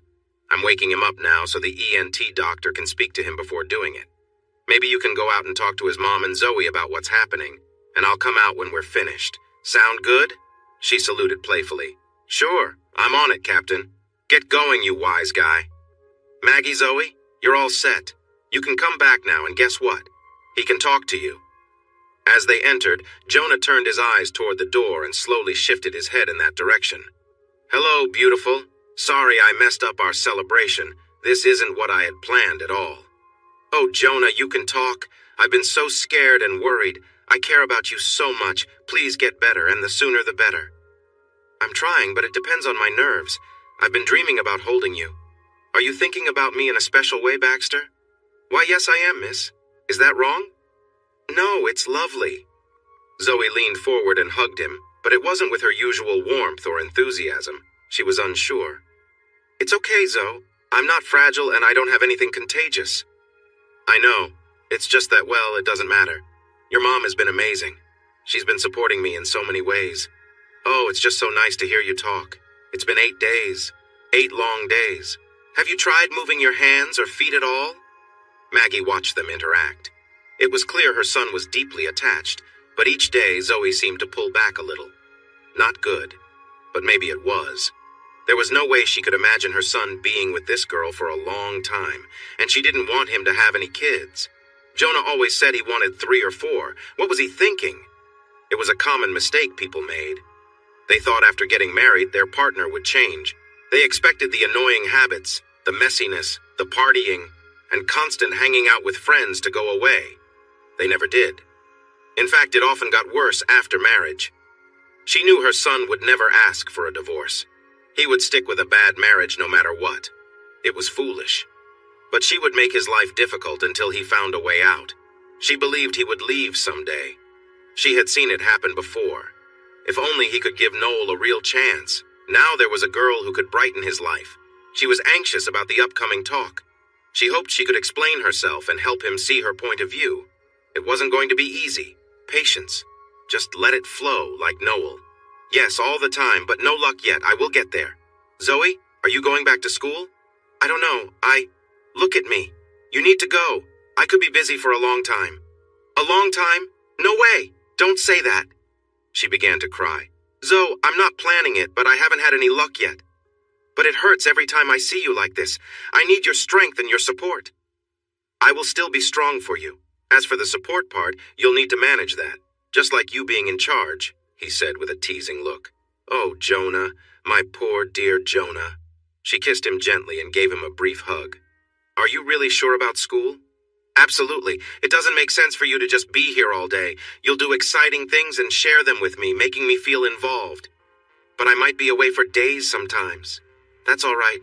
I'm waking him up now so the ENT doctor can speak to him before doing it. Maybe you can go out and talk to his mom and Zoe about what's happening, and I'll come out when we're finished. Sound good? She saluted playfully. Sure, I'm on it, Captain. Get going, you wise guy. Maggie, Zoe, you're all set. You can come back now, and guess what? He can talk to you. As they entered, Jonah turned his eyes toward the door and slowly shifted his head in that direction. Hello, beautiful. Sorry I messed up our celebration. This isn't what I had planned at all. Oh, Jonah, you can talk. I've been so scared and worried. I care about you so much. Please get better, and the sooner the better. I'm trying, but it depends on my nerves. I've been dreaming about holding you. Are you thinking about me in a special way, Baxter? Why, yes, I am, miss. Is that wrong? No, it's lovely. Zoe leaned forward and hugged him, but it wasn't with her usual warmth or enthusiasm. She was unsure. It's okay, Zoe. I'm not fragile and I don't have anything contagious. I know. It's just that, well, it doesn't matter. Your mom has been amazing. She's been supporting me in so many ways. Oh, it's just so nice to hear you talk. It's been 8 days. 8 long days. Have you tried moving your hands or feet at all? Maggie watched them interact. It was clear her son was deeply attached, but each day Zoe seemed to pull back a little. Not good, but maybe it was. There was no way she could imagine her son being with this girl for a long time, and she didn't want him to have any kids. Jonah always said he wanted 3 or 4. What was he thinking? It was a common mistake people made. They thought after getting married, their partner would change. They expected the annoying habits, the messiness, the partying, and constant hanging out with friends to go away. They never did. In fact, it often got worse after marriage. She knew her son would never ask for a divorce. He would stick with a bad marriage no matter what. It was foolish. But she would make his life difficult until he found a way out. She believed he would leave someday. She had seen it happen before. If only he could give Noel a real chance. Now there was a girl who could brighten his life. She was anxious about the upcoming talk. She hoped she could explain herself and help him see her point of view. It wasn't going to be easy. Patience. Just let it flow like Noel. Yes, all the time, but no luck yet. I will get there. Zoe, are you going back to school? I don't know. Look at me. You need to go. I could be busy for a long time. A long time? No way. Don't say that. She began to cry. Zoe, I'm not planning it, but I haven't had any luck yet. But it hurts every time I see you like this. I need your strength and your support. I will still be strong for you. As for the support part, you'll need to manage that. Just like you being in charge, he said with a teasing look. Oh, Jonah, my poor dear Jonah. She kissed him gently and gave him a brief hug. Are you really sure about school? Absolutely. It doesn't make sense for you to just be here all day. You'll do exciting things and share them with me, making me feel involved. But I might be away for days sometimes. That's all right.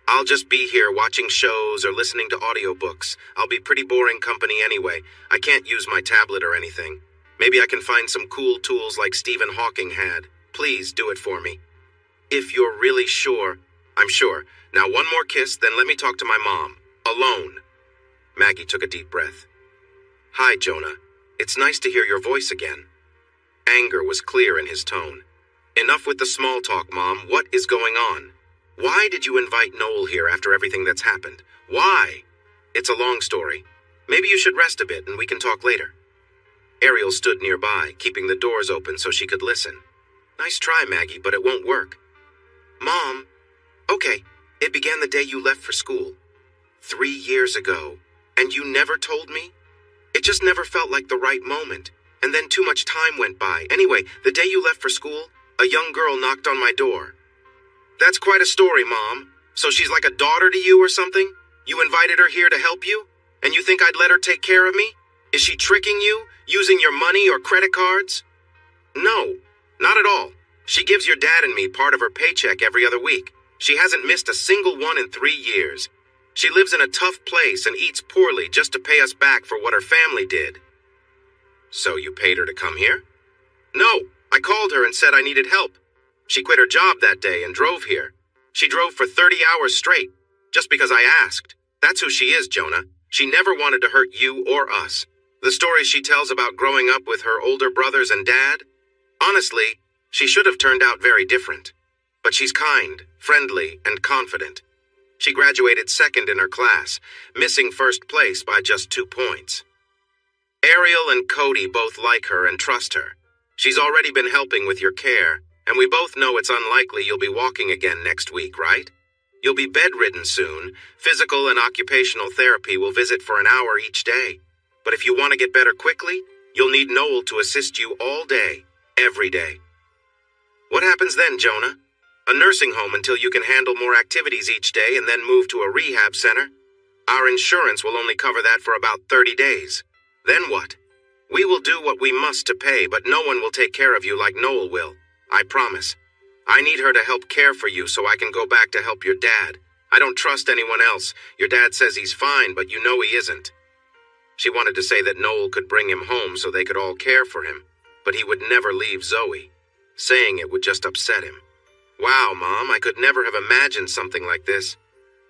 I'll just be here watching shows or listening to audiobooks. I'll be pretty boring company anyway. I can't use my tablet or anything. Maybe I can find some cool tools like Stephen Hawking had. Please do it for me. If you're really sure. I'm sure. Now one more kiss, then let me talk to my mom. Alone. Maggie took a deep breath. Hi, Jonah. It's nice to hear your voice again. Anger was clear in his tone. Enough with the small talk, Mom. What is going on? Why did you invite Noel here after everything that's happened? Why? It's a long story. Maybe you should rest a bit and we can talk later. Ariel stood nearby, keeping the doors open so she could listen. Nice try, Maggie, but it won't work. Mom. Okay, it began the day you left for school. 3 years ago. And you never told me? It just never felt like the right moment. And then too much time went by. Anyway, the day you left for school, a young girl knocked on my door. That's quite a story, Mom. So she's like a daughter to you or something? You invited her here to help you? And you think I'd let her take care of me? Is she tricking you, using your money or credit cards? No, not at all. She gives your dad and me part of her paycheck every other week. She hasn't missed a single one in 3 years. She lives in a tough place and eats poorly just to pay us back for what her family did. So you paid her to come here? No, I called her and said I needed help. She quit her job that day and drove here. She drove for 30 hours straight, just because I asked. That's who she is, Jonah. She never wanted to hurt you or us. The stories she tells about growing up with her older brothers and dad? Honestly, she should have turned out very different. But she's kind, friendly, and confident. She graduated second in her class, missing first place by just 2 points. Ariel and Cody both like her and trust her. She's already been helping with your care, and we both know it's unlikely you'll be walking again next week, right? You'll be bedridden soon. Physical and occupational therapy will visit for an hour each day. But if you want to get better quickly, you'll need Noel to assist you all day, every day. What happens then, Jonah? A nursing home until you can handle more activities each day and then move to a rehab center? Our insurance will only cover that for about 30 days. Then what? We will do what we must to pay, but no one will take care of you like Noel will. I promise. I need her to help care for you so I can go back to help your dad. I don't trust anyone else. Your dad says he's fine, but you know he isn't. She wanted to say that Noel could bring him home so they could all care for him, but he would never leave Zoe. Saying it would just upset him. Wow, Mom, I could never have imagined something like this.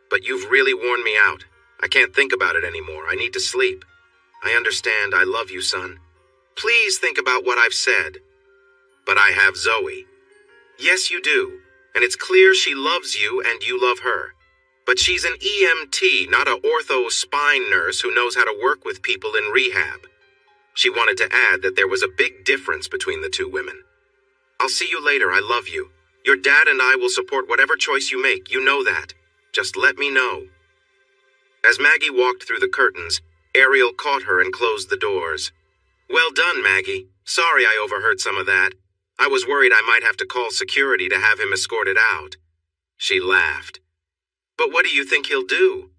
But you've really worn me out. I can't think about it anymore. I need to sleep. I understand. I love you, son. Please think about what I've said. But I have Zoe. Yes, you do. And it's clear she loves you and you love her. But she's an EMT, not a ortho spine nurse who knows how to work with people in rehab. She wanted to add that there was a big difference between the two women. I'll see you later. I love you. Your dad and I will support whatever choice you make. You know that. Just let me know. As Maggie walked through the curtains, Ariel caught her and closed the doors. Well done, Maggie. Sorry I overheard some of that. I was worried I might have to call security to have him escorted out. She laughed. But what do you think he'll do?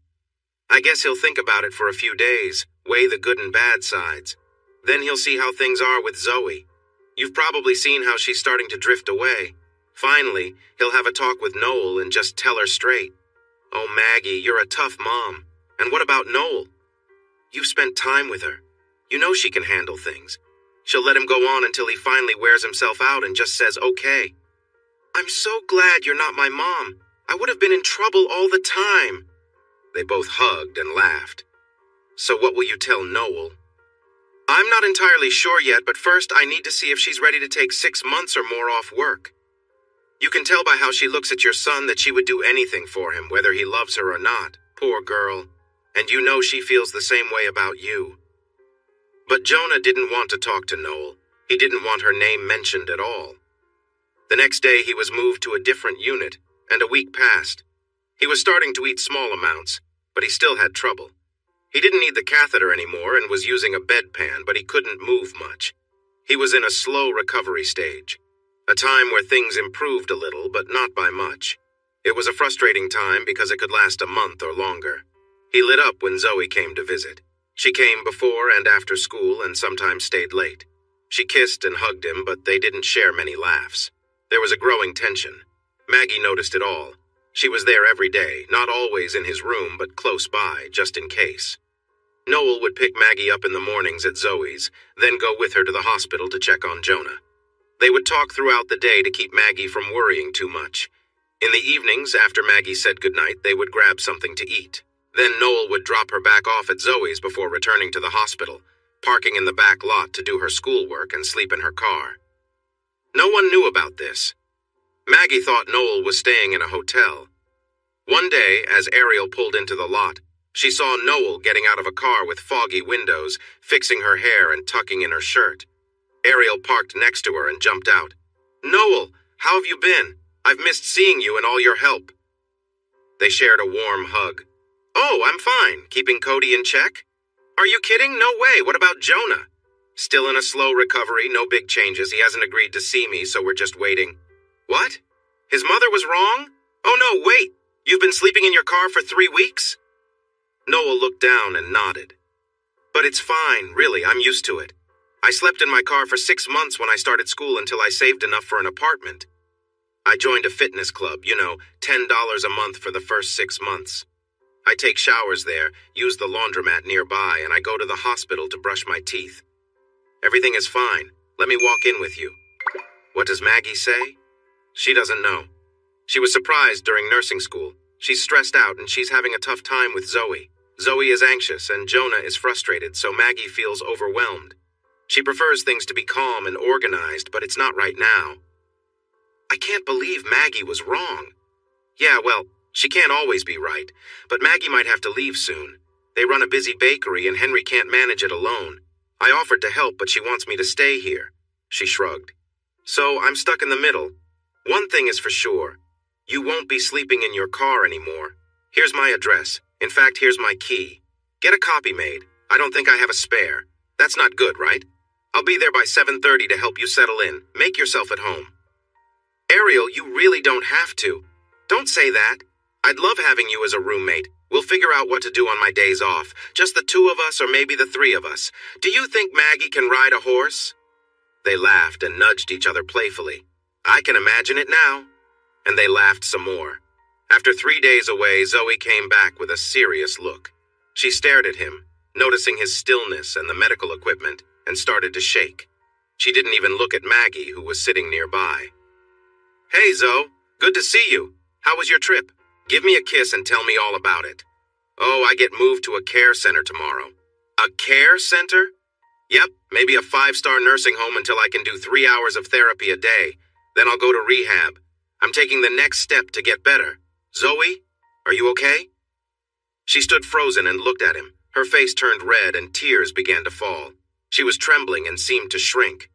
I guess he'll think about it for a few days, weigh the good and bad sides. Then he'll see how things are with Zoe. You've probably seen how she's starting to drift away. Finally, he'll have a talk with Noel and just tell her straight. Oh, Maggie, you're a tough mom. And what about Noel? You've spent time with her. You know she can handle things. She'll let him go on until he finally wears himself out and just says, okay. I'm so glad you're not my mom. I would have been in trouble all the time. They both hugged and laughed. So what will you tell Noel? I'm not entirely sure yet, but first I need to see if she's ready to take 6 months or more off work. You can tell by how she looks at your son that she would do anything for him, whether he loves her or not. Poor girl. And you know she feels the same way about you. But Jonah didn't want to talk to Noel. He didn't want her name mentioned at all. The next day he was moved to a different unit, and a week passed. He was starting to eat small amounts, but he still had trouble. He didn't need the catheter anymore and was using a bedpan, but he couldn't move much. He was in a slow recovery stage, a time where things improved a little, but not by much. It was a frustrating time because it could last a month or longer. He lit up when Zoe came to visit. She came before and after school and sometimes stayed late. She kissed and hugged him, but they didn't share many laughs. There was a growing tension. Maggie noticed it all. She was there every day, not always in his room, but close by, just in case. Noel would pick Maggie up in the mornings at Zoe's, then go with her to the hospital to check on Jonah. They would talk throughout the day to keep Maggie from worrying too much. In the evenings, after Maggie said goodnight, they would grab something to eat. Then Noel would drop her back off at Zoe's before returning to the hospital, parking in the back lot to do her schoolwork and sleep in her car. No one knew about this. Maggie thought Noel was staying in a hotel. One day, as Ariel pulled into the lot, she saw Noel getting out of a car with foggy windows, fixing her hair and tucking in her shirt. Ariel parked next to her and jumped out. Noel, how have you been? I've missed seeing you and all your help. They shared a warm hug. Oh, I'm fine. Keeping Cody in check? Are you kidding? No way. What about Jonah? Still in a slow recovery, no big changes. He hasn't agreed to see me, so we're just waiting. What? His mother was wrong? Oh no, wait. You've been sleeping in your car for 3 weeks? Noel looked down and nodded. But it's fine, really. I'm used to it. I slept in my car for 6 months when I started school until I saved enough for an apartment. I joined a fitness club, $10 a month for the first 6 months. I take showers there, use the laundromat nearby, and I go to the hospital to brush my teeth. Everything is fine. Let me walk in with you. What does Maggie say? She doesn't know. She was surprised during nursing school. She's stressed out and she's having a tough time with Zoe. Zoe is anxious and Jonah is frustrated, so Maggie feels overwhelmed. She prefers things to be calm and organized, but it's not right now. I can't believe Maggie was wrong. Yeah, well, she can't always be right, but Maggie might have to leave soon. They run a busy bakery and Henry can't manage it alone. I offered to help, but she wants me to stay here. She shrugged. So I'm stuck in the middle. One thing is for sure. You won't be sleeping in your car anymore. Here's my address. In fact, here's my key. Get a copy made. I don't think I have a spare. That's not good, right? I'll be there by 7:30 to help you settle in. Make yourself at home. Ariel, you really don't have to. Don't say that. I'd love having you as a roommate. We'll figure out what to do on my days off. Just the two of us or maybe the three of us. Do you think Maggie can ride a horse? They laughed and nudged each other playfully. I can imagine it now. And they laughed some more. After 3 days away, Zoe came back with a serious look. She stared at him, noticing his stillness and the medical equipment, and started to shake. She didn't even look at Maggie, who was sitting nearby. Hey, Zoe. Good to see you. How was your trip? Give me a kiss and tell me all about it. Oh, I get moved to a care center tomorrow. A care center? Yep, maybe a 5-star nursing home until I can do 3 hours of therapy a day. Then I'll go to rehab. I'm taking the next step to get better. Zoe, are you okay? She stood frozen and looked at him. Her face turned red and tears began to fall. She was trembling and seemed to shrink.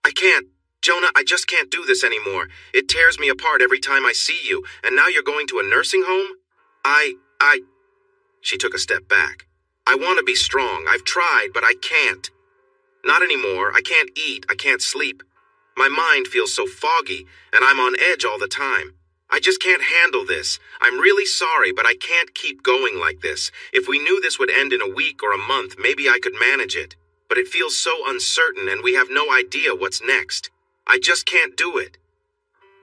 I can't. Jonah, I just can't do this anymore. It tears me apart every time I see you, and now you're going to a nursing home? She took a step back. I want to be strong. I've tried, but I can't. Not anymore. I can't eat. I can't sleep. My mind feels so foggy, and I'm on edge all the time. I just can't handle this. I'm really sorry, but I can't keep going like this. If we knew this would end in a week or a month, maybe I could manage it. But it feels so uncertain, and we have no idea what's next. I just can't do it.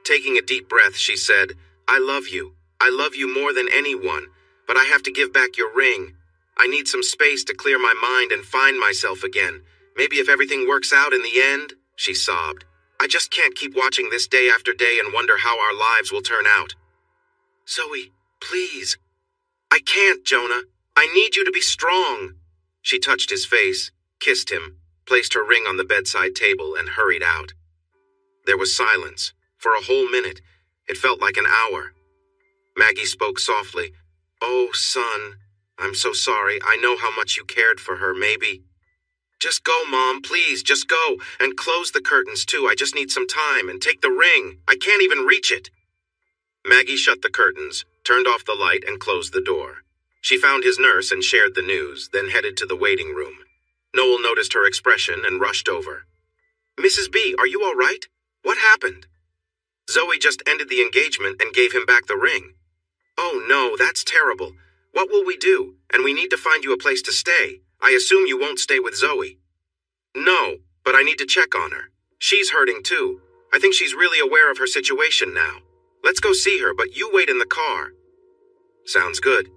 Taking a deep breath, she said, I love you. I love you more than anyone, but I have to give back your ring. I need some space to clear my mind and find myself again. Maybe if everything works out in the end, she sobbed. I just can't keep watching this day after day and wonder how our lives will turn out. Zoe, please. I can't, Jonah. I need you to be strong. She touched his face, kissed him, placed her ring on the bedside table, and hurried out. There was silence. For a whole minute. It felt like an hour. Maggie spoke softly. Oh, son, I'm so sorry. I know how much you cared for her, maybe. Just go, Mom, please, just go. And close the curtains, too. I just need some time. And take the ring. I can't even reach it. Maggie shut the curtains, turned off the light, and closed the door. She found his nurse and shared the news, then headed to the waiting room. Noel noticed her expression and rushed over. Mrs. B, are you all right? What happened? Zoe just ended the engagement and gave him back the ring. Oh, no, that's terrible. What will we do? And we need to find you a place to stay. I assume you won't stay with Zoe. No, but I need to check on her. She's hurting too. I think she's really aware of her situation now. Let's go see her, but you wait in the car. Sounds good.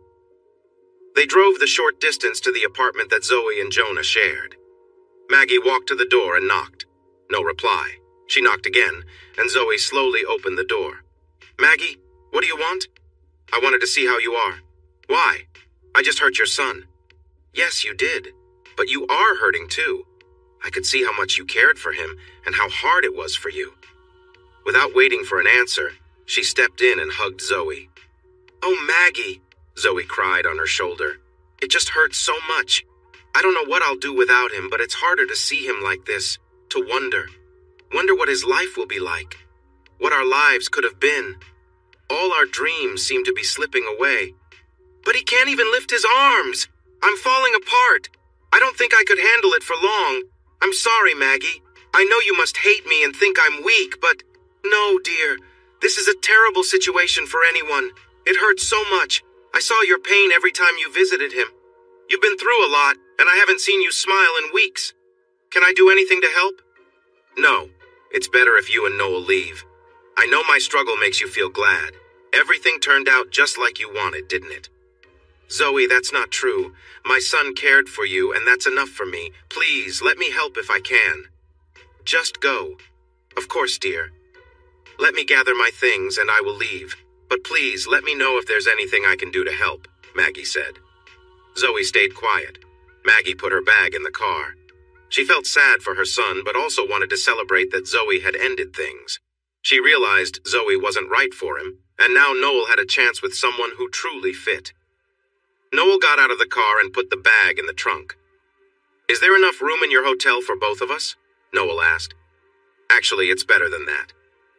They drove the short distance to the apartment that Zoe and Jonah shared. Maggie walked to the door and knocked. No reply. She knocked again, and Zoe slowly opened the door. Maggie, what do you want? I wanted to see how you are. Why? I just hurt your son. Yes, you did. But you are hurting too. I could see how much you cared for him and how hard it was for you. Without waiting for an answer, she stepped in and hugged Zoe. Oh, Maggie, Zoe cried on her shoulder. It just hurts so much. I don't know what I'll do without him, but it's harder to see him like this, to wonder what his life will be like, what our lives could have been. All our dreams seem to be slipping away. But he can't even lift his arms. I'm falling apart. I don't think I could handle it for long. I'm sorry, Maggie. I know you must hate me and think I'm weak, but no, dear. This is a terrible situation for anyone. It hurts so much. I saw your pain every time you visited him. You've been through a lot, and I haven't seen you smile in weeks. Can I do anything to help? No. It's better if you and Noel leave. I know my struggle makes you feel glad. Everything turned out just like you wanted, didn't it? Zoe, that's not true. My son cared for you, and that's enough for me. Please, let me help if I can. Just go. Of course, dear. Let me gather my things, and I will leave. But please, let me know if there's anything I can do to help, Maggie said. Zoe stayed quiet. Maggie put her bag in the car. She felt sad for her son, but also wanted to celebrate that Zoe had ended things. She realized Zoe wasn't right for him, and now Noel had a chance with someone who truly fit. Noel got out of the car and put the bag in the trunk. "Is there enough room in your hotel for both of us?" Noel asked. "Actually, it's better than that.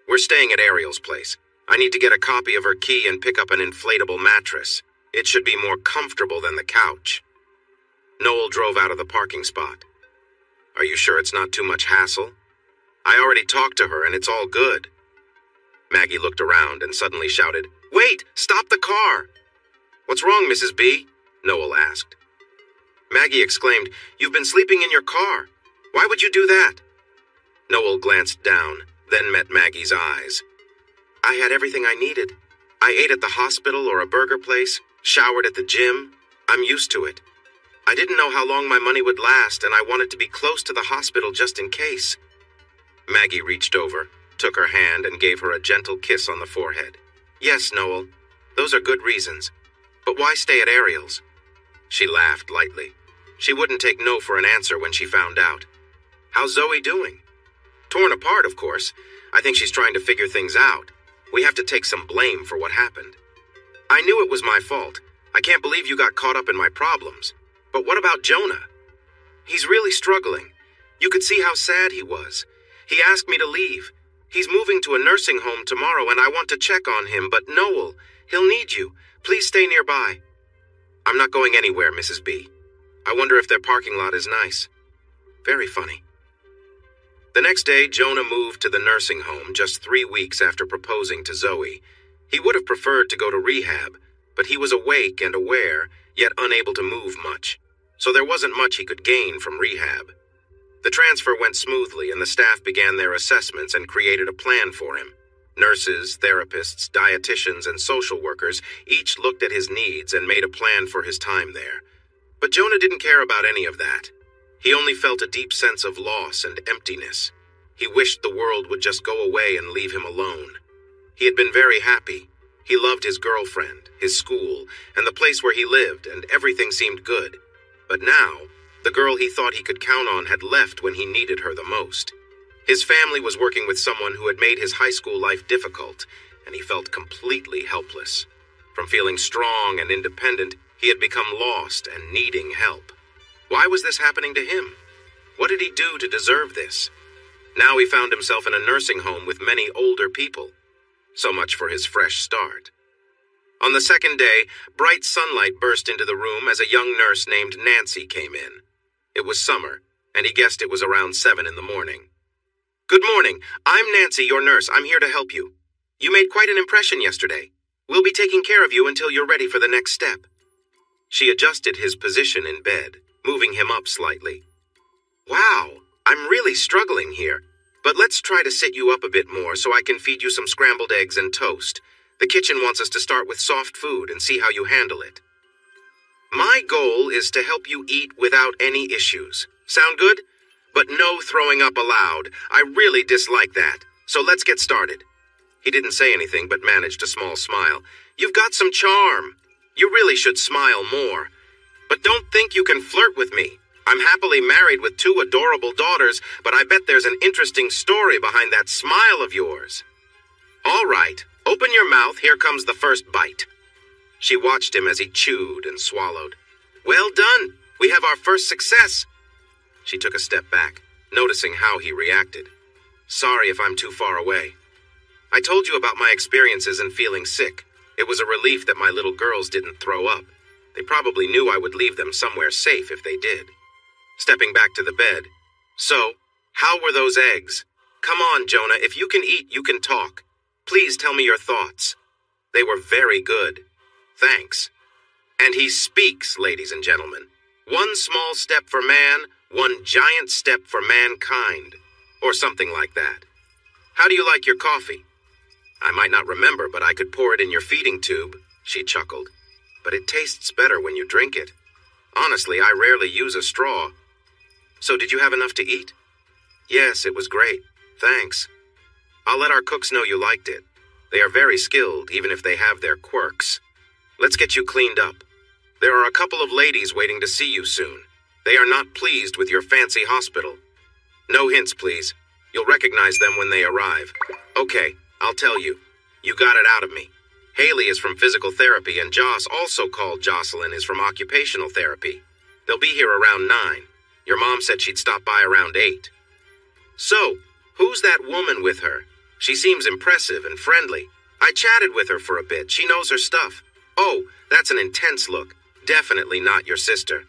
We're staying at Ariel's place. I need to get a copy of her key and pick up an inflatable mattress. It should be more comfortable than the couch." Noel drove out of the parking spot. "Are you sure it's not too much hassle? I already talked to her and it's all good." Maggie looked around and suddenly shouted, "Wait! Stop the car!" "What's wrong, Mrs. B?" Noel asked. Maggie exclaimed, "You've been sleeping in your car. Why would you do that?" Noel glanced down, then met Maggie's eyes. "I had everything I needed. I ate at the hospital or a burger place, showered at the gym. I'm used to it. I didn't know how long my money would last, and I wanted to be close to the hospital just in case." Maggie reached over, took her hand, and gave her a gentle kiss on the forehead. "Yes, Noel, those are good reasons. But why stay at Ariel's?" She laughed lightly. She wouldn't take no for an answer when she found out. "How's Zoe doing?" "Torn apart, of course. I think she's trying to figure things out. We have to take some blame for what happened. I knew it was my fault. I can't believe you got caught up in my problems. But what about Jonah? He's really struggling. You could see how sad he was. He asked me to leave. He's moving to a nursing home tomorrow, and I want to check on him, but Noel, he'll need you. Please stay nearby." "I'm not going anywhere, Mrs. B. I wonder if their parking lot is nice." Very funny. The next day, Jonah moved to the nursing home just 3 weeks after proposing to Zoe. He would have preferred to go to rehab, but he was awake and aware, yet unable to move much, so there wasn't much he could gain from rehab. The transfer went smoothly, and the staff began their assessments and created a plan for him. Nurses, therapists, dietitians, and social workers each looked at his needs and made a plan for his time there. But Jonah didn't care about any of that. He only felt a deep sense of loss and emptiness. He wished the world would just go away and leave him alone. He had been very happy. He loved his girlfriend, his school, and the place where he lived, and everything seemed good. But now, the girl he thought he could count on had left when he needed her the most. His family was working with someone who had made his high school life difficult, and he felt completely helpless. From feeling strong and independent, he had become lost and needing help. Why was this happening to him? What did he do to deserve this? Now he found himself in a nursing home with many older people. So much for his fresh start. On the second day, bright sunlight burst into the room as a young nurse named Nancy came in. It was summer, and he guessed it was around 7 in the morning. "Good morning. I'm Nancy, your nurse. I'm here to help you. You made quite an impression yesterday. We'll be taking care of you until you're ready for the next step." She adjusted his position in bed, moving him up slightly. "Wow, I'm really struggling here. But let's try to sit you up a bit more so I can feed you some scrambled eggs and toast. The kitchen wants us to start with soft food and see how you handle it. My goal is to help you eat without any issues. Sound good? But no throwing up allowed. I really dislike that. So let's get started." He didn't say anything but managed a small smile. "You've got some charm. You really should smile more. But don't think you can flirt with me. I'm happily married with 2 adorable daughters, but I bet there's an interesting story behind that smile of yours. All right, open your mouth. Here comes the first bite." She watched him as he chewed and swallowed. "Well done. We have our first success." She took a step back, noticing how he reacted. "Sorry if I'm too far away. I told you about my experiences and feeling sick. It was a relief that my little girls didn't throw up. They probably knew I would leave them somewhere safe if they did." Stepping back to the bed. "So, how were those eggs? Come on, Jonah, if you can eat, you can talk. Please tell me your thoughts." "They were very good. Thanks." And he speaks, ladies and gentlemen. One small step for man, one giant step for mankind. Or something like that. How do you like your coffee? "I might not remember, but I could pour it in your feeding tube," she chuckled. "But it tastes better when you drink it. Honestly, I rarely use a straw." "So did you have enough to eat?" "Yes, it was great. Thanks. I'll let our cooks know you liked it. They are very skilled, even if they have their quirks. Let's get you cleaned up. There are a couple of ladies waiting to see you soon. They are not pleased with your fancy hospital. No hints, please. You'll recognize them when they arrive. Okay, I'll tell you. You got it out of me. Haley is from physical therapy, and Joss, also called Jocelyn, is from occupational therapy. They'll be here around 9. Your mom said she'd stop by around 8. So, who's that woman with her? She seems impressive and friendly. I chatted with her for a bit. She knows her stuff. Oh, that's an intense look. Definitely not your sister.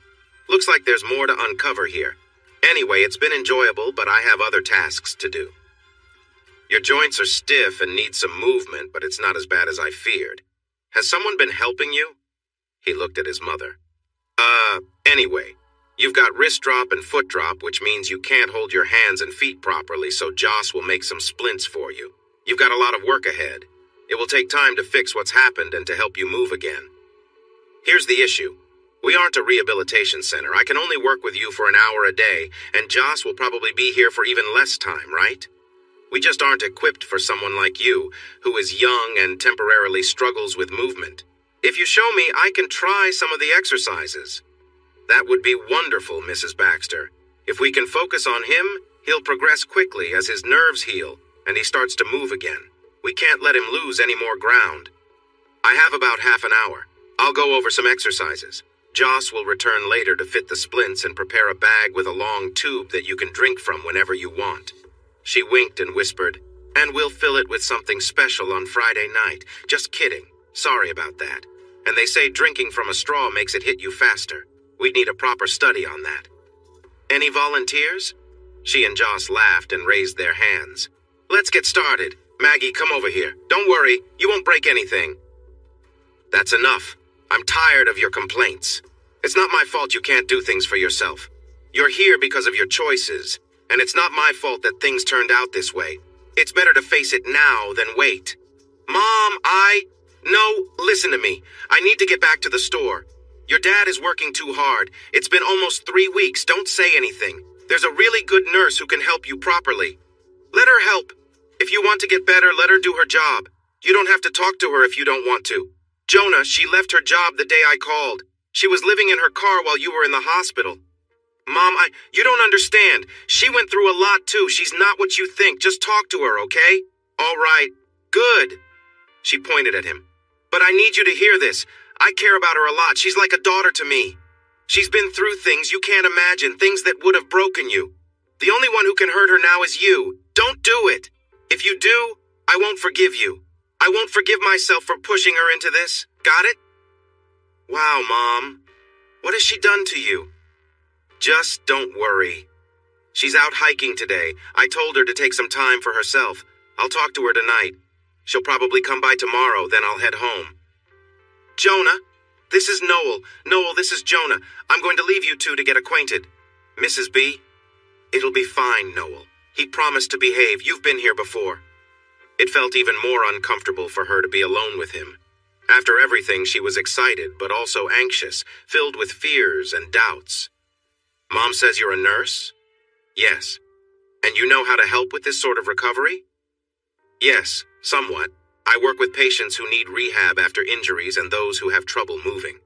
Looks like there's more to uncover here. Anyway, it's been enjoyable, but I have other tasks to do. Your joints are stiff and need some movement, but it's not as bad as I feared. Has someone been helping you? He looked at his mother. Anyway, you've got wrist drop and foot drop, which means you can't hold your hands and feet properly, so Joss will make some splints for you. You've got a lot of work ahead. It will take time to fix what's happened and to help you move again. Here's the issue. We aren't a rehabilitation center. I can only work with you for an hour a day, and Joss will probably be here for even less time, right? We just aren't equipped for someone like you, who is young and temporarily struggles with movement. If you show me, I can try some of the exercises. That would be wonderful, Mrs. Baxter. If we can focus on him, he'll progress quickly as his nerves heal and he starts to move again. We can't let him lose any more ground. I have about half an hour. I'll go over some exercises. Joss will return later to fit the splints and prepare a bag with a long tube that you can drink from whenever you want. She winked and whispered, "And we'll fill it with something special on Friday night. Just kidding. Sorry about that. And they say drinking from a straw makes it hit you faster. We'd need a proper study on that. Any volunteers?" She and Joss laughed and raised their hands. "Let's get started. Maggie, come over here. Don't worry, you won't break anything." "That's enough. I'm tired of your complaints. It's not my fault you can't do things for yourself. You're here because of your choices, and it's not my fault that things turned out this way. It's better to face it now than wait." "Mom, No, listen to me. I need to get back to the store. Your dad is working too hard. It's been almost 3 weeks. Don't say anything. There's a really good nurse who can help you properly. Let her help. If you want to get better, let her do her job. You don't have to talk to her if you don't want to. Jonah, she left her job the day I called. She was living in her car while you were in the hospital. Mom, you don't understand. She went through a lot too. She's not what you think. Just talk to her, okay? All right. Good." She pointed at him. "But I need you to hear this. I care about her a lot. She's like a daughter to me. She's been through things you can't imagine, things that would have broken you. The only one who can hurt her now is you. Don't do it. If you do, I won't forgive you. I won't forgive myself for pushing her into this. Got it?" "Wow, Mom. What has she done to you?" "Just don't worry. She's out hiking today. I told her to take some time for herself. I'll talk to her tonight. She'll probably come by tomorrow, then I'll head home." "Jonah, this is Noel. Noel, this is Jonah. I'm going to leave you two to get acquainted. Mrs. B, it'll be fine, Noel. He promised to behave. You've been here before." It felt even more uncomfortable for her to be alone with him. After everything, she was excited, but also anxious, filled with fears and doubts. "Mom says you're a nurse?" "Yes." "And you know how to help with this sort of recovery?" "Yes, somewhat. I work with patients who need rehab after injuries and those who have trouble moving."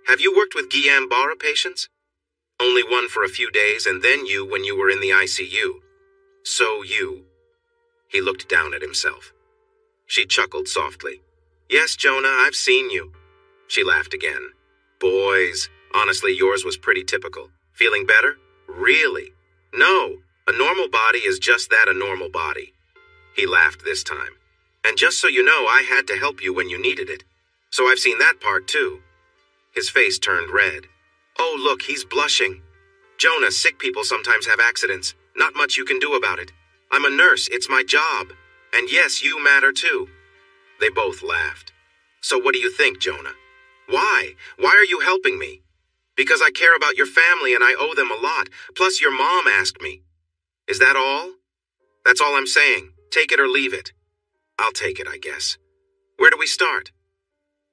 "Have you worked with Guillain-Barré patients?" "Only one for a few days, and then you when you were in the ICU. So you." He looked down at himself. She chuckled softly. "Yes, Jonah, I've seen you." She laughed again. "Boys, honestly, yours was pretty typical. Feeling better? Really? No, a normal body is just that, a normal body." He laughed this time. "And just so you know, I had to help you when you needed it. So I've seen that part too." His face turned red. "Oh, look, he's blushing. Jonah, sick people sometimes have accidents. Not much you can do about it. I'm a nurse, it's my job. And yes, you matter too." They both laughed. "So what do you think, Jonah? Why? Why are you helping me?" "Because I care about your family and I owe them a lot. Plus your mom asked me." "Is that all?" "That's all I'm saying. Take it or leave it." "I'll take it, I guess. Where do we start?"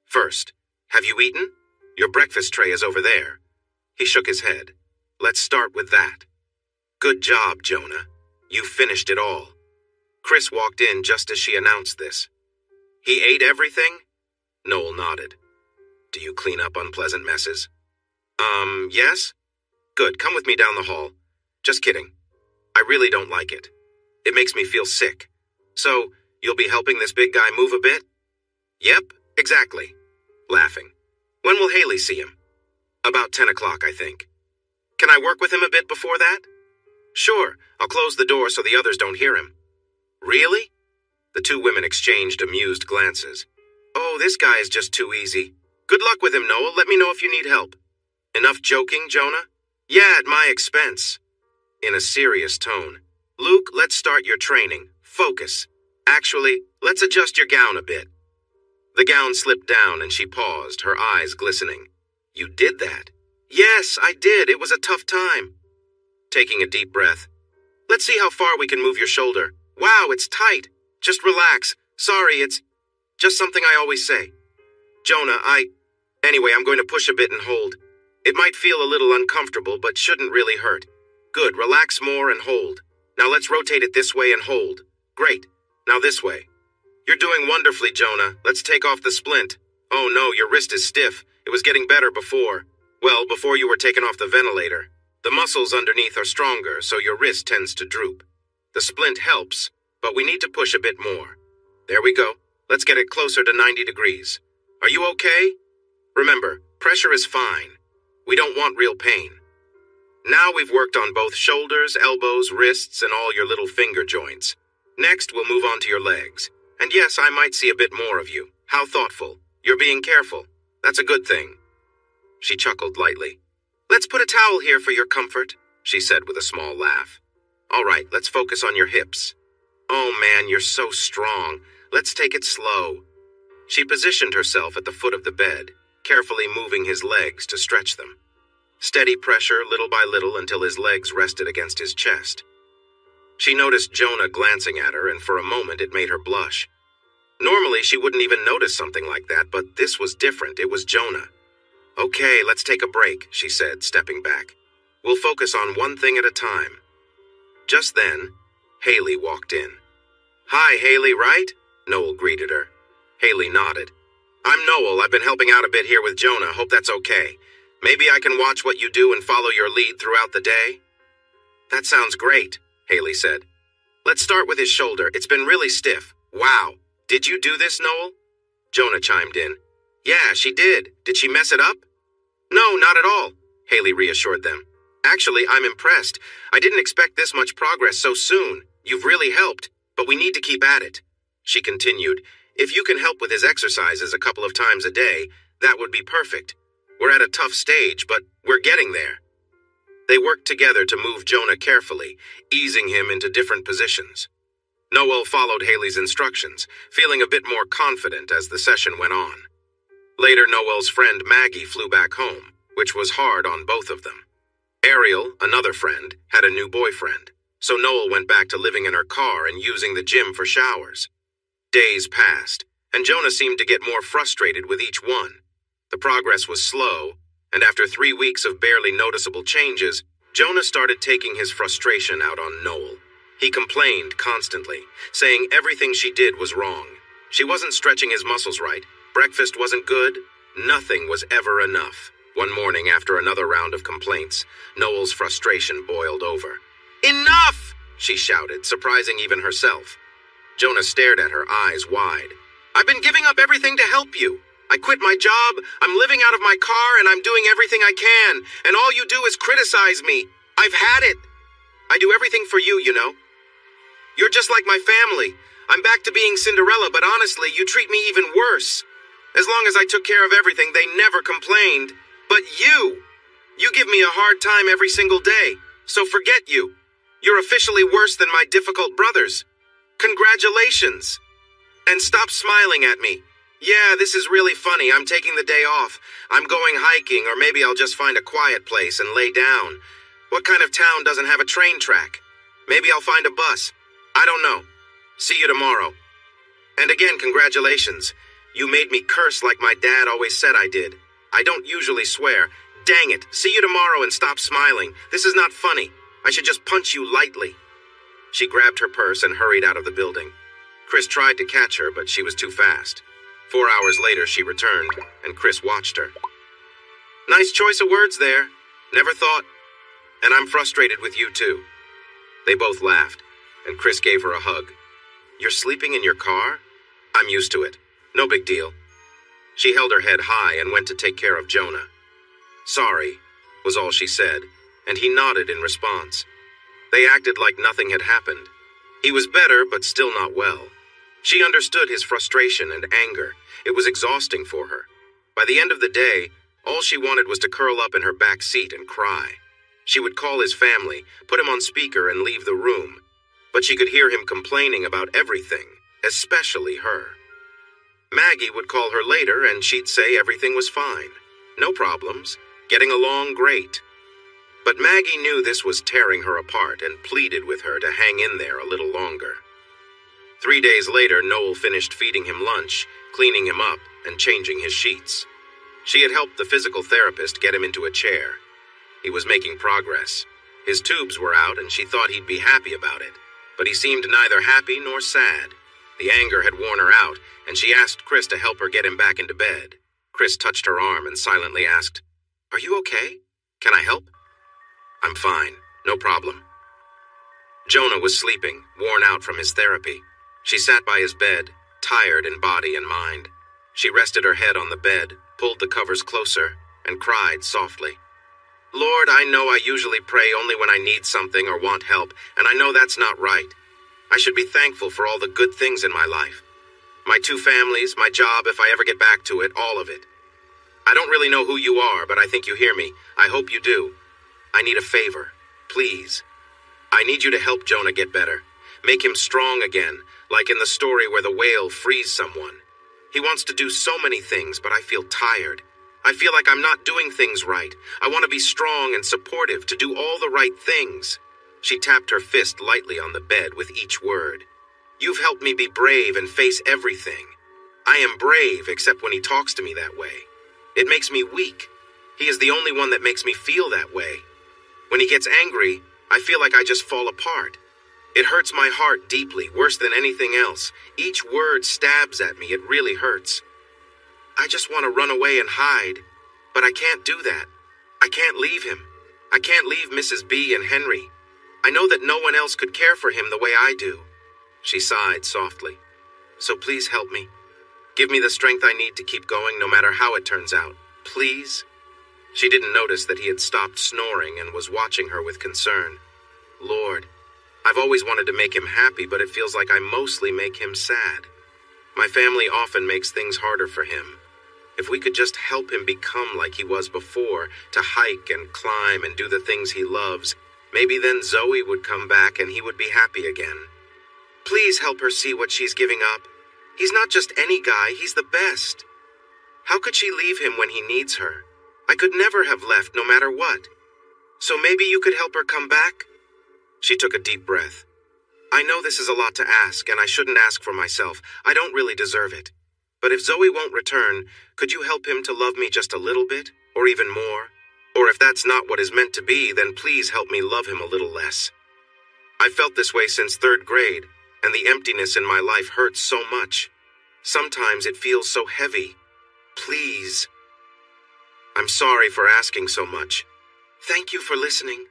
"First, have you eaten? Your breakfast tray is over there." He shook his head. "Let's start with that." "Good job, Jonah. You finished it all." Chris walked in just as she announced this. "He ate everything?" Noel nodded. Do you clean up unpleasant messes? Yes? Good, come with me down the hall. Just kidding. I really don't like it. It makes me feel sick. So, you'll be helping this big guy move a bit? Yep, exactly. Laughing. When will Haley see him? About 10 o'clock, I think. Can I work with him a bit before that? Sure, I'll close the door so the others don't hear him. Really? The two women exchanged amused glances. Oh, this guy is just too easy. Good luck with him, Noel. Let me know if you need help. Enough joking, Jonah? Yeah, at my expense. In a serious tone. Luke, let's start your training. Focus. Actually, let's adjust your gown a bit. The gown slipped down and she paused, her eyes glistening. You did that? Yes, I did. It was a tough time. Taking a deep breath. Let's see how far we can move your shoulder. Wow, it's tight. Just relax. Sorry, it's just something I always say. Jonah, Anyway, I'm going to push a bit and hold. It might feel a little uncomfortable, but shouldn't really hurt. Good, relax more and hold. Now let's rotate it this way and hold. Great. Now this way. You're doing wonderfully, Jonah. Let's take off the splint. Oh no, your wrist is stiff. It was getting better before. Well, before you were taken off the ventilator. The muscles underneath are stronger, so your wrist tends to droop. The splint helps, but we need to push a bit more. There we go. Let's get it closer to 90 degrees. Are you okay? Remember, pressure is fine. We don't want real pain. Now we've worked on both shoulders, elbows, wrists, and all your little finger joints. Next, we'll move on to your legs. And yes, I might see a bit more of you. How thoughtful. You're being careful. That's a good thing. She chuckled lightly. Let's put a towel here for your comfort, she said with a small laugh. All right, let's focus on your hips. Oh man, you're so strong. Let's take it slow. She positioned herself at the foot of the bed, carefully moving his legs to stretch them. Steady pressure little by little until his legs rested against his chest. She noticed Jonah glancing at her, and for a moment it made her blush. Normally she wouldn't even notice something like that, but this was different. It was Jonah. Okay, let's take a break, she said, stepping back. We'll focus on one thing at a time. Just then, Haley walked in. Hi, Haley, right? Noel greeted her. Haley nodded. I'm Noel. I've been helping out a bit here with Jonah. Hope that's okay. Maybe I can watch what you do and follow your lead throughout the day? That sounds great, Haley said. Let's start with his shoulder. It's been really stiff. Wow. Did you do this, Noel? Jonah chimed in. Yeah, she did. Did she mess it up? No, not at all, Haley reassured them. Actually, I'm impressed. I didn't expect this much progress so soon. You've really helped, but we need to keep at it. She continued, if you can help with his exercises a couple of times a day, that would be perfect. We're at a tough stage, but we're getting there. They worked together to move Jonah carefully, easing him into different positions. Noel followed Haley's instructions, feeling a bit more confident as the session went on. Later, Noel's friend Maggie flew back home, which was hard on both of them. Ariel, another friend, had a new boyfriend, so Noel went back to living in her car and using the gym for showers. Days passed, and Jonah seemed to get more frustrated with each one. The progress was slow, and after 3 weeks of barely noticeable changes, Jonah started taking his frustration out on Noel. He complained constantly, saying everything she did was wrong. She wasn't stretching his muscles right, breakfast wasn't good, nothing was ever enough. One morning, after another round of complaints, Noel's frustration boiled over. Enough! She shouted, surprising even herself. Jonah stared at her, eyes wide. I've been giving up everything to help you. I quit my job, I'm living out of my car, and I'm doing everything I can, and all you do is criticize me. I've had it. I do everything for you, you know. You're just like my family. I'm back to being Cinderella, but honestly, you treat me even worse. As long as I took care of everything, they never complained. But you give me a hard time every single day, so forget you. You're officially worse than my difficult brothers. Congratulations. And stop smiling at me. Yeah, this is really funny. I'm taking the day off. I'm going hiking, or maybe I'll just find a quiet place and lay down. What kind of town doesn't have a train track? Maybe I'll find a bus. I don't know. See you tomorrow. And again, congratulations. You made me curse like my dad always said I did. I don't usually swear. Dang it. See you tomorrow and stop smiling. This is not funny. I should just punch you lightly. She grabbed her purse and hurried out of the building. Chris tried to catch her, but she was too fast. 4 hours later, she returned, and Chris watched her. Nice choice of words there. Never thought. And I'm frustrated with you, too. They both laughed, and Chris gave her a hug. You're sleeping in your car? I'm used to it. No big deal. She held her head high and went to take care of Jonah. Sorry, was all she said, and he nodded in response. They acted like nothing had happened. He was better, but still not well. She understood his frustration and anger. It was exhausting for her. By the end of the day, all she wanted was to curl up in her back seat and cry. She would call his family, put him on speaker, and leave the room. But she could hear him complaining about everything, especially her. Maggie would call her later, and she'd say everything was fine. No problems. Getting along great. But Maggie knew this was tearing her apart and pleaded with her to hang in there a little longer. 3 days later, Noel finished feeding him lunch, cleaning him up, and changing his sheets. She had helped the physical therapist get him into a chair. He was making progress. His tubes were out, and she thought he'd be happy about it. But he seemed neither happy nor sad. The anger had worn her out, and she asked Chris to help her get him back into bed. Chris touched her arm and silently asked, Are you okay? Can I help? I'm fine. No problem. Jonah was sleeping, worn out from his therapy. She sat by his bed, tired in body and mind. She rested her head on the bed, pulled the covers closer, and cried softly. Lord, I know I usually pray only when I need something or want help, and I know that's not right. I should be thankful for all the good things in my life. My 2 families, my job, if I ever get back to it, all of it. I don't really know who you are, but I think you hear me. I hope you do. I need a favor. Please. I need you to help Jonah get better. Make him strong again, like in the story where the whale frees someone. He wants to do so many things, but I feel tired. I feel like I'm not doing things right. I want to be strong and supportive, to do all the right things. She tapped her fist lightly on the bed with each word. You've helped me be brave and face everything. I am brave, except when he talks to me that way. It makes me weak. He is the only one that makes me feel that way. When he gets angry, I feel like I just fall apart. It hurts my heart deeply, worse than anything else. Each word stabs at me. It really hurts. I just want to run away and hide, but I can't do that. I can't leave him. I can't leave Mrs. B and Henry. I know that no one else could care for him the way I do. She sighed softly. So please help me. Give me the strength I need to keep going no matter how it turns out. Please? She didn't notice that he had stopped snoring and was watching her with concern. Lord, I've always wanted to make him happy, but it feels like I mostly make him sad. My family often makes things harder for him. If we could just help him become like he was before, to hike and climb and do the things he loves, maybe then Zoe would come back and he would be happy again. Please help her see what she's giving up. He's not just any guy, he's the best. How could she leave him when he needs her? I could never have left no matter what. So maybe you could help her come back? She took a deep breath. I know this is a lot to ask, and I shouldn't ask for myself. I don't really deserve it. But if Zoe won't return, could you help him to love me just a little bit, or even more? Or if that's not what is meant to be, then please help me love him a little less. I felt this way since 3rd grade, and the emptiness in my life hurts so much. Sometimes it feels so heavy. Please. I'm sorry for asking so much. Thank you for listening.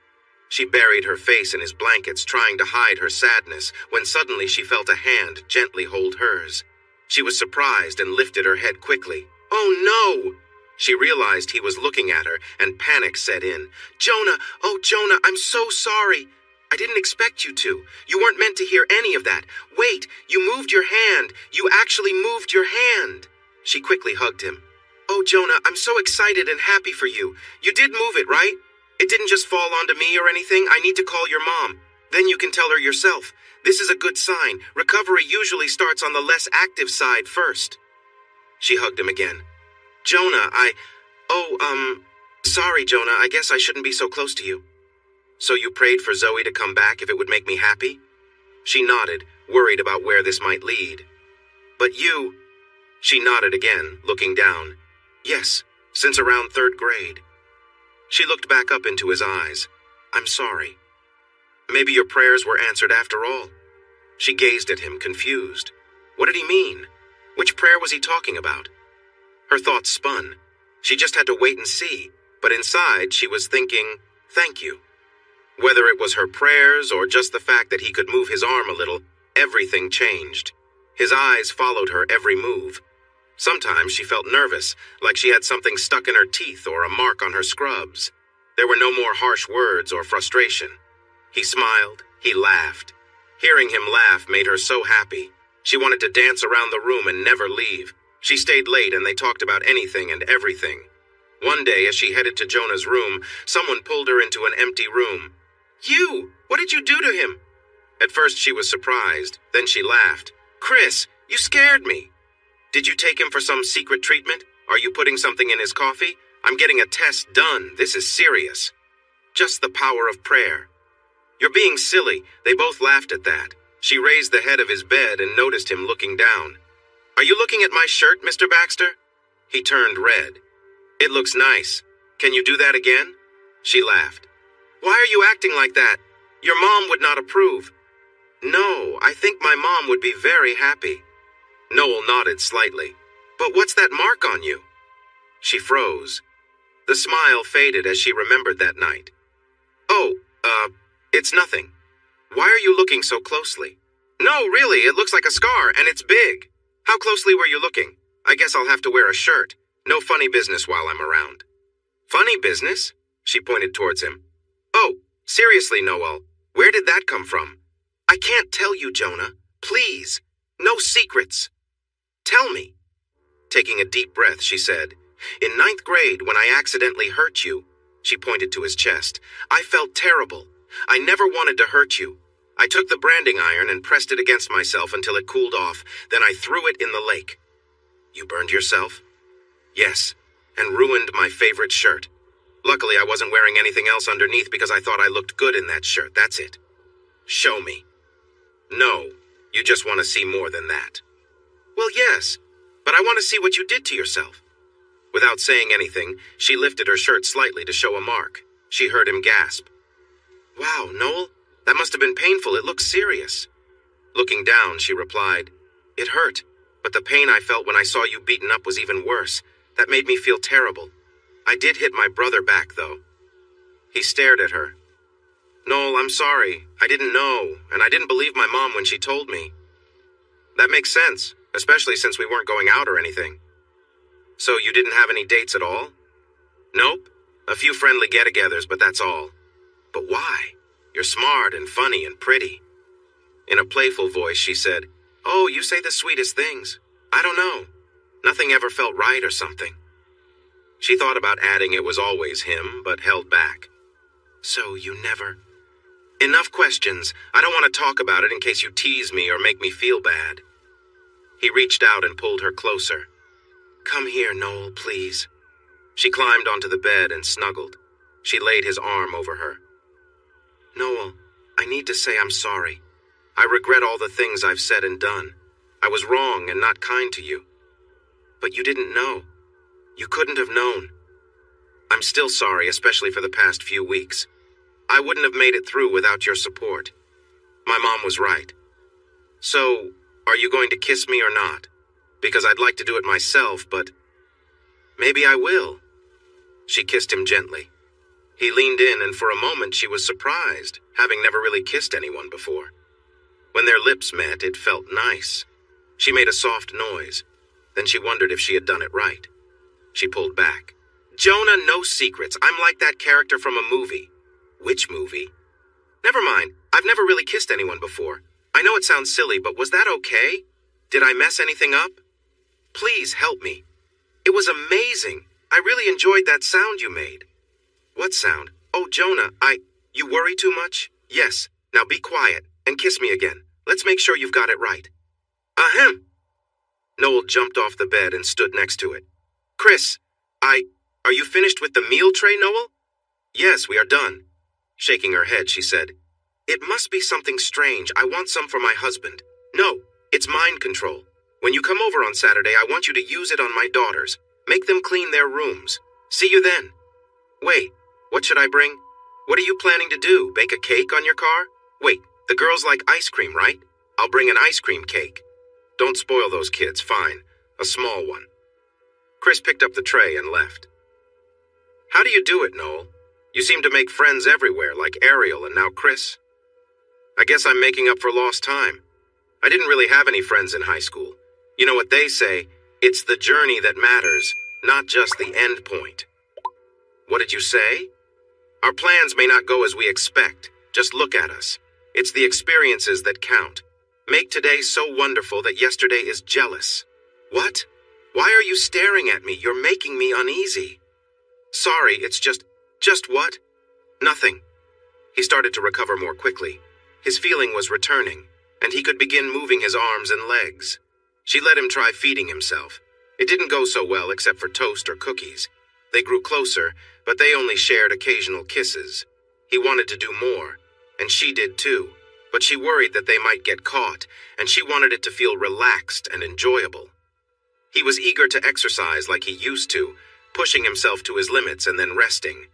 She buried her face in his blankets, trying to hide her sadness, when suddenly she felt a hand gently hold hers. She was surprised and lifted her head quickly. Oh no! She realized he was looking at her, and panic set in. Jonah! Oh, Jonah, I'm so sorry! I didn't expect you to. You weren't meant to hear any of that. Wait, you moved your hand. You actually moved your hand. She quickly hugged him. Oh, Jonah, I'm so excited and happy for you. You did move it, right? It didn't just fall onto me or anything. I need to call your mom. Then you can tell her yourself. This is a good sign. Recovery usually starts on the less active side first. She hugged him again. Jonah, sorry, Jonah. I guess I shouldn't be so close to you. So you prayed for Zoe to come back if it would make me happy? She nodded, worried about where this might lead. But you... She nodded again, looking down. Yes, since around 3rd grade. She looked back up into his eyes. I'm sorry. Maybe your prayers were answered after all. She gazed at him, confused. What did he mean? Which prayer was he talking about? Her thoughts spun. She just had to wait and see, but inside she was thinking, thank you. Whether it was her prayers or just the fact that he could move his arm a little, everything changed. His eyes followed her every move. Sometimes she felt nervous, like she had something stuck in her teeth or a mark on her scrubs. There were no more harsh words or frustration. He smiled, he laughed. Hearing him laugh made her so happy. She wanted to dance around the room and never leave. She stayed late and they talked about anything and everything. One day, as she headed to Jonah's room, someone pulled her into an empty room. "You! What did you do to him?" At first she was surprised, then she laughed. "Chris, you scared me." "Did you take him for some secret treatment? Are you putting something in his coffee? I'm getting a test done. This is serious." "Just the power of prayer." "You're being silly." They both laughed at that. She raised the head of his bed and noticed him looking down. "Are you looking at my shirt, Mr. Baxter?" He turned red. "It looks nice. Can you do that again?" She laughed. "Why are you acting like that? Your mom would not approve." "No, I think my mom would be very happy." Noel nodded slightly. "But what's that mark on you?" She froze. The smile faded as she remembered that night. "Oh, it's nothing. Why are you looking so closely?" "No, really, it looks like a scar, and it's big." "How closely were you looking? I guess I'll have to wear a shirt. No funny business while I'm around." "Funny business?" She pointed towards him. "Oh, seriously, Noel, where did that come from?" "I can't tell you, Jonah. Please. No secrets." "Tell me." Taking a deep breath, she said, "In 9th grade, when I accidentally hurt you," she pointed to his chest, "I felt terrible. I never wanted to hurt you. I took the branding iron and pressed it against myself until it cooled off. Then I threw it in the lake." "You burned yourself?" "Yes, and ruined my favorite shirt. Luckily, I wasn't wearing anything else underneath because I thought I looked good in that shirt. That's it." "Show me." "No, you just want to see more than that." "Well, yes, but I want to see what you did to yourself." Without saying anything, she lifted her shirt slightly to show a mark. She heard him gasp. "Wow, Noel, that must have been painful. It looks serious." Looking down, she replied, "It hurt, but the pain I felt when I saw you beaten up was even worse. That made me feel terrible. I did hit my brother back, though." He stared at her. "Noel, I'm sorry. I didn't know, and I didn't believe my mom when she told me." "That makes sense, especially since we weren't going out or anything." "So you didn't have any dates at all?" "Nope. A few friendly get-togethers, but that's all." "But why? You're smart and funny and pretty." In a playful voice, she said, "Oh, you say the sweetest things. I don't know. Nothing ever felt right or something." She thought about adding it was always him, but held back. "So you never—" "Enough questions. I don't want to talk about it in case you tease me or make me feel bad." He reached out and pulled her closer. "Come here, Noel, please." She climbed onto the bed and snuggled. She laid his arm over her. "Noel, I need to say I'm sorry. I regret all the things I've said and done. I was wrong and not kind to you. But you didn't know. You couldn't have known. I'm still sorry, especially for the past few weeks. I wouldn't have made it through without your support. My mom was right. So, are you going to kiss me or not? Because I'd like to do it myself, but maybe I will." She kissed him gently. He leaned in, and for a moment she was surprised, having never really kissed anyone before. When their lips met, it felt nice. She made a soft noise. Then she wondered if she had done it right. She pulled back. "Jonah, no secrets. I'm like that character from a movie." "Which movie?" "Never mind. I've never really kissed anyone before. I know it sounds silly, but was that okay? Did I mess anything up? Please help me. It was amazing. I really enjoyed that sound you made." "What sound?" "Oh, Jonah, you worry too much?" "Yes. Now be quiet and kiss me again. Let's make sure you've got it right." "Ahem." Noel jumped off the bed and stood next to it. "Chris, are you finished with the meal tray, Noel?" "Yes, we are done." Shaking her head, she said, "It must be something strange. I want some for my husband." "No, it's mind control. When you come over on Saturday, I want you to use it on my daughters. Make them clean their rooms. See you then." "Wait, what should I bring? What are you planning to do? Bake a cake on your car?" "Wait, the girls like ice cream, right? I'll bring an ice cream cake." Don't spoil those kids, fine. A small one. Chris picked up the tray and left. How do you do it, Noel? You seem to make friends everywhere, like Ariel and now Chris. I guess I'm making up for lost time. I didn't really have any friends in high school. You know what they say, it's the journey that matters, not just the end point. What did you say? Our plans may not go as we expect. Just look at us. It's the experiences that count. Make today so wonderful that yesterday is jealous. What? Why are you staring at me? You're making me uneasy. Sorry, it's just what? Nothing. He started to recover more quickly. His feeling was returning, and he could begin moving his arms and legs. She let him try feeding himself. It didn't go so well except for toast or cookies. They grew closer, but they only shared occasional kisses. He wanted to do more, and she did too, but she worried that they might get caught, and she wanted it to feel relaxed and enjoyable. He was eager to exercise like he used to, pushing himself to his limits and then resting.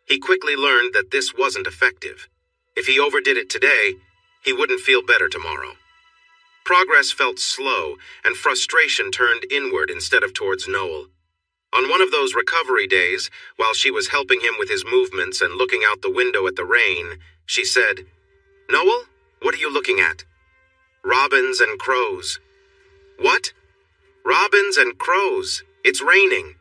He quickly learned that this wasn't effective. If he overdid it today, he wouldn't feel better tomorrow. Progress felt slow, and frustration turned inward instead of towards Noel. On one of those recovery days, while she was helping him with his movements and looking out the window at the rain, she said, "Noel, what are you looking at?" "Robins and crows." "What?" "Robins and crows. It's raining.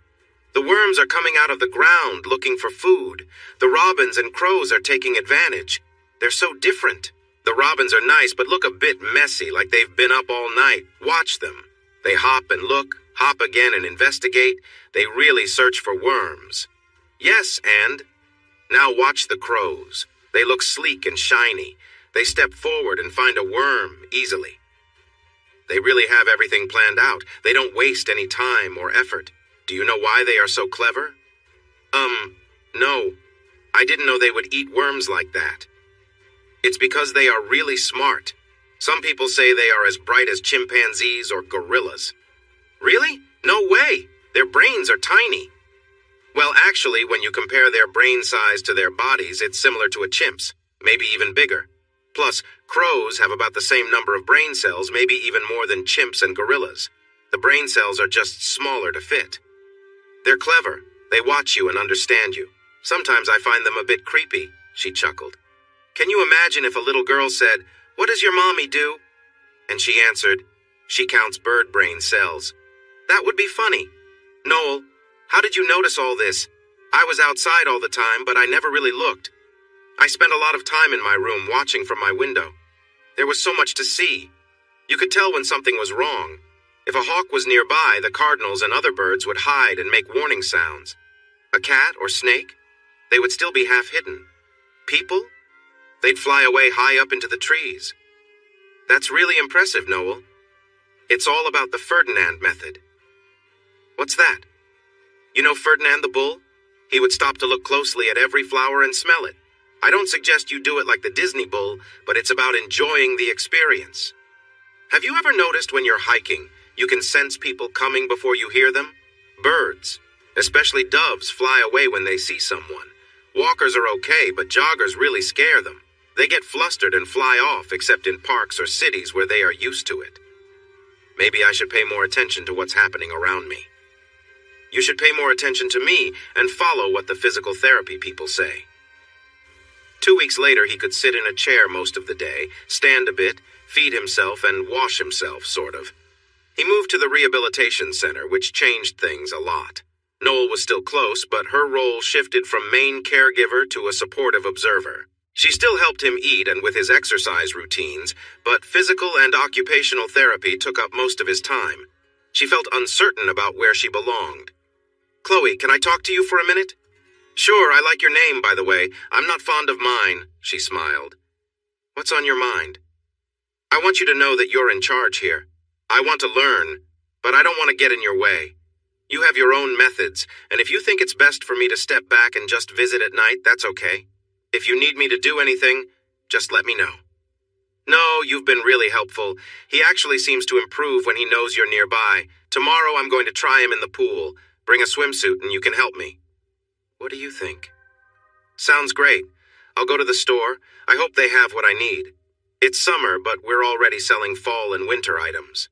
The worms are coming out of the ground looking for food. The robins and crows are taking advantage. They're so different. The robins are nice but look a bit messy, like they've been up all night. Watch them. They hop and look, hop again and investigate. They really search for worms. Yes, and now watch the crows. They look sleek and shiny. They step forward and find a worm easily. They really have everything planned out. They don't waste any time or effort. Do you know why they are so clever?" No. I didn't know they would eat worms like that." "It's because they are really smart. Some people say they are as bright as chimpanzees or gorillas." "Really? No way. Their brains are tiny." "Well, actually, when you compare their brain size to their bodies, it's similar to a chimp's, maybe even bigger. Plus, crows have about the same number of brain cells, maybe even more than chimps and gorillas. The brain cells are just smaller to fit. They're clever. They watch you and understand you. Sometimes I find them a bit creepy," she chuckled. "Can you imagine if a little girl said, 'What does your mommy do?' And she answered, 'She counts bird brain cells.' That would be funny. Noel, how did you notice all this? I was outside all the time, but I never really looked. I spent a lot of time in my room watching from my window. There was so much to see. You could tell when something was wrong. If a hawk was nearby, the cardinals and other birds would hide and make warning sounds. A cat or snake? They would still be half hidden. People? They'd fly away high up into the trees. That's really impressive, Noel. It's all about the Ferdinand method." "What's that?" "You know Ferdinand the bull? He would stop to look closely at every flower and smell it. I don't suggest you do it like the Disney bull, but it's about enjoying the experience. Have you ever noticed when you're hiking, you can sense people coming before you hear them? Birds, especially doves, fly away when they see someone. Walkers are okay, but joggers really scare them. They get flustered and fly off, except in parks or cities where they are used to it. Maybe I should pay more attention to what's happening around me. You should pay more attention to me and follow what the physical therapy people say." 2 weeks later, he could sit in a chair most of the day, stand a bit, feed himself, and wash himself, sort of. He moved to the rehabilitation center, which changed things a lot. Noel was still close, but her role shifted from main caregiver to a supportive observer. She still helped him eat and with his exercise routines, but physical and occupational therapy took up most of his time. She felt uncertain about where she belonged. "Chloe, can I talk to you for a minute?" "Sure, I like your name, by the way. I'm not fond of mine," she smiled. "What's on your mind?" "I want you to know that you're in charge here. I want to learn, but I don't want to get in your way. You have your own methods, and if you think it's best for me to step back and just visit at night, that's okay. If you need me to do anything, just let me know." "No, you've been really helpful. He actually seems to improve when he knows you're nearby. Tomorrow I'm going to try him in the pool. Bring a swimsuit and you can help me." "What do you think?" "Sounds great. I'll go to the store. I hope they have what I need. It's summer, but we're already selling fall and winter items."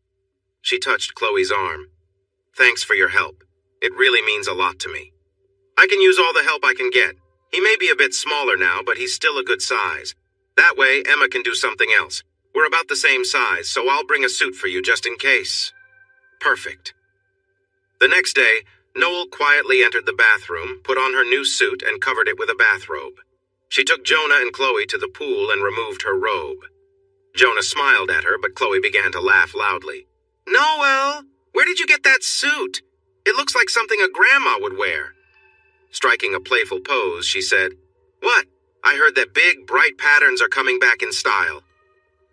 She touched Chloe's arm. Thanks for your help. It really means a lot to me. I can use all the help I can get. He may be a bit smaller now, but he's still a good size. That way, Emma can do something else. We're about the same size, so I'll bring a suit for you just in case. Perfect. The next day, Noel quietly entered the bathroom, put on her new suit, and covered it with a bathrobe. She took Jonah and Chloe to the pool and removed her robe. Jonah smiled at her, but Chloe began to laugh loudly. Noel, where did you get that suit? It looks like something a grandma would wear. Striking a playful pose, she said, What? I heard that big, bright patterns are coming back in style.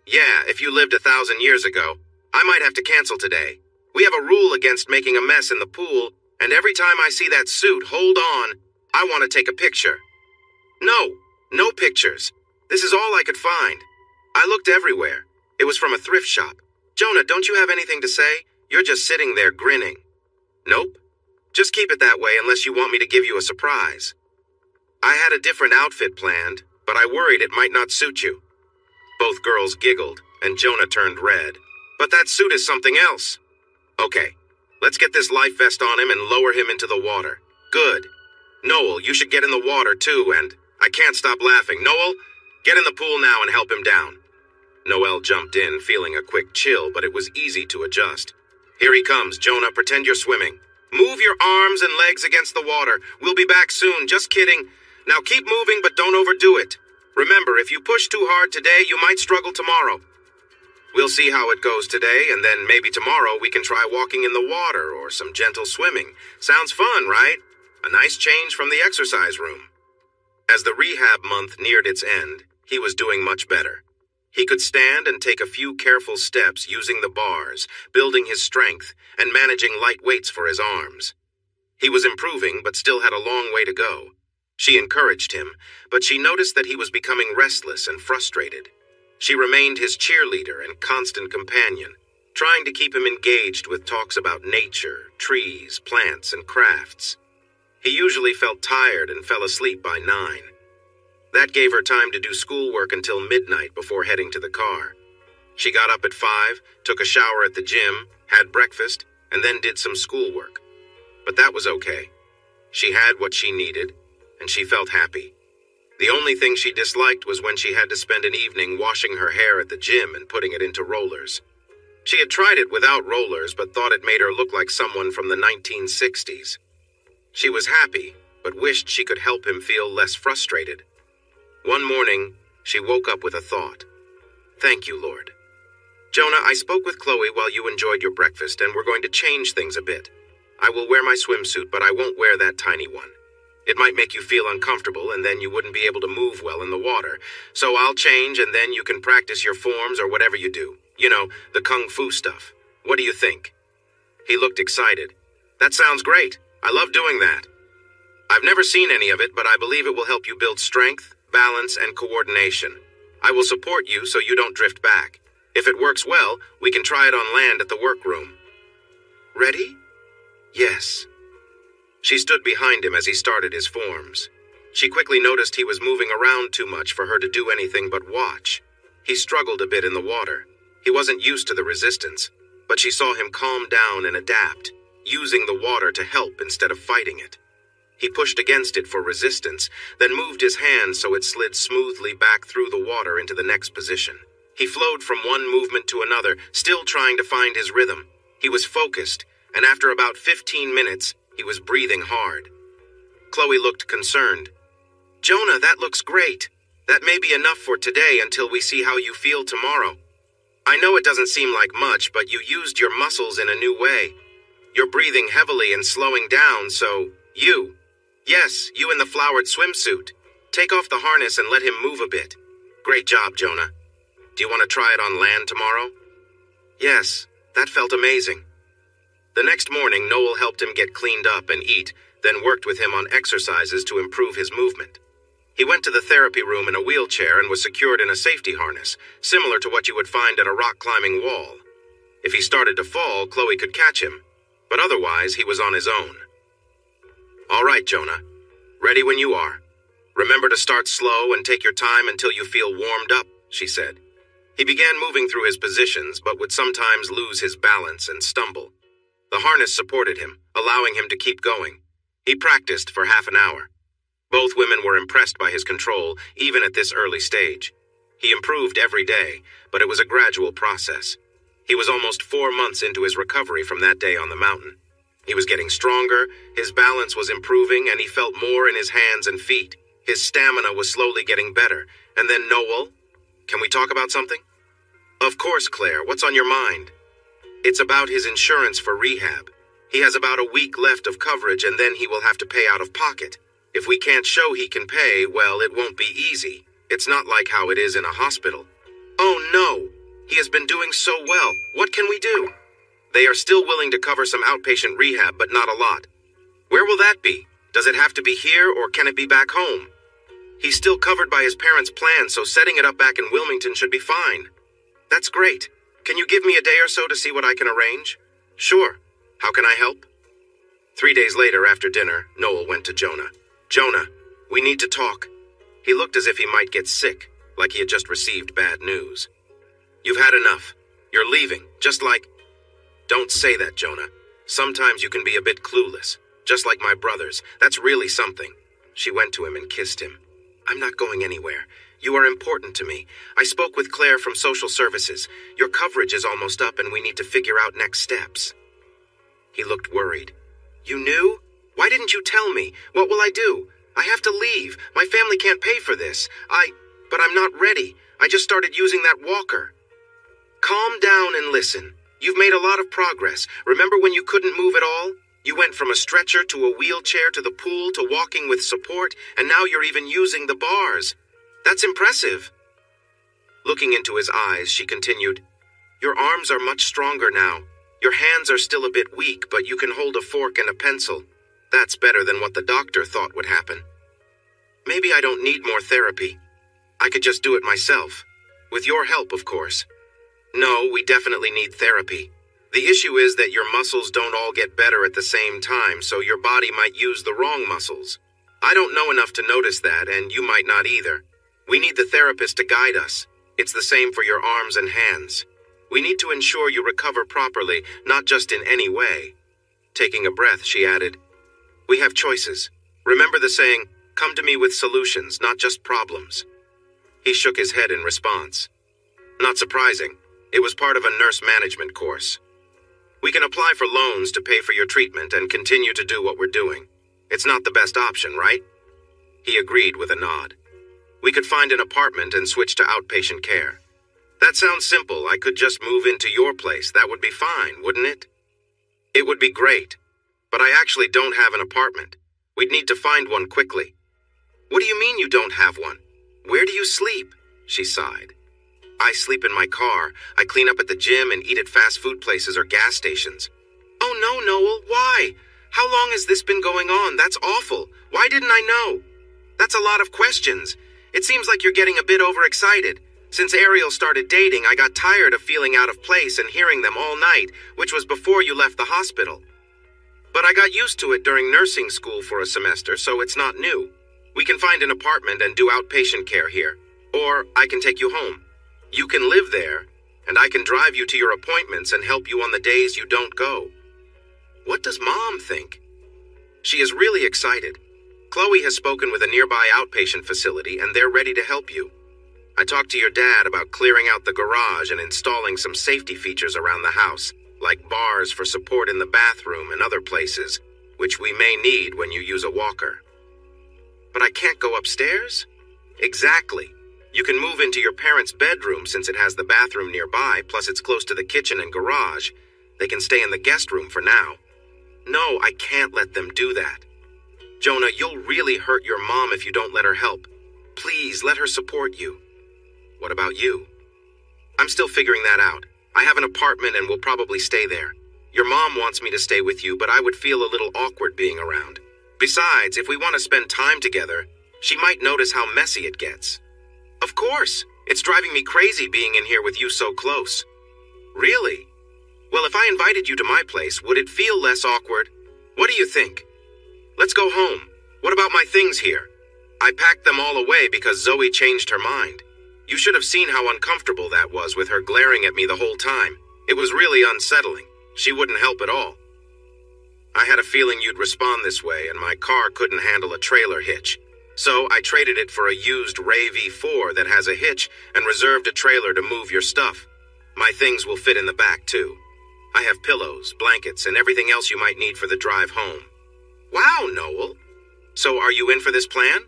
Yeah, if you lived 1,000 years ago, I might have to cancel today. We have a rule against making a mess in the pool, and every time I see that suit, hold on, I want to take a picture. No pictures. This is all I could find. I looked everywhere. It was from a thrift shop. Jonah, don't you have anything to say? You're just sitting there grinning. Nope. Just keep it that way unless you want me to give you a surprise. I had a different outfit planned, but I worried it might not suit you. Both girls giggled, and Jonah turned red. But that suit is something else. Okay, let's get this life vest on him and lower him into the water. Good. Noel, you should get in the water too, and I can't stop laughing. Noel, get in the pool now and help him down. Noel jumped in, feeling a quick chill, but it was easy to adjust. Here he comes, Jonah, pretend you're swimming. Move your arms and legs against the water. We'll be back soon, just kidding. Now keep moving, but don't overdo it. Remember, if you push too hard today, you might struggle tomorrow. We'll see how it goes today, and then maybe tomorrow we can try walking in the water or some gentle swimming. Sounds fun, right? A nice change from the exercise room. As the rehab month neared its end, he was doing much better. He could stand and take a few careful steps using the bars, building his strength, and managing light weights for his arms. He was improving, but still had a long way to go. She encouraged him, but she noticed that he was becoming restless and frustrated. She remained his cheerleader and constant companion, trying to keep him engaged with talks about nature, trees, plants, and crafts. He usually felt tired and fell asleep by 9. That gave her time to do schoolwork until midnight before heading to the car. She got up at 5, took a shower at the gym, had breakfast, and then did some schoolwork. But that was okay. She had what she needed, and she felt happy. The only thing she disliked was when she had to spend an evening washing her hair at the gym and putting it into rollers. She had tried it without rollers, but thought it made her look like someone from the 1960s. She was happy, but wished she could help him feel less frustrated. One morning, she woke up with a thought. Thank you, Lord. Jonah, I spoke with Chloe while you enjoyed your breakfast, and we're going to change things a bit. I will wear my swimsuit, but I won't wear that tiny one. It might make you feel uncomfortable, and then you wouldn't be able to move well in the water. So I'll change, and then you can practice your forms or whatever you do. You know, the kung fu stuff. What do you think? He looked excited. That sounds great. I love doing that. I've never seen any of it, but I believe it will help you build strength, balance, and coordination. I will support you so you don't drift back. If it works well, we can try it on land at the workroom. Ready? Yes. She stood behind him as he started his forms. She quickly noticed he was moving around too much for her to do anything but watch. He struggled a bit in the water. He wasn't used to the resistance, but she saw him calm down and adapt, using the water to help instead of fighting it. He pushed against it for resistance, then moved his hand so it slid smoothly back through the water into the next position. He flowed from one movement to another, still trying to find his rhythm. He was focused, and after about 15 minutes, he was breathing hard. Chloe looked concerned. Jonah, that looks great. That may be enough for today until we see how you feel tomorrow. I know it doesn't seem like much, but you used your muscles in a new way. You're breathing heavily and slowing down, so Yes, you in the flowered swimsuit. Take off the harness and let him move a bit. Great job, Jonah. Do you want to try it on land tomorrow? Yes, that felt amazing. The next morning, Noel helped him get cleaned up and eat, then worked with him on exercises to improve his movement. He went to the therapy room in a wheelchair and was secured in a safety harness, similar to what you would find at a rock-climbing wall. If he started to fall, Chloe could catch him, but otherwise he was on his own. All right, Jonah. Ready when you are. Remember to start slow and take your time until you feel warmed up, she said. He began moving through his positions, but would sometimes lose his balance and stumble. The harness supported him, allowing him to keep going. He practiced for half an hour. Both women were impressed by his control, even at this early stage. He improved every day, but it was a gradual process. He was almost 4 months into his recovery from that day on the mountain. He was getting stronger, his balance was improving, and he felt more in his hands and feet. His stamina was slowly getting better. And then Noel, can we talk about something? Of course, Claire, what's on your mind? It's about his insurance for rehab. He has about a week left of coverage and then he will have to pay out of pocket. If we can't show he can pay, well, it won't be easy. It's not like how it is in a hospital. Oh no, he has been doing so well. What can we do? They are still willing to cover some outpatient rehab, but not a lot. Where will that be? Does it have to be here or can it be back home? He's still covered by his parents' plan, so setting it up back in Wilmington should be fine. That's great. Can you give me a day or so to see what I can arrange? Sure. How can I help? 3 days later, after dinner, Noel went to Jonah. Jonah, we need to talk. He looked as if he might get sick, like he had just received bad news. You've had enough. You're leaving, just like... Don't say that, Jonah. Sometimes you can be a bit clueless, just like my brothers. That's really something. She went to him and kissed him. I'm not going anywhere. You are important to me. I spoke with Claire from social services. Your coverage is almost up and we need to figure out next steps. He looked worried. You knew? Why didn't you tell me? What will I do? I have to leave. My family can't pay for this. But I'm not ready. I just started using that walker. Calm down and listen. You've made a lot of progress. Remember when you couldn't move at all? You went from a stretcher to a wheelchair to the pool to walking with support, and now you're even using the bars. That's impressive. Looking into his eyes, she continued, Your arms are much stronger now. Your hands are still a bit weak, but you can hold a fork and a pencil. That's better than what the doctor thought would happen. Maybe I don't need more therapy. I could just do it myself. With your help, of course. No, we definitely need therapy. The issue is that your muscles don't all get better at the same time, so your body might use the wrong muscles. I don't know enough to notice that, and you might not either. We need the therapist to guide us. It's the same for your arms and hands. We need to ensure you recover properly, not just in any way. Taking a breath, she added, We have choices. Remember the saying, come to me with solutions, not just problems. He shook his head in response. Not surprising. It was part of a nurse management course. We can apply for loans to pay for your treatment and continue to do what we're doing. It's not the best option, right? He agreed with a nod. We could find an apartment and switch to outpatient care. That sounds simple. I could just move into your place. That would be fine, wouldn't it? It would be great. But I actually don't have an apartment. We'd need to find one quickly. What do you mean you don't have one? Where do you sleep? She sighed. I sleep in my car. I clean up at the gym and eat at fast food places or gas stations. Oh no, Noel, why? How long has this been going on? That's awful. Why didn't I know? That's a lot of questions. It seems like you're getting a bit overexcited. Since Ariel started dating, I got tired of feeling out of place and hearing them all night, which was before you left the hospital. But I got used to it during nursing school for a semester, so it's not new. We can find an apartment and do outpatient care here. Or I can take you home. You can live there, and I can drive you to your appointments and help you on the days you don't go. What does Mom think? She is really excited. Chloe has spoken with a nearby outpatient facility, and they're ready to help you. I talked to your dad about clearing out the garage and installing some safety features around the house, like bars for support in the bathroom and other places, which we may need when you use a walker. But I can't go upstairs? Exactly. You can move into your parents' bedroom since it has the bathroom nearby, plus it's close to the kitchen and garage. They can stay in the guest room for now. No, I can't let them do that. Jonah, you'll really hurt your mom if you don't let her help. Please, let her support you. What about you? I'm still figuring that out. I have an apartment and will probably stay there. Your mom wants me to stay with you, but I would feel a little awkward being around. Besides, if we want to spend time together, she might notice how messy it gets. Of course. It's driving me crazy being in here with you so close. Really? Well, if I invited you to my place, would it feel less awkward? What do you think? Let's go home. What about my things here? I packed them all away because Zoe changed her mind. You should have seen how uncomfortable that was with her glaring at me the whole time. It was really unsettling. She wouldn't help at all. I had a feeling you'd respond this way, and my car couldn't handle a trailer hitch. So I traded it for a used Ray V4 that has a hitch and reserved a trailer to move your stuff. My things will fit in the back, too. I have pillows, blankets, and everything else you might need for the drive home. Wow, Noel. So are you in for this plan?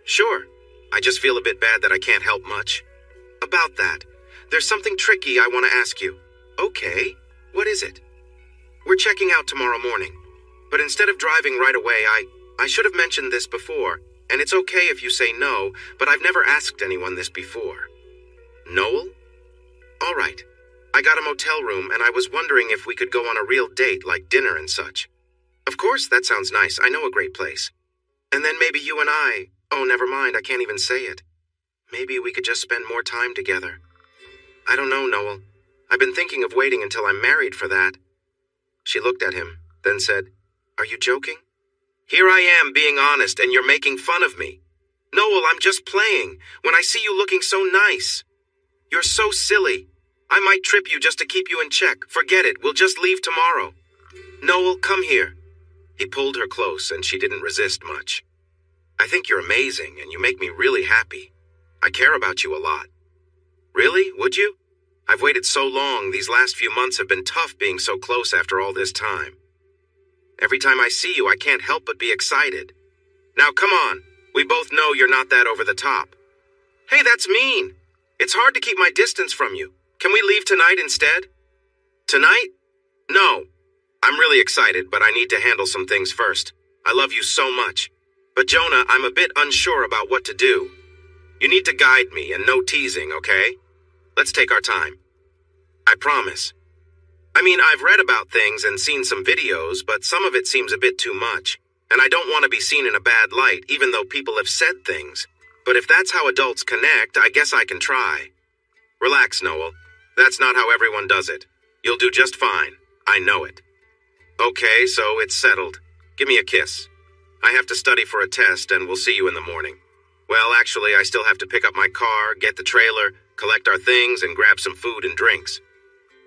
Sure. I just feel a bit bad that I can't help much. About that, there's something tricky I want to ask you. Okay, what is it? We're checking out tomorrow morning, but instead of driving right away, I should have mentioned this before, and it's okay if you say no, but I've never asked anyone this before. Noel? All right. I got a motel room, and I was wondering if we could go on a real date like dinner and such. Of course, that sounds nice. I know a great place. And then maybe you and I... Oh, never mind, I can't even say it. Maybe we could just spend more time together. I don't know, Noel. I've been thinking of waiting until I'm married for that. She looked at him, then said, Are you joking? Here I am being honest, and you're making fun of me. Noel, I'm just playing, when I see you looking so nice. You're so silly. I might trip you just to keep you in check. Forget it, we'll just leave tomorrow. Noel, come here. He pulled her close, and she didn't resist much. I think you're amazing, and you make me really happy. I care about you a lot. Really? Would you? I've waited so long. These last few months have been tough being so close after all this time. Every time I see you, I can't help but be excited. Now, come on. We both know you're not that over the top. Hey, that's mean. It's hard to keep my distance from you. Can we leave tonight instead? Tonight? No. I'm really excited, but I need to handle some things first. I love you so much. But Jonah, I'm a bit unsure about what to do. You need to guide me and no teasing, okay? Let's take our time. I promise. I mean, I've read about things and seen some videos, but some of it seems a bit too much. And I don't want to be seen in a bad light, even though people have said things. But if that's how adults connect, I guess I can try. Relax, Noel. That's not how everyone does it. You'll do just fine. I know it. Okay, so it's settled. Give me a kiss. I have to study for a test, and we'll see you in the morning. Well, actually, I still have to pick up my car, get the trailer, collect our things, and grab some food and drinks.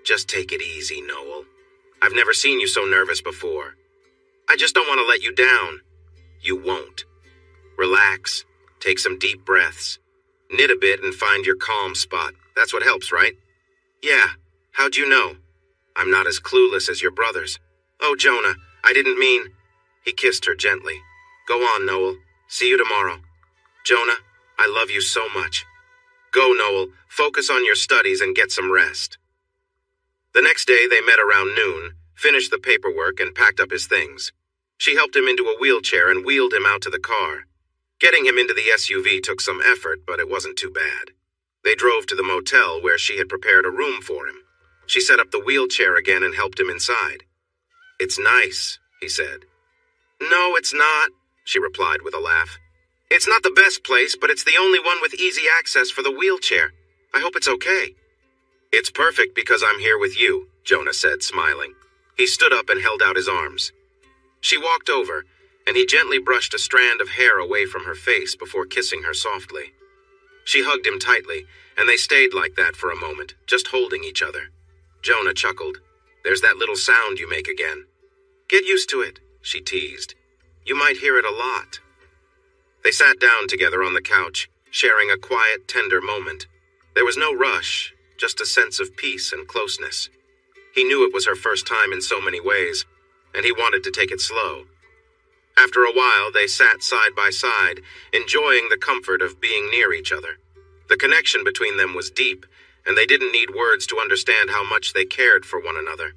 Just take it easy, Noel. I've never seen you so nervous before. I just don't want to let you down. You won't. Relax. Take some deep breaths. Knit a bit and find your calm spot. That's what helps, right? Yeah. How'd you know? I'm not as clueless as your brothers. Oh, Jonah, I didn't mean... He kissed her gently. Go on, Noel. See you tomorrow. Jonah, I love you so much. Go, Noel. Focus on your studies and get some rest. The next day, they met around noon, finished the paperwork, and packed up his things. She helped him into a wheelchair and wheeled him out to the car. Getting him into the SUV took some effort, but it wasn't too bad. They drove to the motel where she had prepared a room for him. She set up the wheelchair again and helped him inside. It's nice, he said. No, it's not, she replied with a laugh. It's not the best place, but it's the only one with easy access for the wheelchair. I hope it's okay. It's perfect because I'm here with you, Jonah said, smiling. He stood up and held out his arms. She walked over, and he gently brushed a strand of hair away from her face before kissing her softly. She hugged him tightly, and they stayed like that for a moment, just holding each other. Jonah chuckled. There's that little sound you make again. Get used to it, she teased. You might hear it a lot. They sat down together on the couch, sharing a quiet, tender moment. There was no rush, just a sense of peace and closeness. He knew it was her first time in so many ways, and he wanted to take it slow. After a while, they sat side by side, enjoying the comfort of being near each other. The connection between them was deep, and they didn't need words to understand how much they cared for one another.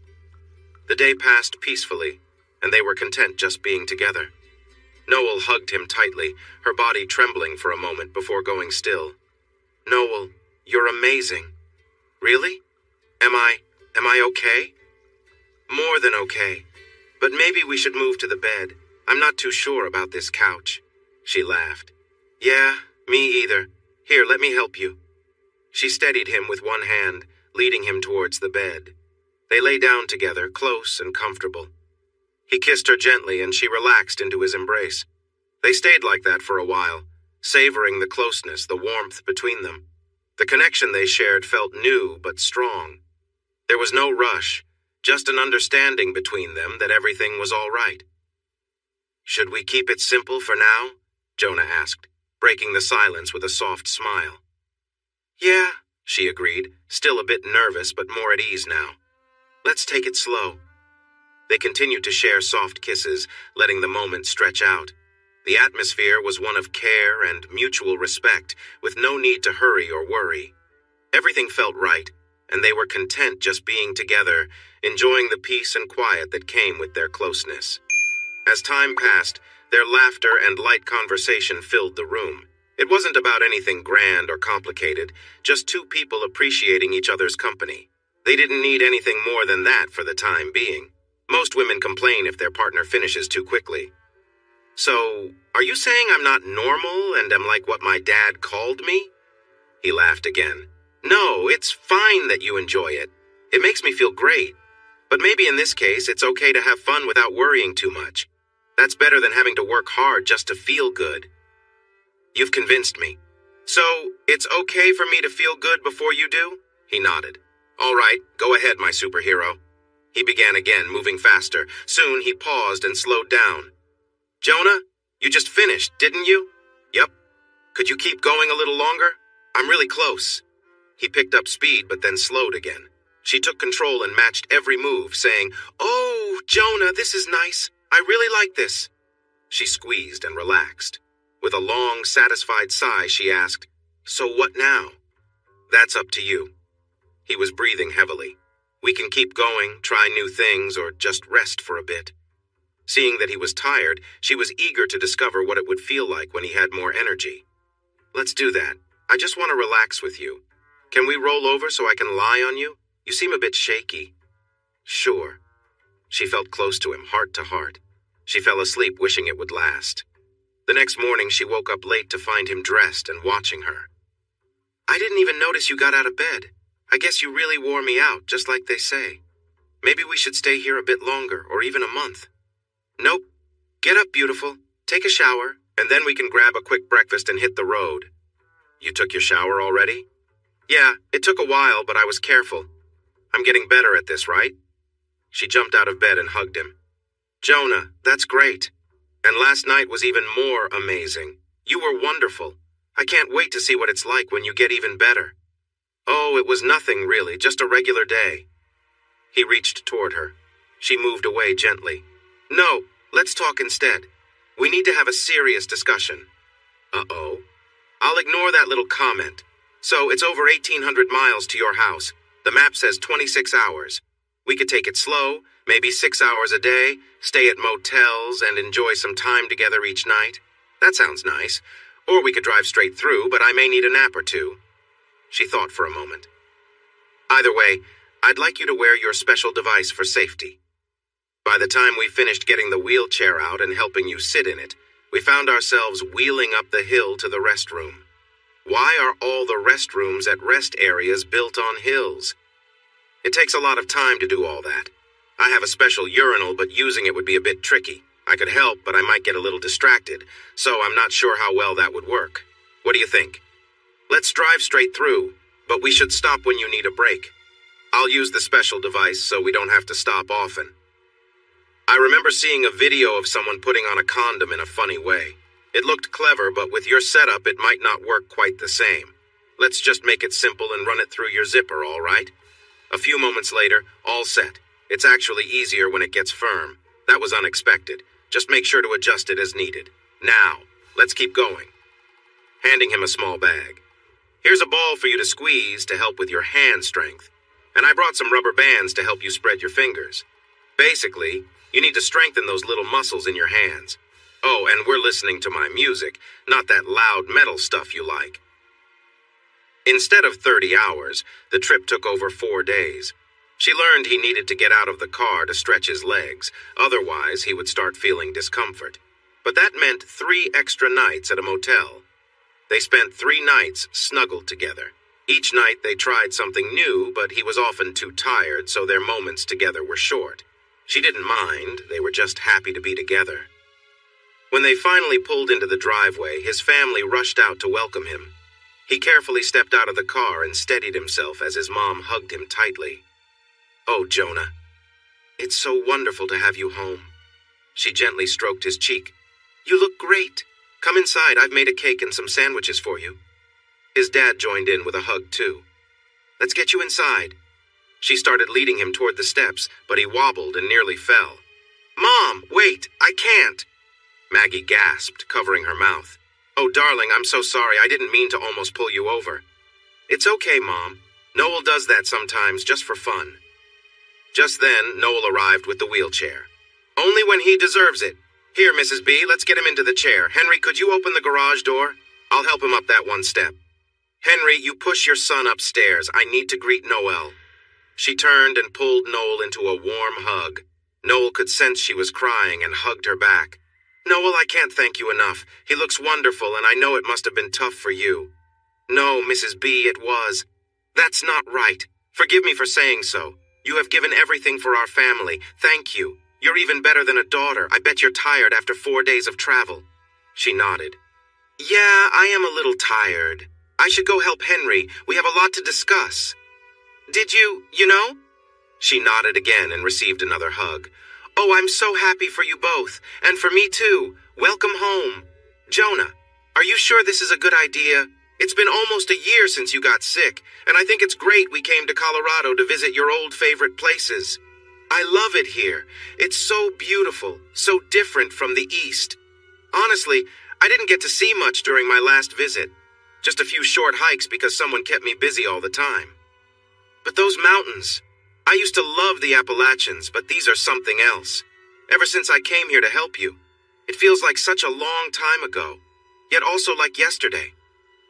The day passed peacefully, and they were content just being together. Noel hugged him tightly, her body trembling for a moment before going still. Noel, you're amazing. Really? Am I okay? More than okay. But maybe we should move to the bed. I'm not too sure about this couch. She laughed. Yeah, me either. Here, let me help you. She steadied him with one hand, leading him towards the bed. They lay down together, close and comfortable. He kissed her gently, and she relaxed into his embrace. They stayed like that for a while, savoring the closeness, the warmth between them. The connection they shared felt new but strong. There was no rush, just an understanding between them that everything was all right. "Should we keep it simple for now?" Jonah asked, breaking the silence with a soft smile. "Yeah," she agreed, still a bit nervous but more at ease now. "Let's take it slow." They continued to share soft kisses, letting the moment stretch out. The atmosphere was one of care and mutual respect, with no need to hurry or worry. Everything felt right, and they were content just being together, enjoying the peace and quiet that came with their closeness. As time passed, their laughter and light conversation filled the room. It wasn't about anything grand or complicated, just two people appreciating each other's company. They didn't need anything more than that for the time being. Most women complain if their partner finishes too quickly. "So, are you saying I'm not normal and am like what my dad called me?" He laughed again. "No, it's fine that you enjoy it. It makes me feel great. But maybe in this case, it's okay to have fun without worrying too much. That's better than having to work hard just to feel good." "You've convinced me. So, it's okay for me to feel good before you do?" He nodded. "All right, go ahead, my superhero." He began again, moving faster. Soon he paused and slowed down. "Jonah, you just finished, didn't you?" "Yep." "Could you keep going a little longer? I'm really close." He picked up speed but then slowed again. She took control and matched every move, saying, "Oh, Jonah, this is nice. I really like this." She squeezed and relaxed. With a long, satisfied sigh, she asked, "So what now?" "That's up to you." He was breathing heavily. "We can keep going, try new things, or just rest for a bit." Seeing that he was tired, she was eager to discover what it would feel like when he had more energy. "Let's do that. I just want to relax with you. Can we roll over so I can lie on you? You seem a bit shaky." "Sure." She felt close to him, heart to heart. She fell asleep wishing it would last. The next morning, she woke up late to find him dressed and watching her. "I didn't even notice you got out of bed. I guess you really wore me out, just like they say. Maybe we should stay here a bit longer, or even a month." "Nope. Get up, beautiful. Take a shower, and then we can grab a quick breakfast and hit the road." "You took your shower already?" "Yeah, it took a while, but I was careful. I'm getting better at this, right?" She jumped out of bed and hugged him. "Jonah, that's great. And last night was even more amazing. You were wonderful. I can't wait to see what it's like when you get even better." "Oh, it was nothing really, just a regular day." He reached toward her. She moved away gently. "No, let's talk instead. We need to have a serious discussion." "Uh-oh." "I'll ignore that little comment. So it's over 1,800 miles to your house. The map says 26 hours. We could take it slow, maybe 6 hours a day, stay at motels, and enjoy some time together each night. That sounds nice. Or we could drive straight through, but I may need a nap or two." She thought for a moment. "Either way, I'd like you to wear your special device for safety." By the time we finished getting the wheelchair out and helping you sit in it, we found ourselves wheeling up the hill to the restroom. Why are all the restrooms at rest areas built on hills? It takes a lot of time to do all that. I have a special urinal, but using it would be a bit tricky. I could help, but I might get a little distracted, so I'm not sure how well that would work. What do you think? Let's drive straight through, but we should stop when you need a break. I'll use the special device so we don't have to stop often. I remember seeing a video of someone putting on a condom in a funny way. It looked clever, but with your setup, it might not work quite the same. Let's just make it simple and run it through your zipper, all right? A few moments later, all set. It's actually easier when it gets firm. That was unexpected. Just make sure to adjust it as needed. Now, let's keep going. Handing him a small bag. Here's a ball for you to squeeze to help with your hand strength. And I brought some rubber bands to help you spread your fingers. Basically, you need to strengthen those little muscles in your hands. Oh, and we're listening to my music, not that loud metal stuff you like. Instead of 30 hours, the trip took over 4 days. She learned he needed to get out of the car to stretch his legs, otherwise he would start feeling discomfort. But that meant 3 extra nights at a motel. They spent 3 nights snuggled together. Each night they tried something new, but he was often too tired, so their moments together were short. She didn't mind, they were just happy to be together. When they finally pulled into the driveway, his family rushed out to welcome him. He carefully stepped out of the car and steadied himself as his mom hugged him tightly. "Oh, Jonah, it's so wonderful to have you home." She gently stroked his cheek. "You look great. Come inside, I've made a cake and some sandwiches for you." His dad joined in with a hug, too. "Let's get you inside." She started leading him toward the steps, but he wobbled and nearly fell. "Mom, wait, I can't." Maggie gasped, covering her mouth. "Oh, darling, I'm so sorry. I didn't mean to almost pull you over." "It's okay, Mom. Noel does that sometimes, just for fun." Just then, Noel arrived with the wheelchair. "Only when he deserves it. Here, Mrs. B, let's get him into the chair. Henry, could you open the garage door? I'll help him up that one step. Henry, you push your son upstairs. I need to greet Noel." She turned and pulled Noel into a warm hug. Noel could sense she was crying and hugged her back. "Noel, I can't thank you enough. He looks wonderful, and I know it must have been tough for you." "No, Mrs. B, it was." "That's not right. Forgive me for saying so. You have given everything for our family. Thank you. You're even better than a daughter. I bet you're tired after 4 days of travel." She nodded. "Yeah, I am a little tired. I should go help Henry. We have a lot to discuss." "Did you know?" She nodded again and received another hug. "Oh, I'm so happy for you both. And for me too. Welcome home. Jonah, are you sure this is a good idea? It's been almost a year since you got sick, and I think it's great we came to Colorado to visit your old favorite places. I love it here. It's so beautiful, so different from the East. Honestly, I didn't get to see much during my last visit. Just a few short hikes because someone kept me busy all the time. But those mountains, I used to love the Appalachians, but these are something else. Ever since I came here to help you, it feels like such a long time ago, yet also like yesterday.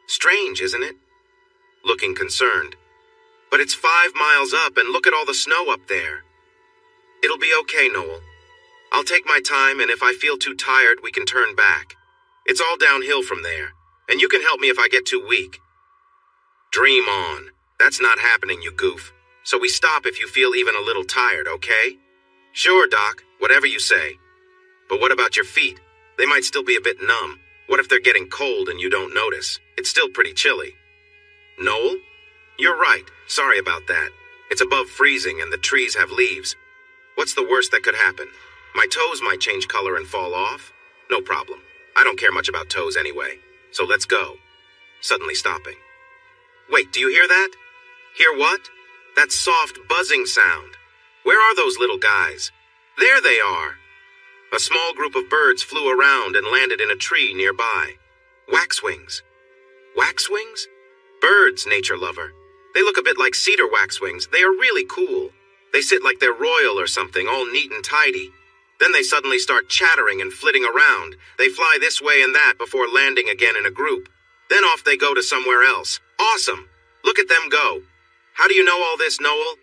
Strange, isn't it?" Looking concerned. "But it's 5 miles up, and look at all the snow up there." "It'll be okay, Noel. I'll take my time, and if I feel too tired, we can turn back. It's all downhill from there, and you can help me if I get too weak." "Dream on. That's not happening, you goof. So we stop if you feel even a little tired, okay?" "Sure, Doc. Whatever you say. But what about your feet? They might still be a bit numb. What if they're getting cold and you don't notice? It's still pretty chilly." "Noel? You're right. Sorry about that. It's above freezing and the trees have leaves. What's the worst that could happen? My toes might change color and fall off? No problem. I don't care much about toes anyway. So let's go." Suddenly stopping. "Wait, do you hear that?" "Hear what?" "That soft buzzing sound. Where are those little guys?" "There they are." A small group of birds flew around and landed in a tree nearby. Waxwings. Waxwings? Birds, nature lover. They look a bit like cedar waxwings. They are really cool. They sit like they're royal or something, all neat and tidy. Then they suddenly start chattering and flitting around. They fly this way and that before landing again in a group. Then off they go to somewhere else. Awesome! Look at them go. How do you know all this, Noel?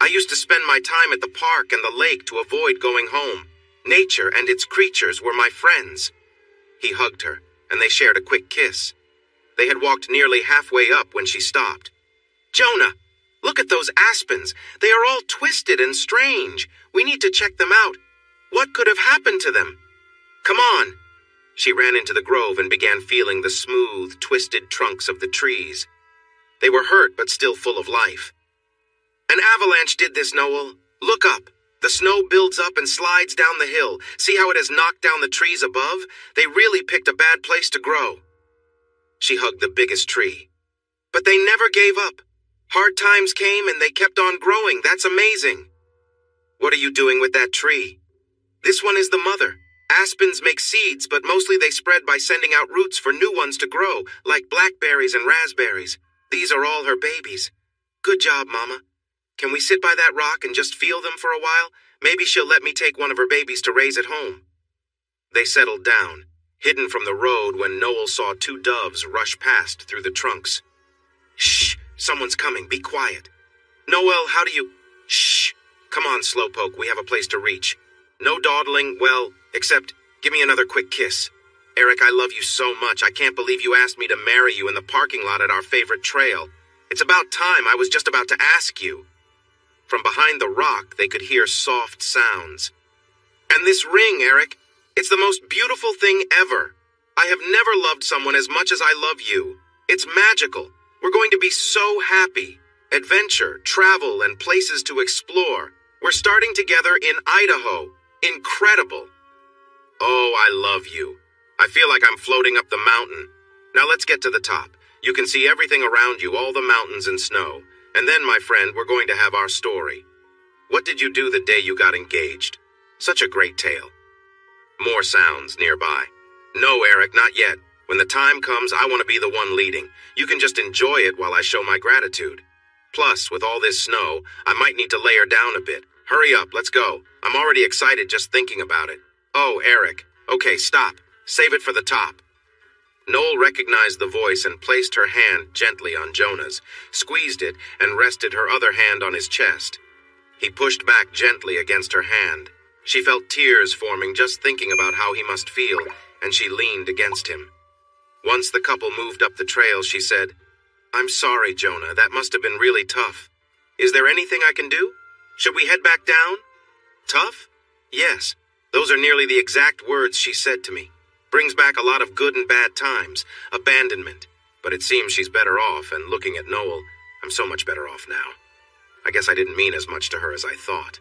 I used to spend my time at the park and the lake to avoid going home. Nature and its creatures were my friends. He hugged her, and they shared a quick kiss. They had walked nearly halfway up when she stopped. "Jonah, look at those aspens. They are all twisted and strange. We need to check them out. What could have happened to them? Come on." She ran into the grove and began feeling the smooth, twisted trunks of the trees. They were hurt but still full of life. "An avalanche did this, Noel. Look up. The snow builds up and slides down the hill. See how it has knocked down the trees above? They really picked a bad place to grow." She hugged the biggest tree. "But they never gave up. Hard times came and they kept on growing. That's amazing." "What are you doing with that tree?" "This one is the mother. Aspens make seeds, but mostly they spread by sending out roots for new ones to grow, like blackberries and raspberries. These are all her babies. Good job, Mama. Can we sit by that rock and just feel them for a while? Maybe she'll let me take one of her babies to raise at home." They settled down, hidden from the road when Noel saw 2 doves rush past through the trunks. "Shh, someone's coming. Be quiet." "Noel, how do you—" "Shh. Come on, Slowpoke, we have a place to reach. No dawdling, well, except give me another quick kiss. Eric, I love you so much. I can't believe you asked me to marry you in the parking lot at our favorite trail. It's about time. I was just about to ask you." From behind the rock, they could hear soft sounds. "And this ring, Eric, it's the most beautiful thing ever. I have never loved someone as much as I love you. It's magical. We're going to be so happy. Adventure, travel, and places to explore. We're starting together in Idaho. Incredible. Oh, I love you. I feel like I'm floating up the mountain. Now let's get to the top. You can see everything around you, all the mountains and snow. And then, my friend, we're going to have our story. What did you do the day you got engaged? Such a great tale. More sounds nearby. No, Eric, not yet. When the time comes, I want to be the one leading. You can just enjoy it while I show my gratitude. Plus, with all this snow, I might need to layer down a bit. Hurry up, let's go. I'm already excited just thinking about it. Oh, Eric. Okay, stop. Save it for the top. Noel recognized the voice and placed her hand gently on Jonah's, squeezed it, and rested her other hand on his chest. He pushed back gently against her hand. She felt tears forming just thinking about how he must feel, and she leaned against him. Once the couple moved up the trail, she said, "I'm sorry, Jonah. That must have been really tough. Is there anything I can do? Should we head back down?" Tough? Yes. Those are nearly the exact words she said to me. Brings back a lot of good and bad times, abandonment. But it seems she's better off, and looking at Noel, I'm so much better off now. I guess I didn't mean as much to her as I thought.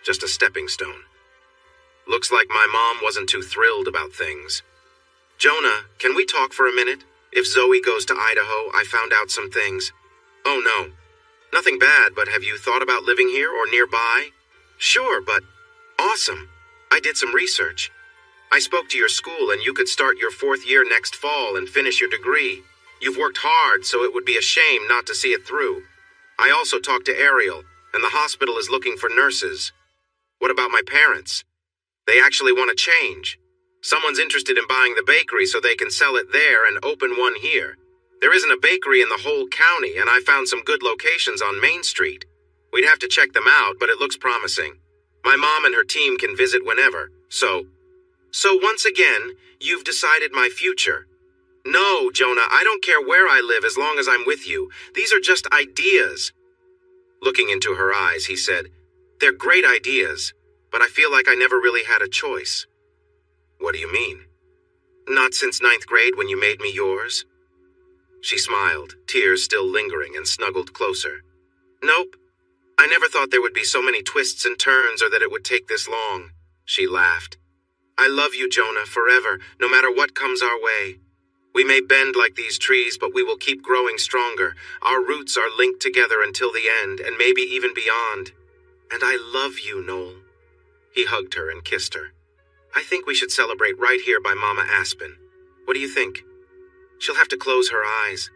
Just a stepping stone. Looks like my mom wasn't too thrilled about things. Jonah, can we talk for a minute? If Zoe goes to Idaho, I found out some things. Oh no. Nothing bad, but have you thought about living here or nearby? Sure, but... Awesome. I did some research. I spoke to your school and you could start your 4th year next fall and finish your degree. You've worked hard, so it would be a shame not to see it through. I also talked to Ariel, and the hospital is looking for nurses. What about my parents? They actually want to change. Someone's interested in buying the bakery so they can sell it there and open one here. There isn't a bakery in the whole county, and I found some good locations on Main Street. We'd have to check them out, but it looks promising. My mom and her team can visit whenever, So once again, you've decided my future. No, Jonah, I don't care where I live as long as I'm with you. These are just ideas. Looking into her eyes, he said, "They're great ideas, but I feel like I never really had a choice." What do you mean? Not since 9th grade when you made me yours? She smiled, tears still lingering, and snuggled closer. Nope. I never thought there would be so many twists and turns or that it would take this long. She laughed. I love you, Jonah, forever, no matter what comes our way. We may bend like these trees, but we will keep growing stronger. Our roots are linked together until the end, and maybe even beyond. And I love you, Noel. He hugged her and kissed her. I think we should celebrate right here by Mama Aspen. What do you think? She'll have to close her eyes.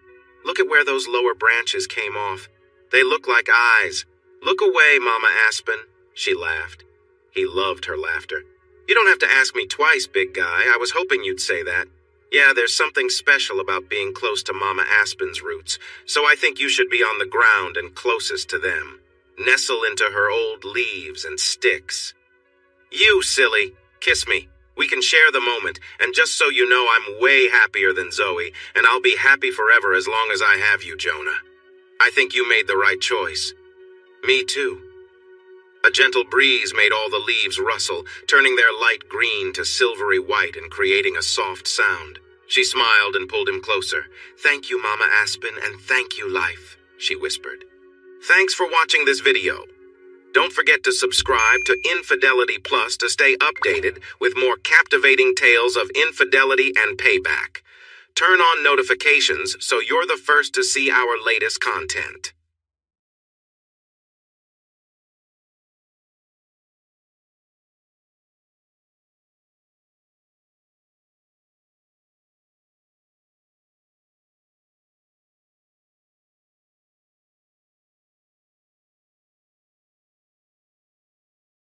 Look at where those lower branches came off. They look like eyes. Look away, Mama Aspen. She laughed. He loved her laughter. You don't have to ask me twice, big guy. I was hoping you'd say that. Yeah, there's something special about being close to Mama Aspen's roots, so I think you should be on the ground and closest to them. Nestle into her old leaves and sticks. You, silly. Kiss me. We can share the moment, and just so you know, I'm way happier than Zoe, and I'll be happy forever as long as I have you, Jonah. I think you made the right choice. Me too. A gentle breeze made all the leaves rustle, turning their light green to silvery white and creating a soft sound. She smiled and pulled him closer. Thank you, Mama Aspen, and thank you, life, she whispered. Thanks for watching this video. Don't forget to subscribe to Infidelity Plus to stay updated with more captivating tales of infidelity and payback. Turn on notifications so you're the first to see our latest content.